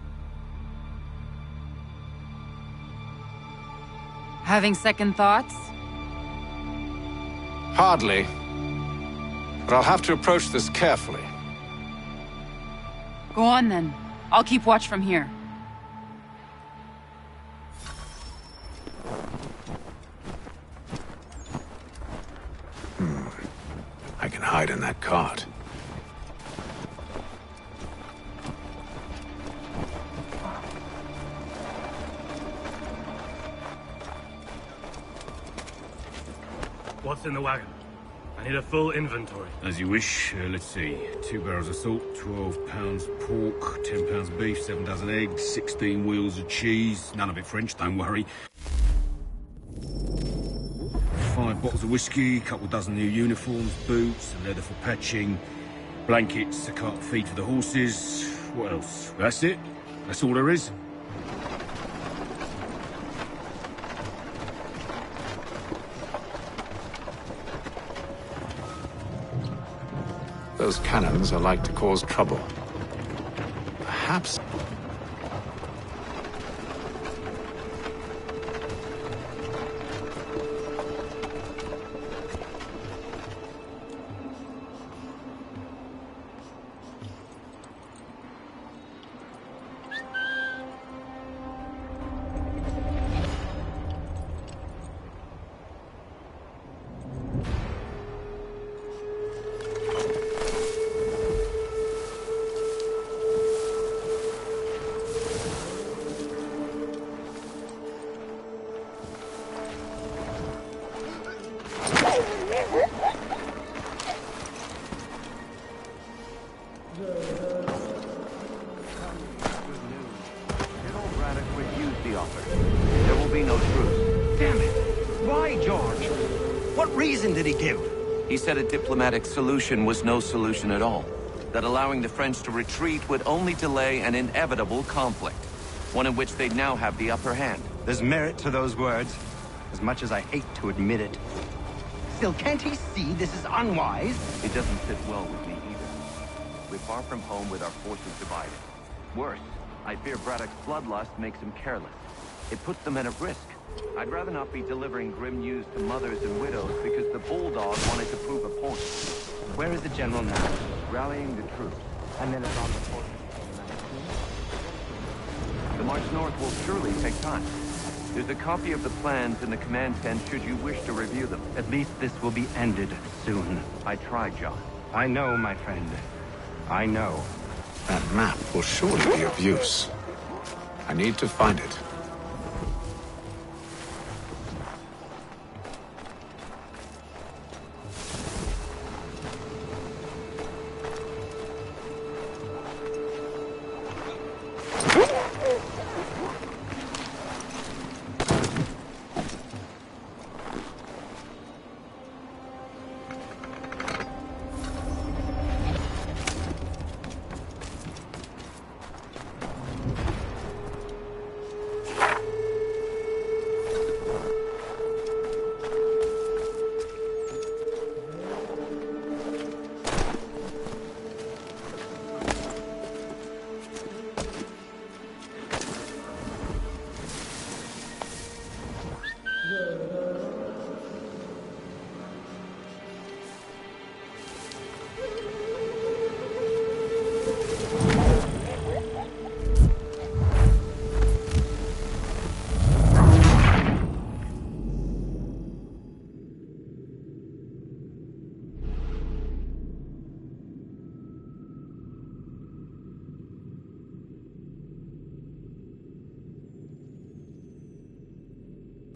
Having second thoughts? Hardly. But I'll have to approach this carefully. Go on then. I'll keep watch from here. I can hide in that cart. What's in the wagon? I need a full inventory. As you wish. Let's see. 2 barrels of salt, 12 pounds pork, 10 pounds beef, 7 dozen eggs, 16 wheels of cheese. None of it French, don't worry. 5 bottles of whiskey, couple dozen new uniforms, boots, leather for patching, blankets, a cart feed for the horses. What else? That's it. That's all there is. Those cannons are like to cause trouble. Perhaps... He said a diplomatic solution was no solution at all. That allowing the French to retreat would only delay an inevitable conflict. One in which they'd now have the upper hand. There's merit to those words, as much as I hate to admit it. Still, can't he see this is unwise? It doesn't sit well with me either. We're far from home with our forces divided. Worse, I fear Braddock's bloodlust makes him careless. It puts the men at risk. I'd rather not be delivering grim news to mothers and widows because the bulldog wanted to prove a point. Where is the general now? Rallying the troops. And then it's on the forces. The march north will surely take time. There's a copy of the plans in the command tent should you wish to review them. At least this will be ended soon. I tried, John. I know, my friend. I know. That map will surely be of use. I need to find it.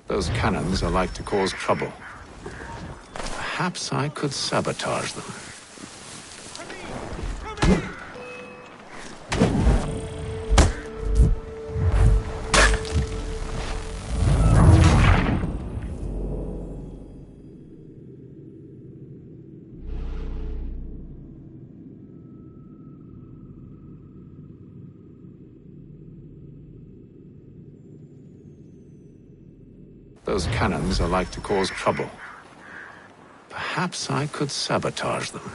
Those cannons are like to cause trouble. Perhaps I could sabotage them. Those cannons are like to cause trouble. Perhaps I could sabotage them.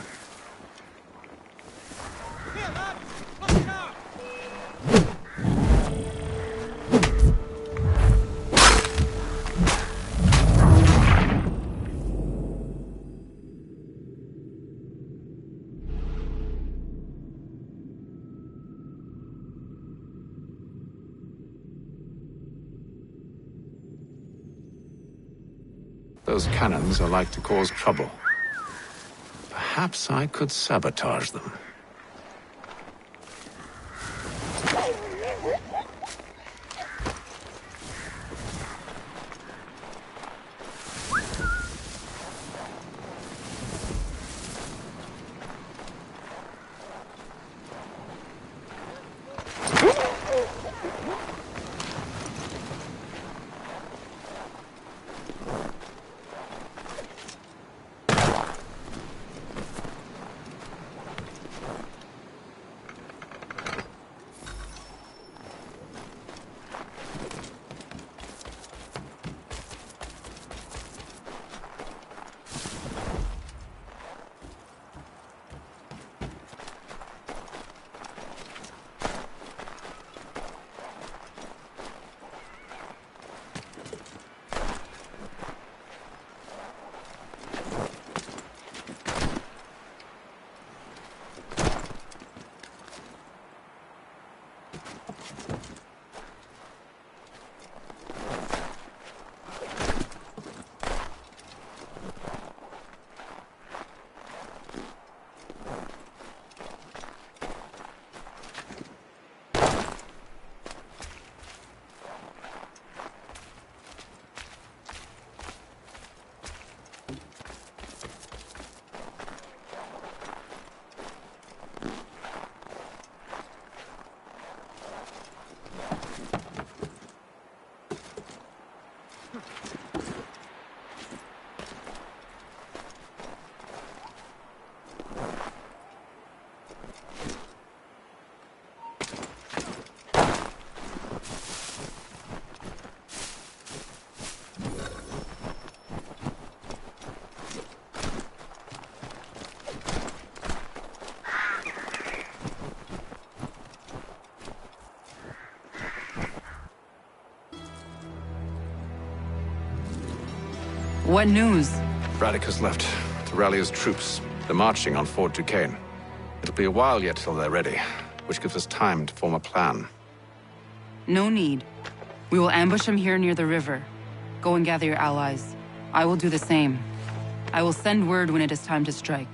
Those cannons are like to cause trouble. Perhaps I could sabotage them. What news? Braddock has left to rally his troops. They're marching on Fort Duquesne. It'll be a while yet till they're ready, which gives us time to form a plan. No need. We will ambush him here near the river. Go and gather your allies. I will do the same. I will send word when it is time to strike.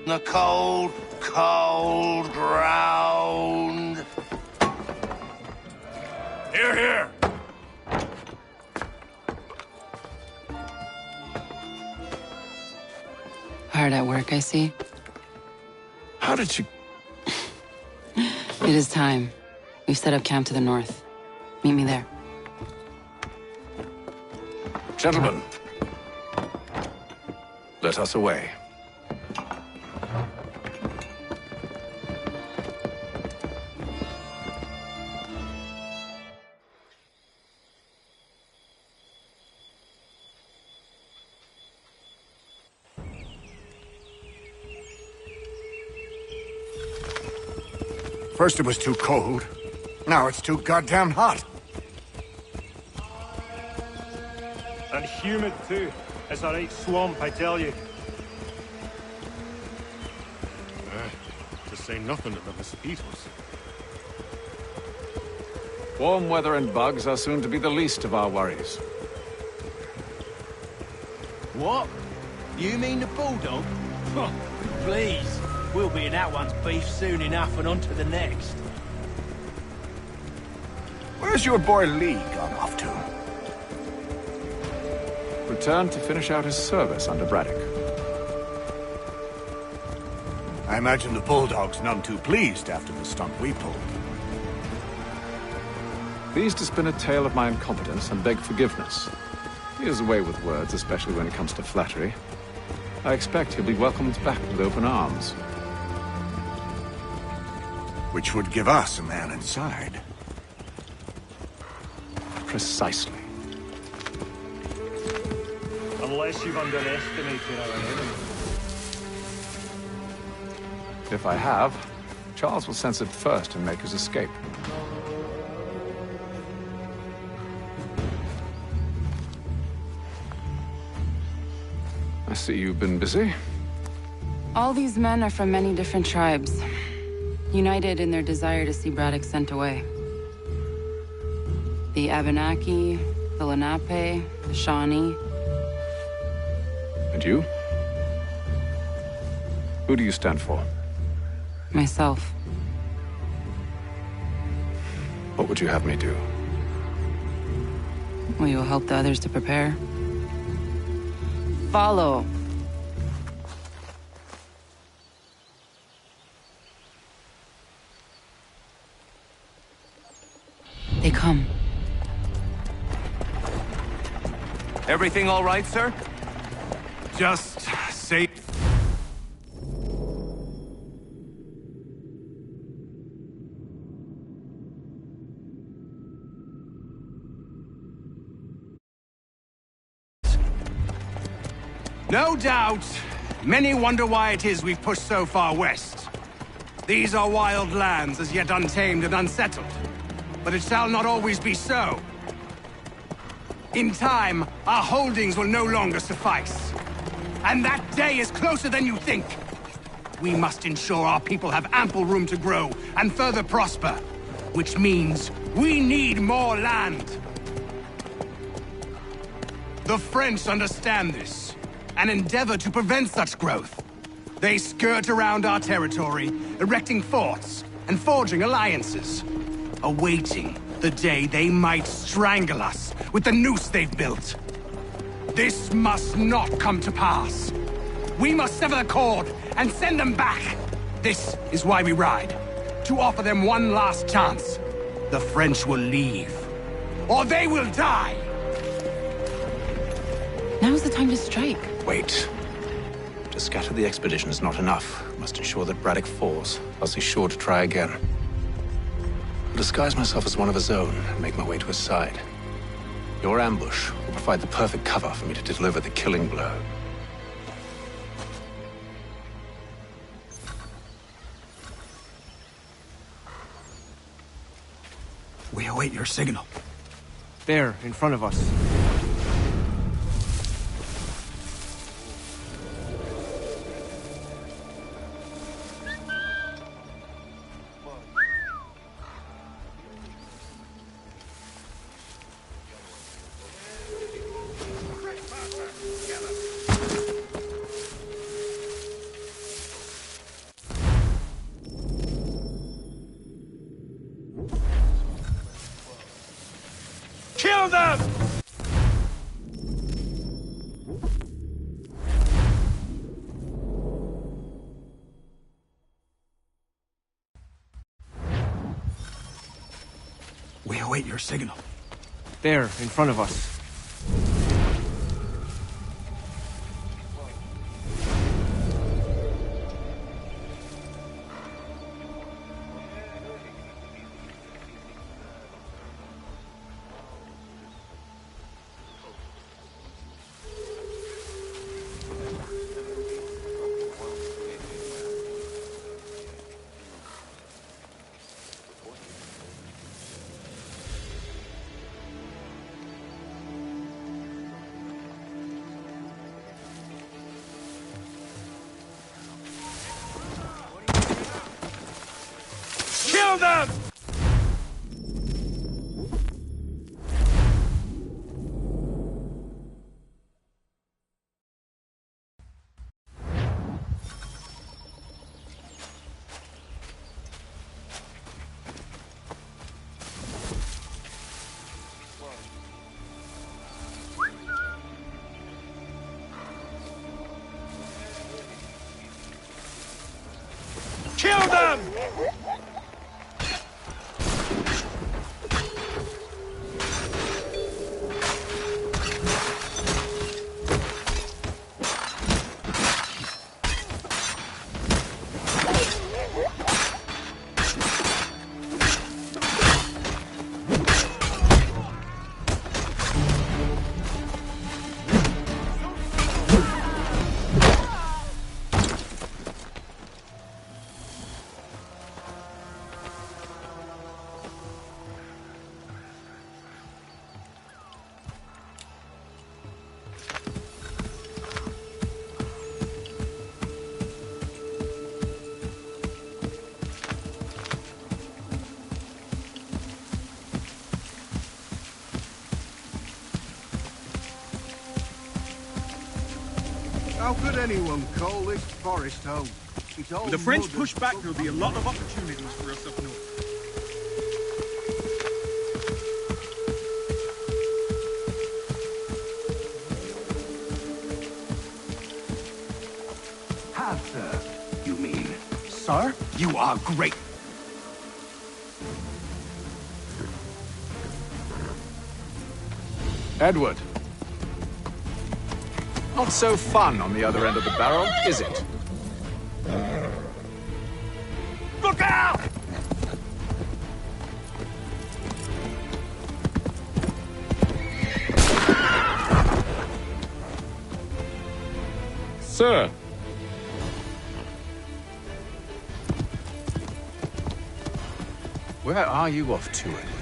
The cold, cold ground. Here, here. Hard at work, I see. How did you... It is time. We've set up camp to the north. Meet me there. Gentlemen, let us away. First it was too cold. Now it's too goddamn hot. And humid too. It's a right swamp, I tell you. To say nothing of the mosquitoes. Warm weather and bugs are soon to be the least of our worries. What? You mean the bulldog? Please. We'll be in that one's beef soon enough and on to the next. Where's your boy Lee gone off to? Returned to finish out his service under Braddock. I imagine the bulldog's none too pleased after the stunt we pulled. Pleased to spin a tale of my incompetence and beg forgiveness. He has a way with words, especially when it comes to flattery. I expect he'll be welcomed back with open arms. Which would give us a man inside. Precisely. Unless you've underestimated our enemy. If I have, Charles will sense it first and make his escape. I see you've been busy. All these men are from many different tribes, united in their desire to see Braddock sent away. The Abenaki, the Lenape, the Shawnee. And you? Who do you stand for? Myself. What would you have me do? Will you help the others to prepare? Follow. They come. Everything all right, sir? Just say... No doubt, many wonder why it is we've pushed so far west. These are wild lands, as yet untamed and unsettled. But it shall not always be so. In time, our holdings will no longer suffice. And that day is closer than you think. We must ensure our people have ample room to grow and further prosper. Which means we need more land. The French understand this, and endeavor to prevent such growth. They skirt around our territory, erecting forts and forging alliances, awaiting the day they might strangle us with the noose they've built. This must not come to pass. We must sever the cord and send them back. This is why we ride, to offer them one last chance. The French will leave, or they will die. Now's the time to strike. Wait. To scatter the expedition is not enough. We must ensure that Braddock falls, else he's sure to try again. I'll disguise myself as one of his own and make my way to his side. Your ambush will provide the perfect cover for me to deliver the killing blow. We await your signal. There, in front of us. Kill them! We await your signal. There, in front of us. Kill them! Kill them! How could anyone call this forest home? It's all With the French mud push and back, there'll be a lot of opportunities for us up north. Have served, you mean? Sir, you are great. Edward. Not so fun on the other end of the barrel, is it? Look out! Sir. Where are you off to, Edward?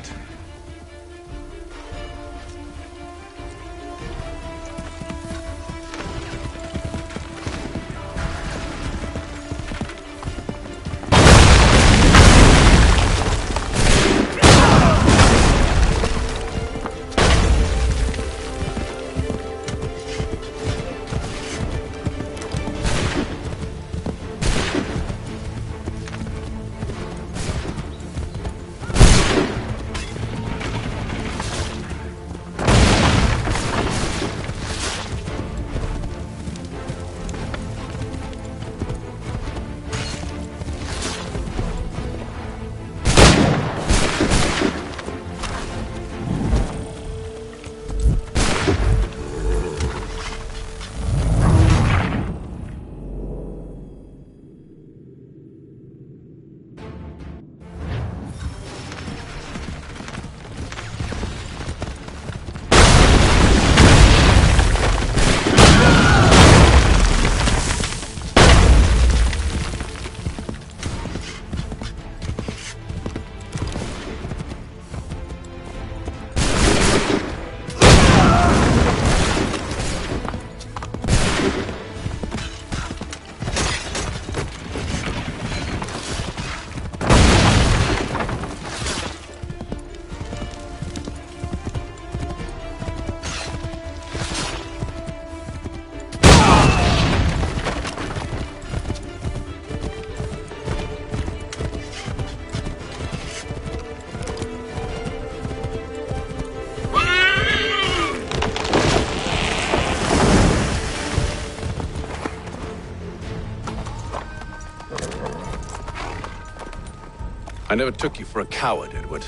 I never took you for a coward, Edward.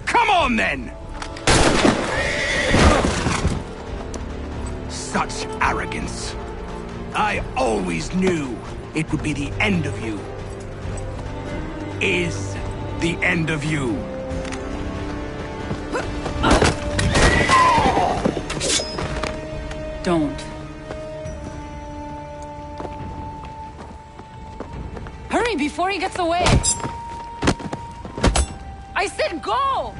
Come on, then! Such arrogance. I always knew it would be the end of you. Is the end of you. Don't. Hurry before he gets away! I said go!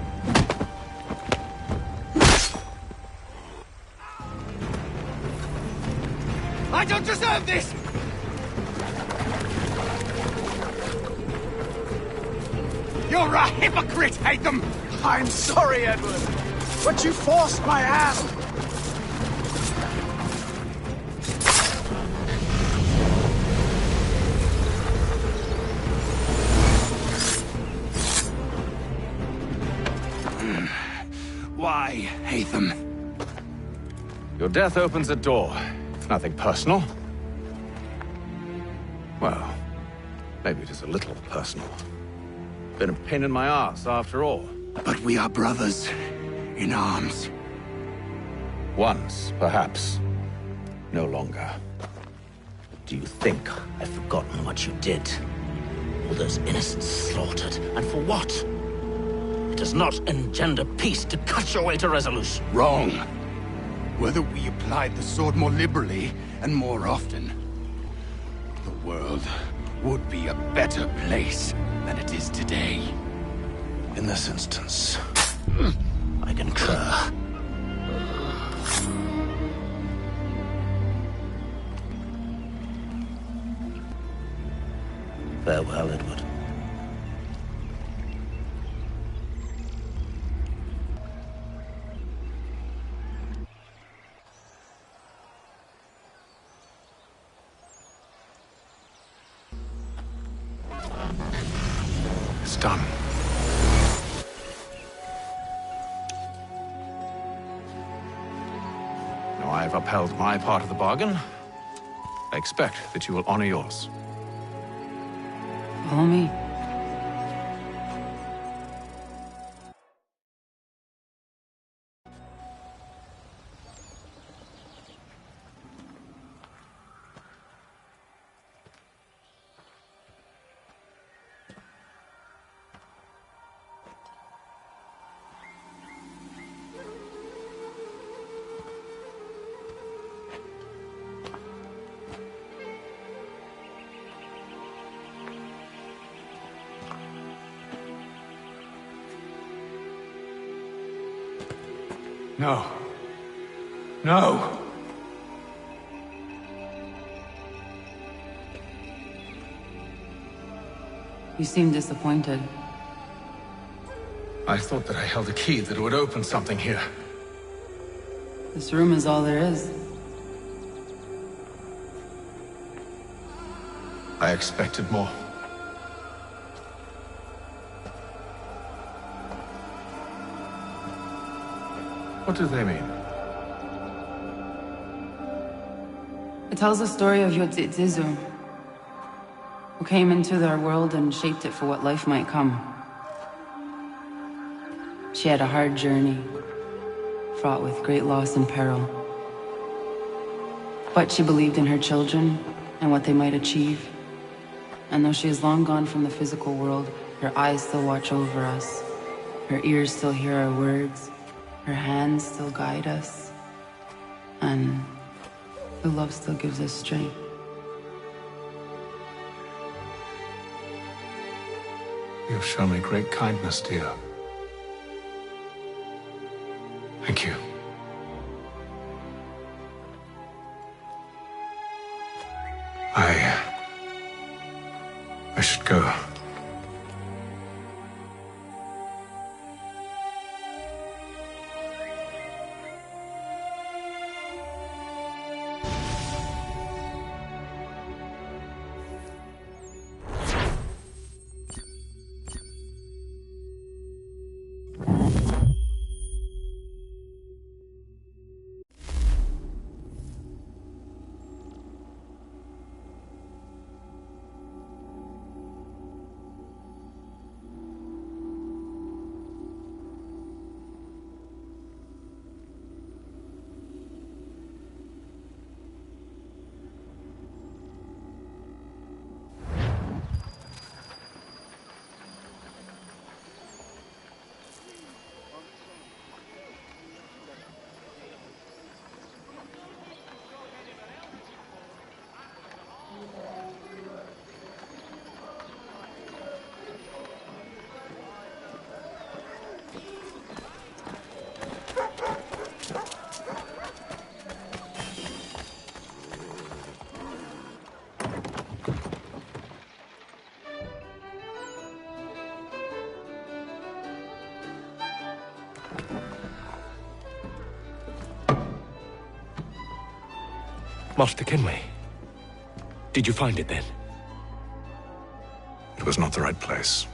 I don't deserve this! You're a hypocrite, Hatham! I'm sorry, Edward, but you forced my hand. Why, Hatham? Your death opens a door. If nothing personal. Well, maybe it is a little personal. Been a pain in my ass, after all. But we are brothers in arms. Once, perhaps. No longer. Do you think I've forgotten what you did? All those innocents slaughtered, and for what? It does not engender peace to cut your way to resolution. Wrong. Whether we applied the sword more liberally and more often, the world would be a better place than it is today. In this instance, I concur. Farewell, Edward. It's done. Now I've upheld my part of the bargain. I expect that you will honor yours. Follow me. No. No! You seem disappointed. I thought that I held a key that would open something here. This room is all there is. I expected more. What do they mean? It tells the story of Yodzizu, who came into their world and shaped it for what life might come. She had a hard journey, fraught with great loss and peril. But she believed in her children and what they might achieve. And though she is long gone from the physical world, her eyes still watch over us. Her ears still hear our words. Her hands still guide us. And her love still gives us strength. You've shown me great kindness, dear. Thank you. I should go. Master Kenway. Did you find it then? It was not the right place.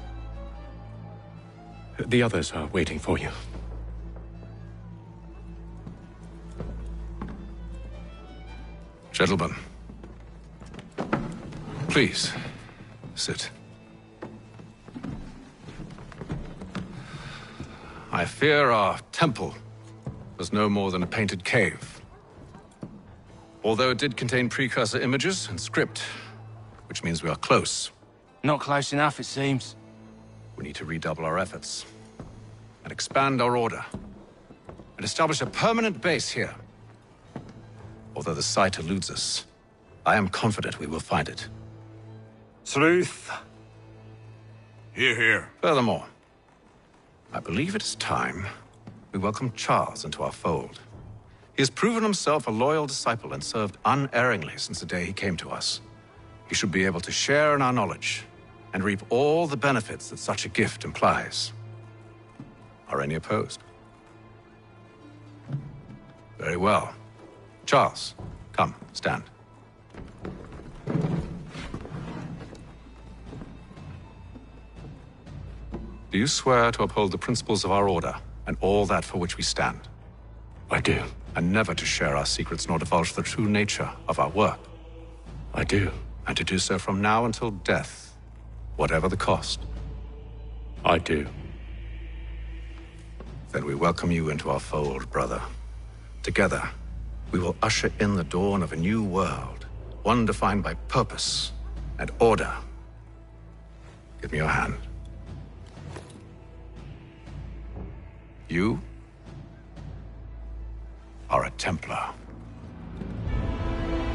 The others are waiting for you. Gentlemen, please, sit. I fear our temple was no more than a painted cave. Although it did contain precursor images and script, which means we are close. Not close enough, it seems. We need to redouble our efforts and expand our order and establish a permanent base here. Although the site eludes us, I am confident we will find it. Truth. Hear, hear. Furthermore, I believe it is time we welcome Charles into our fold. He has proven himself a loyal disciple and served unerringly since the day he came to us. He should be able to share in our knowledge and reap all the benefits that such a gift implies. Are any opposed? Very well. Charles, come, stand. Do you swear to uphold the principles of our order and all that for which we stand? I do. And never to share our secrets nor divulge the true nature of our work? I do. And to do so from now until death, whatever the cost? I do. Then we welcome you into our fold, brother. Together, we will usher in the dawn of a new world, one defined by purpose and order. Give me your hand. You are a Templar.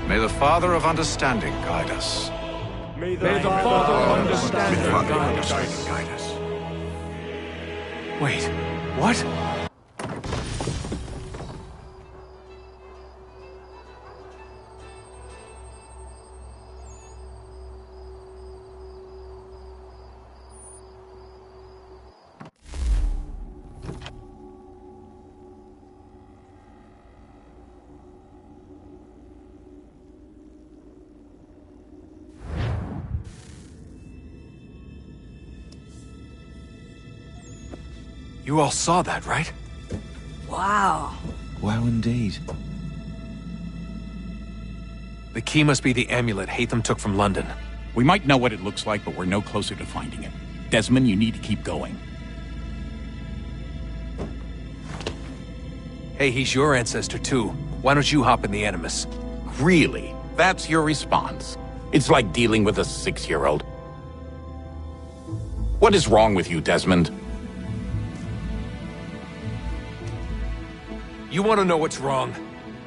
May the Father of Understanding guide us. May the Father of Understanding guide us. Wait, what? You all saw that, right? Wow. Wow, indeed. The key must be the amulet Hatham took from London. We might know what it looks like, but we're no closer to finding it. Desmond, you need to keep going. Hey, he's your ancestor too. Why don't you hop in the Animus? Really? That's your response? It's like dealing with a 6-year-old. What is wrong with you, Desmond? You want to know what's wrong?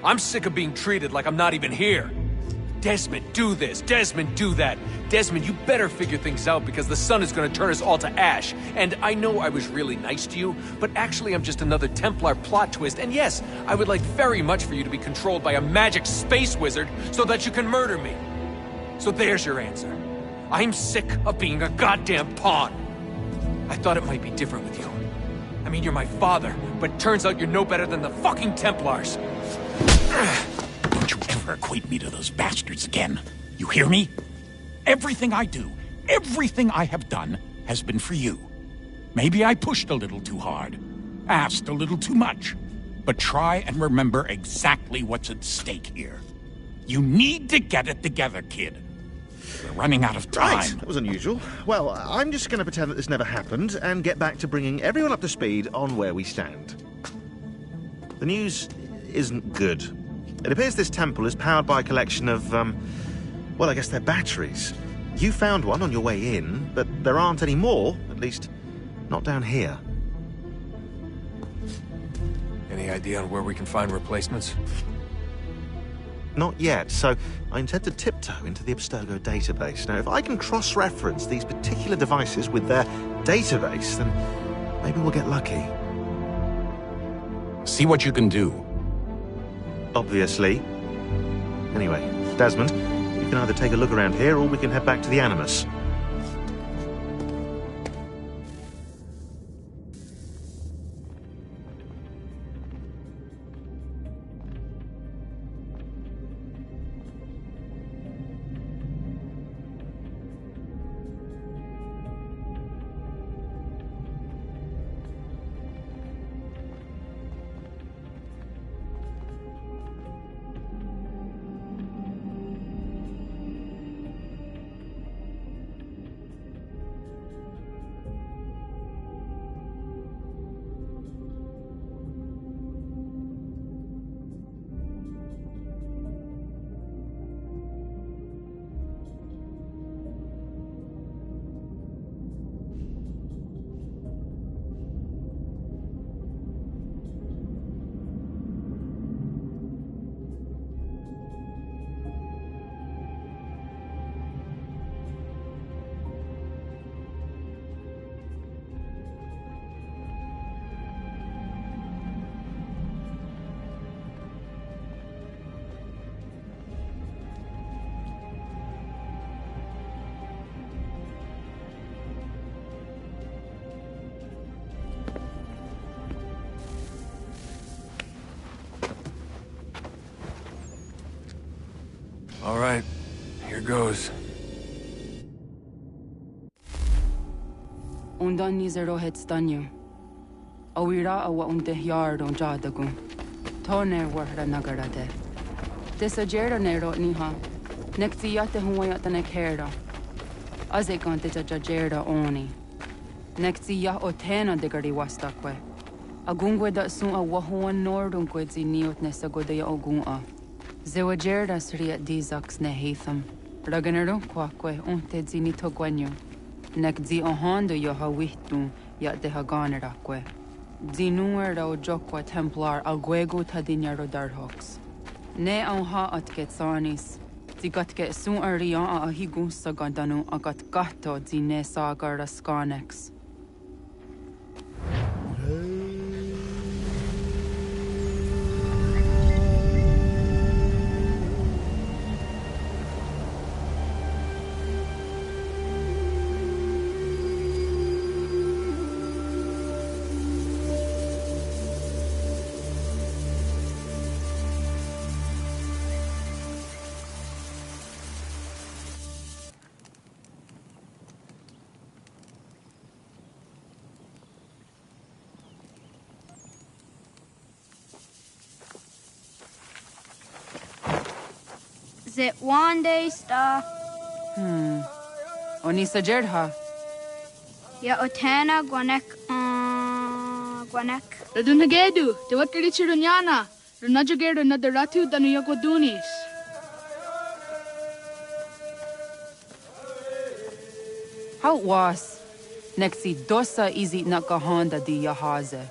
I'm sick of being treated like I'm not even here. Desmond, do this. Desmond, do that. Desmond, you better figure things out because the sun is going to turn us all to ash. And I know I was really nice to you, but actually I'm just another Templar plot twist. And yes, I would like very much for you to be controlled by a magic space wizard so that you can murder me. So there's your answer. I'm sick of being a goddamn pawn. I thought it might be different with you. I mean, you're my father, but turns out you're no better than the fucking Templars. Don't you ever equate me to those bastards again. You hear me? Everything I do, everything I have done, has been for you. Maybe I pushed a little too hard, asked a little too much, but try and remember exactly what's at stake here. You need to get it together, kid. We're running out of time. Right, that was unusual. Well, I'm just going to pretend that this never happened and get back to bringing everyone up to speed on where we stand. The news isn't good. It appears this temple is powered by a collection of, well, I guess they're batteries. You found one on your way in, but there aren't any more, at least not down here. Any idea on where we can find replacements? Not yet, so I intend to tiptoe into the Abstergo database. Now, if I can cross-reference these particular devices with their database, then maybe we'll get lucky. See what you can do. Obviously. Anyway, Desmond, you can either take a look around here or we can head back to the Animus. All right, here goes. Undan nizero het stanyu. Awira awa unde yard on jadagun. Toner warra nagarade. Desajero nero niha. Nekti yate huayata nekherda. Azekante jajerda oni. Nekti ya otena degari wastakwe. Agungwe da sun a wahuan nordun kwedzi niot nesagoda ya ogun a. Zewajerda sriat dizaks ne heatham. Raganero kwakwe unte zini togwanyo. Nek zi ohando yo ha wihtun ya de ha ganerakwe. Zinuer o jokwa templar agwego tadinyaro darhox. Ne on ha atket sanis. Zi gatke sun arian a higun sagandanu agat gato zi ne sagar skanex. Is it one day star? Oni sajerha. Ya otana gwanek gwanek. Radunagedu, te wakari chirunyana. Runajagedu nadaratu danu yagodunis. How was? Nexi dosa izi nakahanda di yahaze.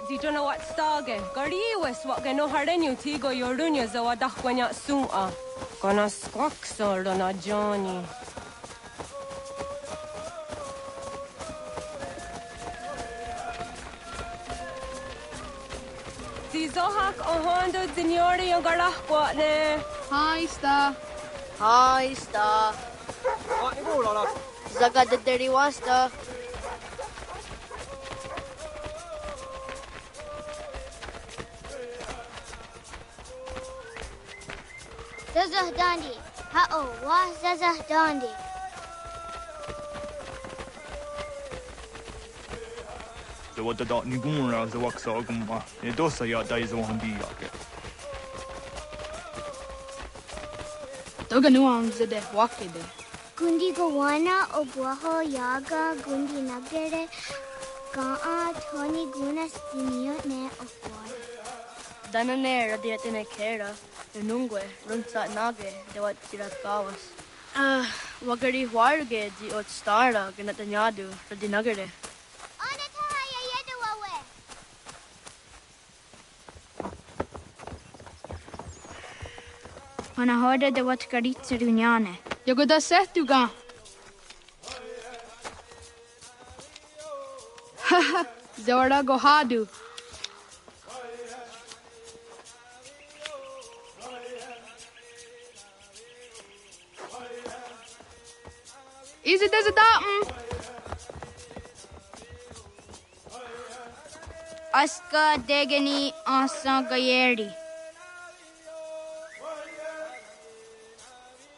Di don't know what stage. Gari was what gano hardenyu tigo yorunya zawa dakwanya sua. Gonna squaxor on a Johnny. Zizohak ohondo signori yung garahquane. Hi, Sta. Hi, Sta. Zaga the dirty wasta. Zazah Dandi. Ha'o, wa Zazah Dandi. The what the dot nigura the waxaguma. It does say that is one be yake. Toga nuans de wakide. Gundi Gawana Obuaho Yaga Gundi Nagere Gaa Tony Gunas Dinio Ne Ofwar. Danane radiatine kera. Nungwe, runsa nage, de wat sirat kawas. Wagari warge di ot stara ganatanyadu for the nagare. Wana hoda de wat karitsa dunyane. Yogoda setuga. Haha, Zora gohadu. Is it as a datum? Aska degani asa gayeri.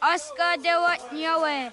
Aska dewat nyawe.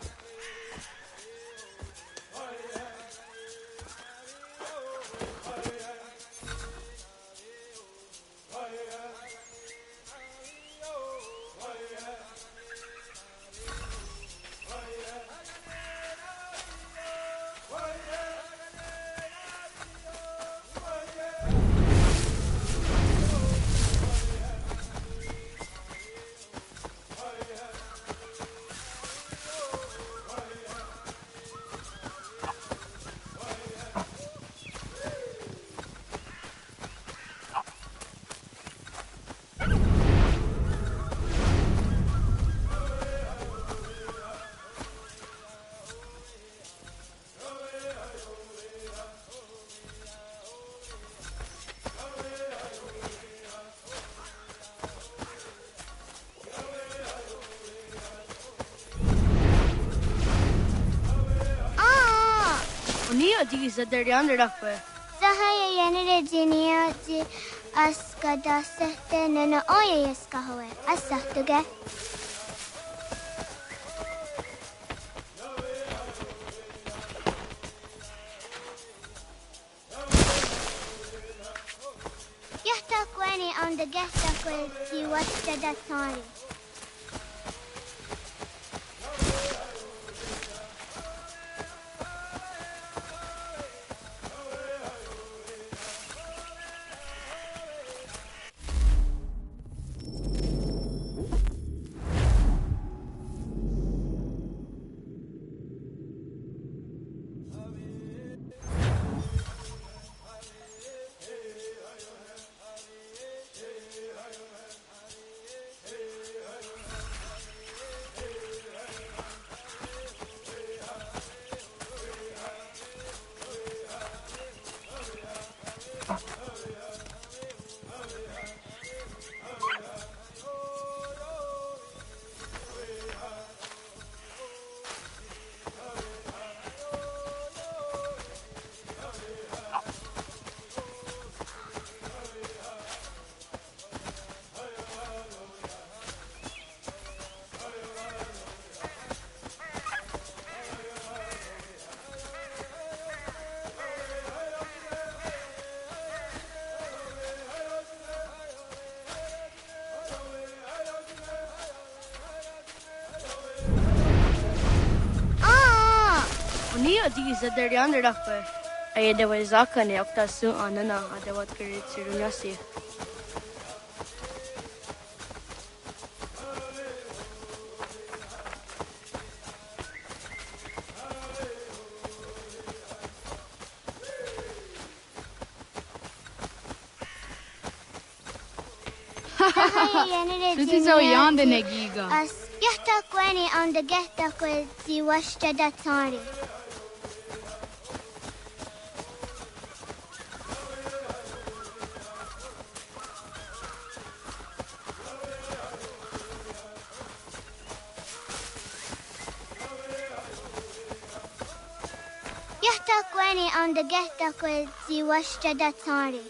Nia di sa der under up. Za Tahaya yanere jinia ji askada sehte nana oya yaskahoe. Asahtuge. Yahtakweni on the gehtakwe ji wachtada tari. Nia diese der andere dafür. Der war Sachen ja auch das so anna, der war gerät zu Nasi. Das ist so jande negiga. As yahtakweni on the gehtakwe ji wachtada tari. Yahtakweni on the gehtakwe ji wachtada tari.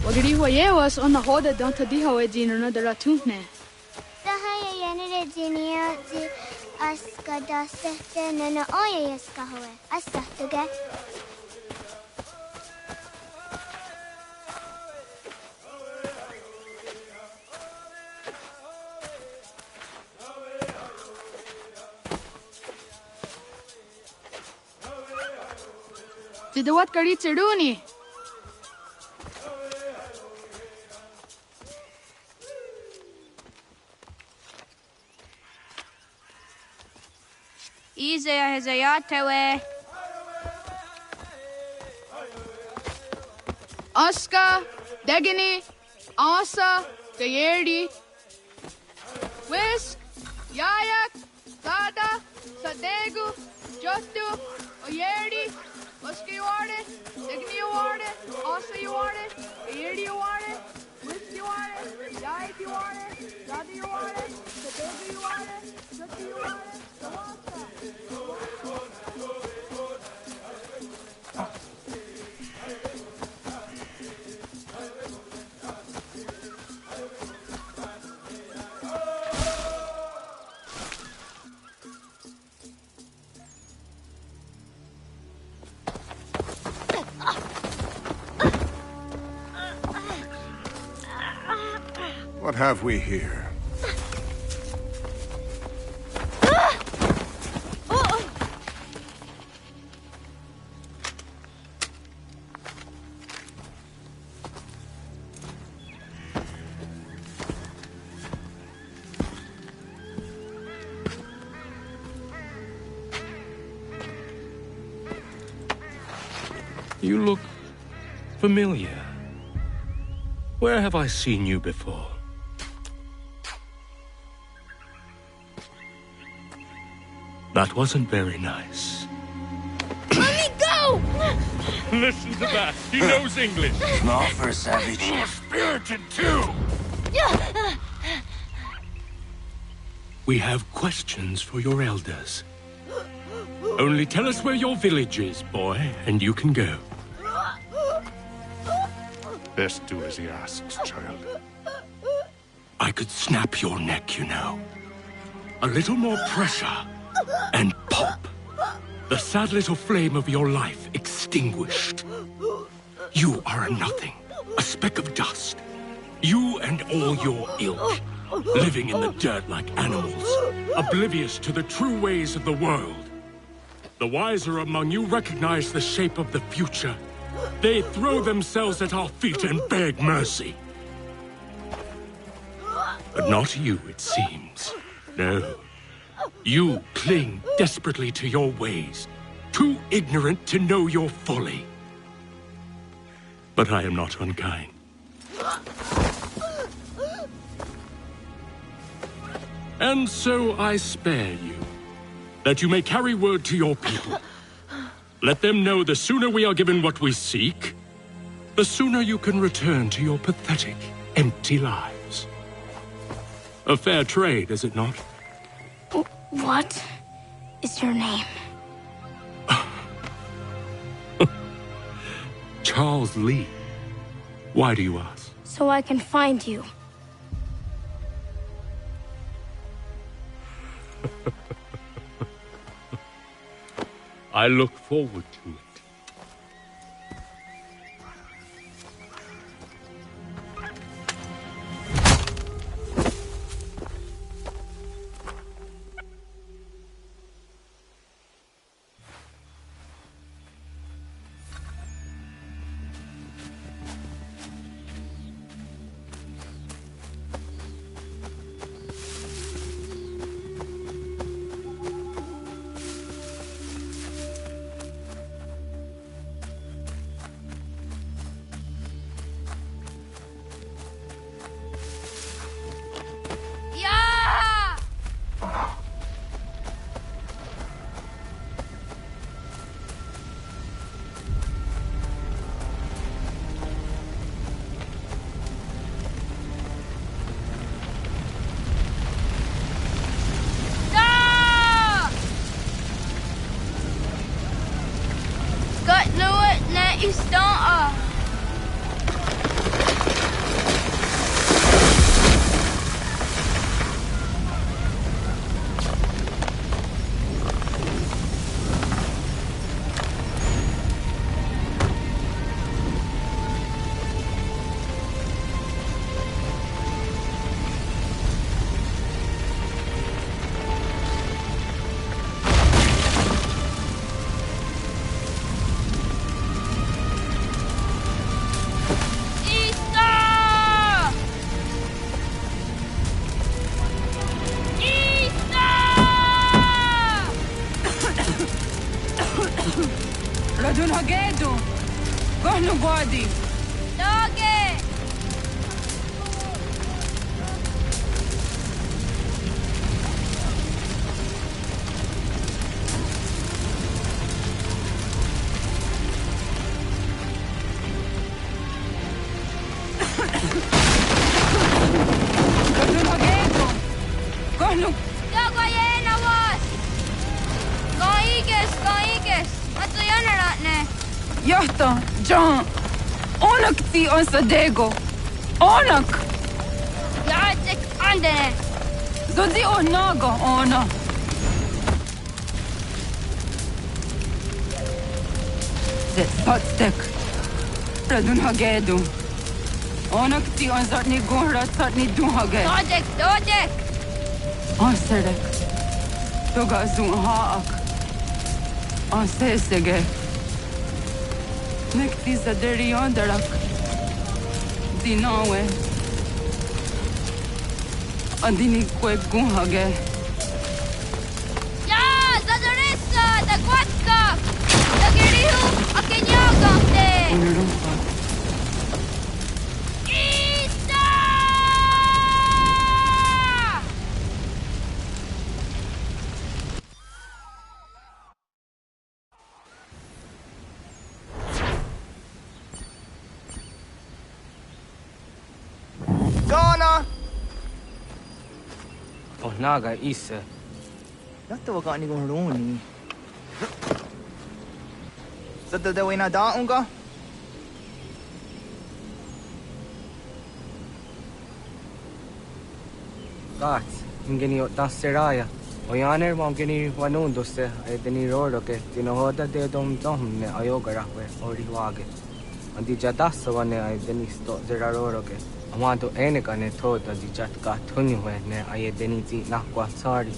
Wagiri was on the hoda don't diho edin another ratune. Tahaya yanere jinia ji askada sehte nana oya yaskahoe. Asahtuge. Did what kari chiduni? Isaiah has a yatewe. Aska, Degini, Asa, Gayerdi, Whisk, Yayak, Sada, Sadegu, Justu, Oyerdi, Muski you want it, Degini you want it, Asa you want it, Gayerdi you want it, Whisk you want it, Yayak you want it, Sada you want it, Sadegu you want it, Justu you want it, What have we here? You look familiar. Where have I seen you before? That wasn't very nice. Let me go! Listen to that. He knows English. Small for a savage. You're spirited too. We have questions for your elders. Only tell us where your village is, boy, and you can go. Best do as he asks, child. I could snap your neck, you know. A little more pressure, and pop. The sad little flame of your life extinguished. You are a nothing, a speck of dust. You and all your ilk, living in the dirt like animals, oblivious to the true ways of the world. The wiser among you recognize the shape of the future. They throw themselves at our feet and beg mercy. But not you, it seems. No. You cling desperately to your ways, too ignorant to know your folly. But I am not unkind. And so I spare you, that you may carry word to your people. Let them know the sooner we are given what we seek, the sooner you can return to your pathetic, empty lives. A fair trade, is it not? What is your name? Charles Lee. Why do you ask? So I can find you. I look forward to it. Radun Hagedu! Gohnu Gwadi! Doge! Radun Hagedu! Gohnu... Dogo yena was! Goiges! Matu yanaratne! Yahta, John! Onak ti on Sadego! Onak! Yajik andene! Zodi onaga ona! Zet patstek! Radun Hagedu! Onak ti on Zatni Gunra Tatni Duhage! Dojek! Anserek! Toga zun haak! Ansesege! Nekti zaderi ondarak! Dinawe! Andini kwek gunhage! Ya! Zadarissa! Dagwatka! Dagirihu! Akenyagante! Unurumpa! naga isa. Yatta waka ni kong roni. Zata daw ina daon ka? Gats, ingeni o tasiraya. O yaner mo ingeni wanundo se ay deni roro ke tinohoda de dom dom ne ayoga rakwe ori wage. Andi jadasa wane ay deni sto zera roro ke. Amanto ene ka ne toda di jat ka tunyu we ne ay deni ti nakwa sorry.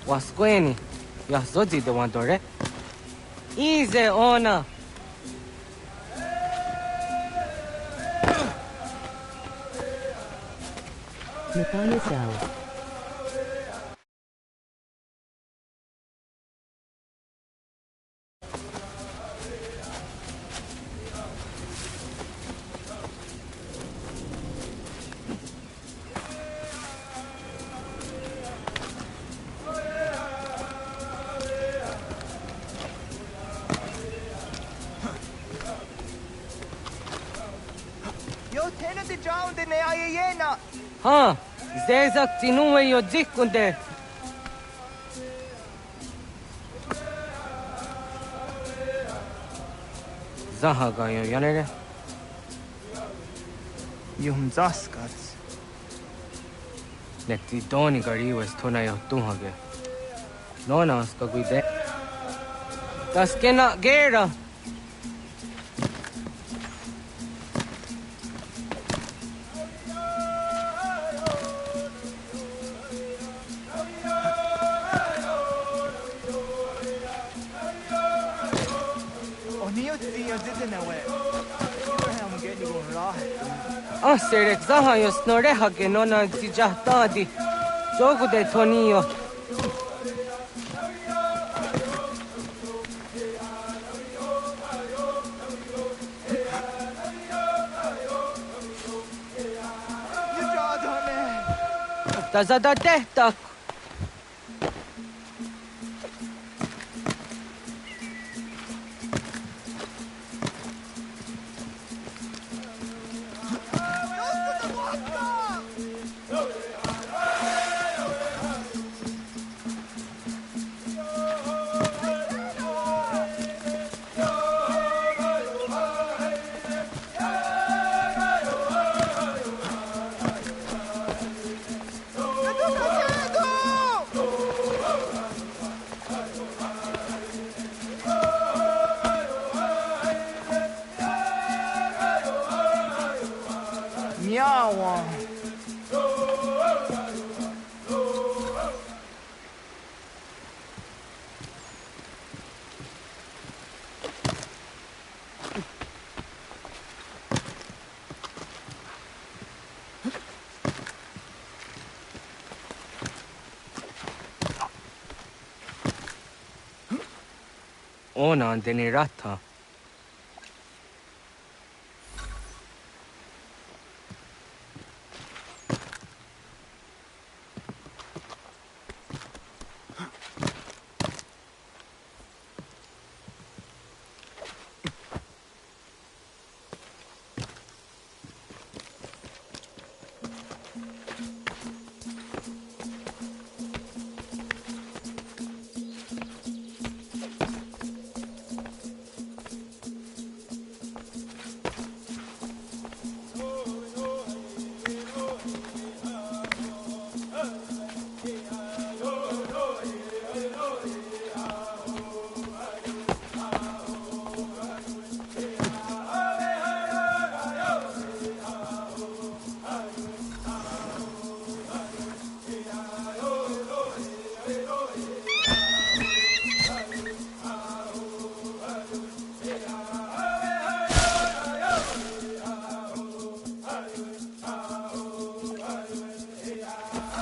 Wasqueni, ya zozi de wandore. Easy ona. Natalia Cell. Ha, zezak tinuwe yo zikunde. Zahaga yo yanere. Yum zaskats. Nekti doni gari wes tona yo tuhage. Nona ska guide. Taskena gera. Serek zahayos noreha que nona zijahtadi. Jogu de tonio. Tazada tehtak. Ona deni rata.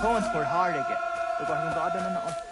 Tones for hard again. Look what I'm going to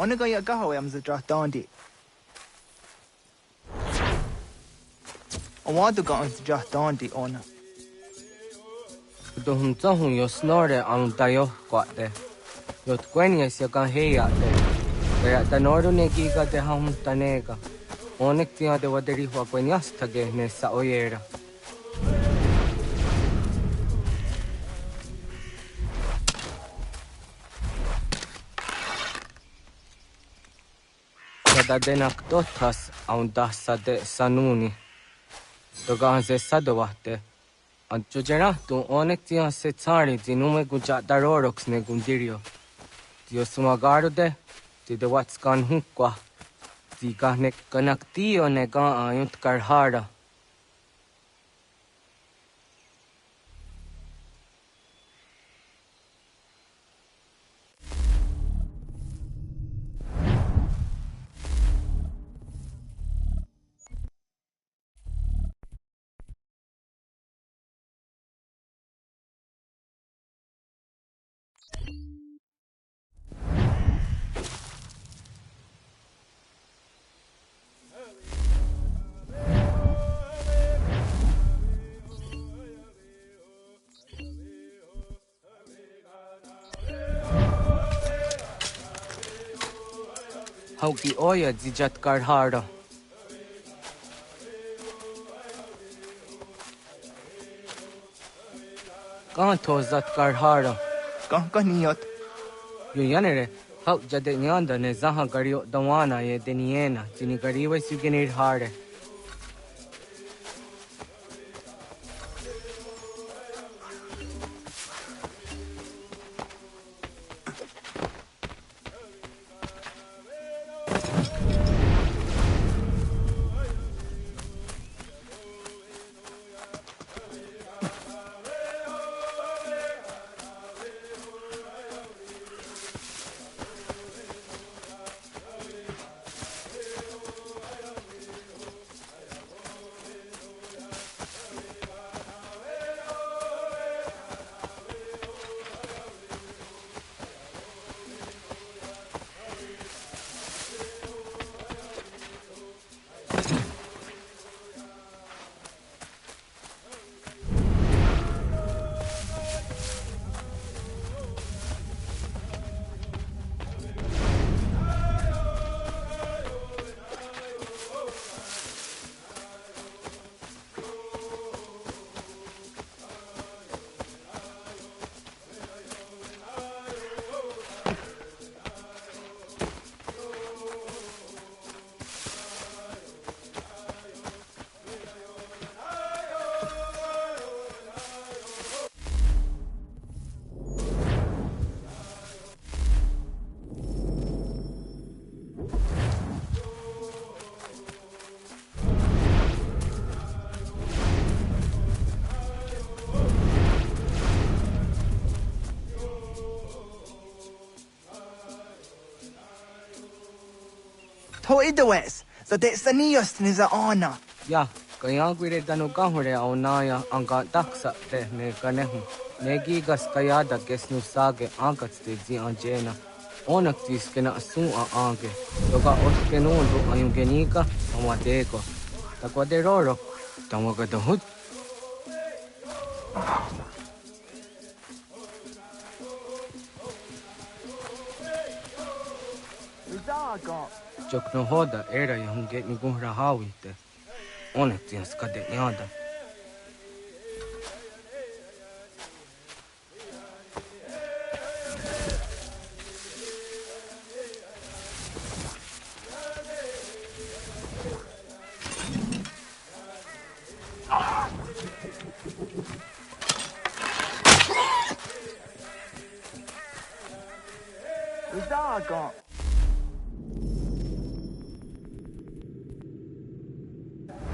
Ona ga ya gaho am za dondi. I want to go into dondi ona. Dohun tahun yo snore ang tayo kwate. Yo tkwenya siya kan heya te. Kaya tanoru ne giga te hum tanega. Onek tiya de waderi hua kwenyas tage ne sa oyera. Sada denak totas ang dasa de sanuni. Toga ze sadawate. Anchojera tu onek tiya se tsari dinume guja darorox ne gundirio. Tio sumagaro de ti de watskan hukwa. Ti kahne kanak tio ne ga ayunt karhara. Hauki oya dijat karhara. Kahan tozat karhara. Kaniyot. Yo yanere, hau jade nyanda ne zaha gario dawana ye deniena, jini gariwe sugenir hare. To idawes, so de sanios niza ona. Ya, kaya gwire danu kahore au naya anga daksa te ne kanehu. Negi gas kaya da gesnu sage angats te zi anjena. Onak tis kena su a ange. Toga oskenundu ayungenika amadeko. Takwa de roro, tamaga da hut. Jok no hoda era yahunge ni gunra hawite. Onak tis kade nyada.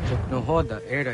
Jok no hoda era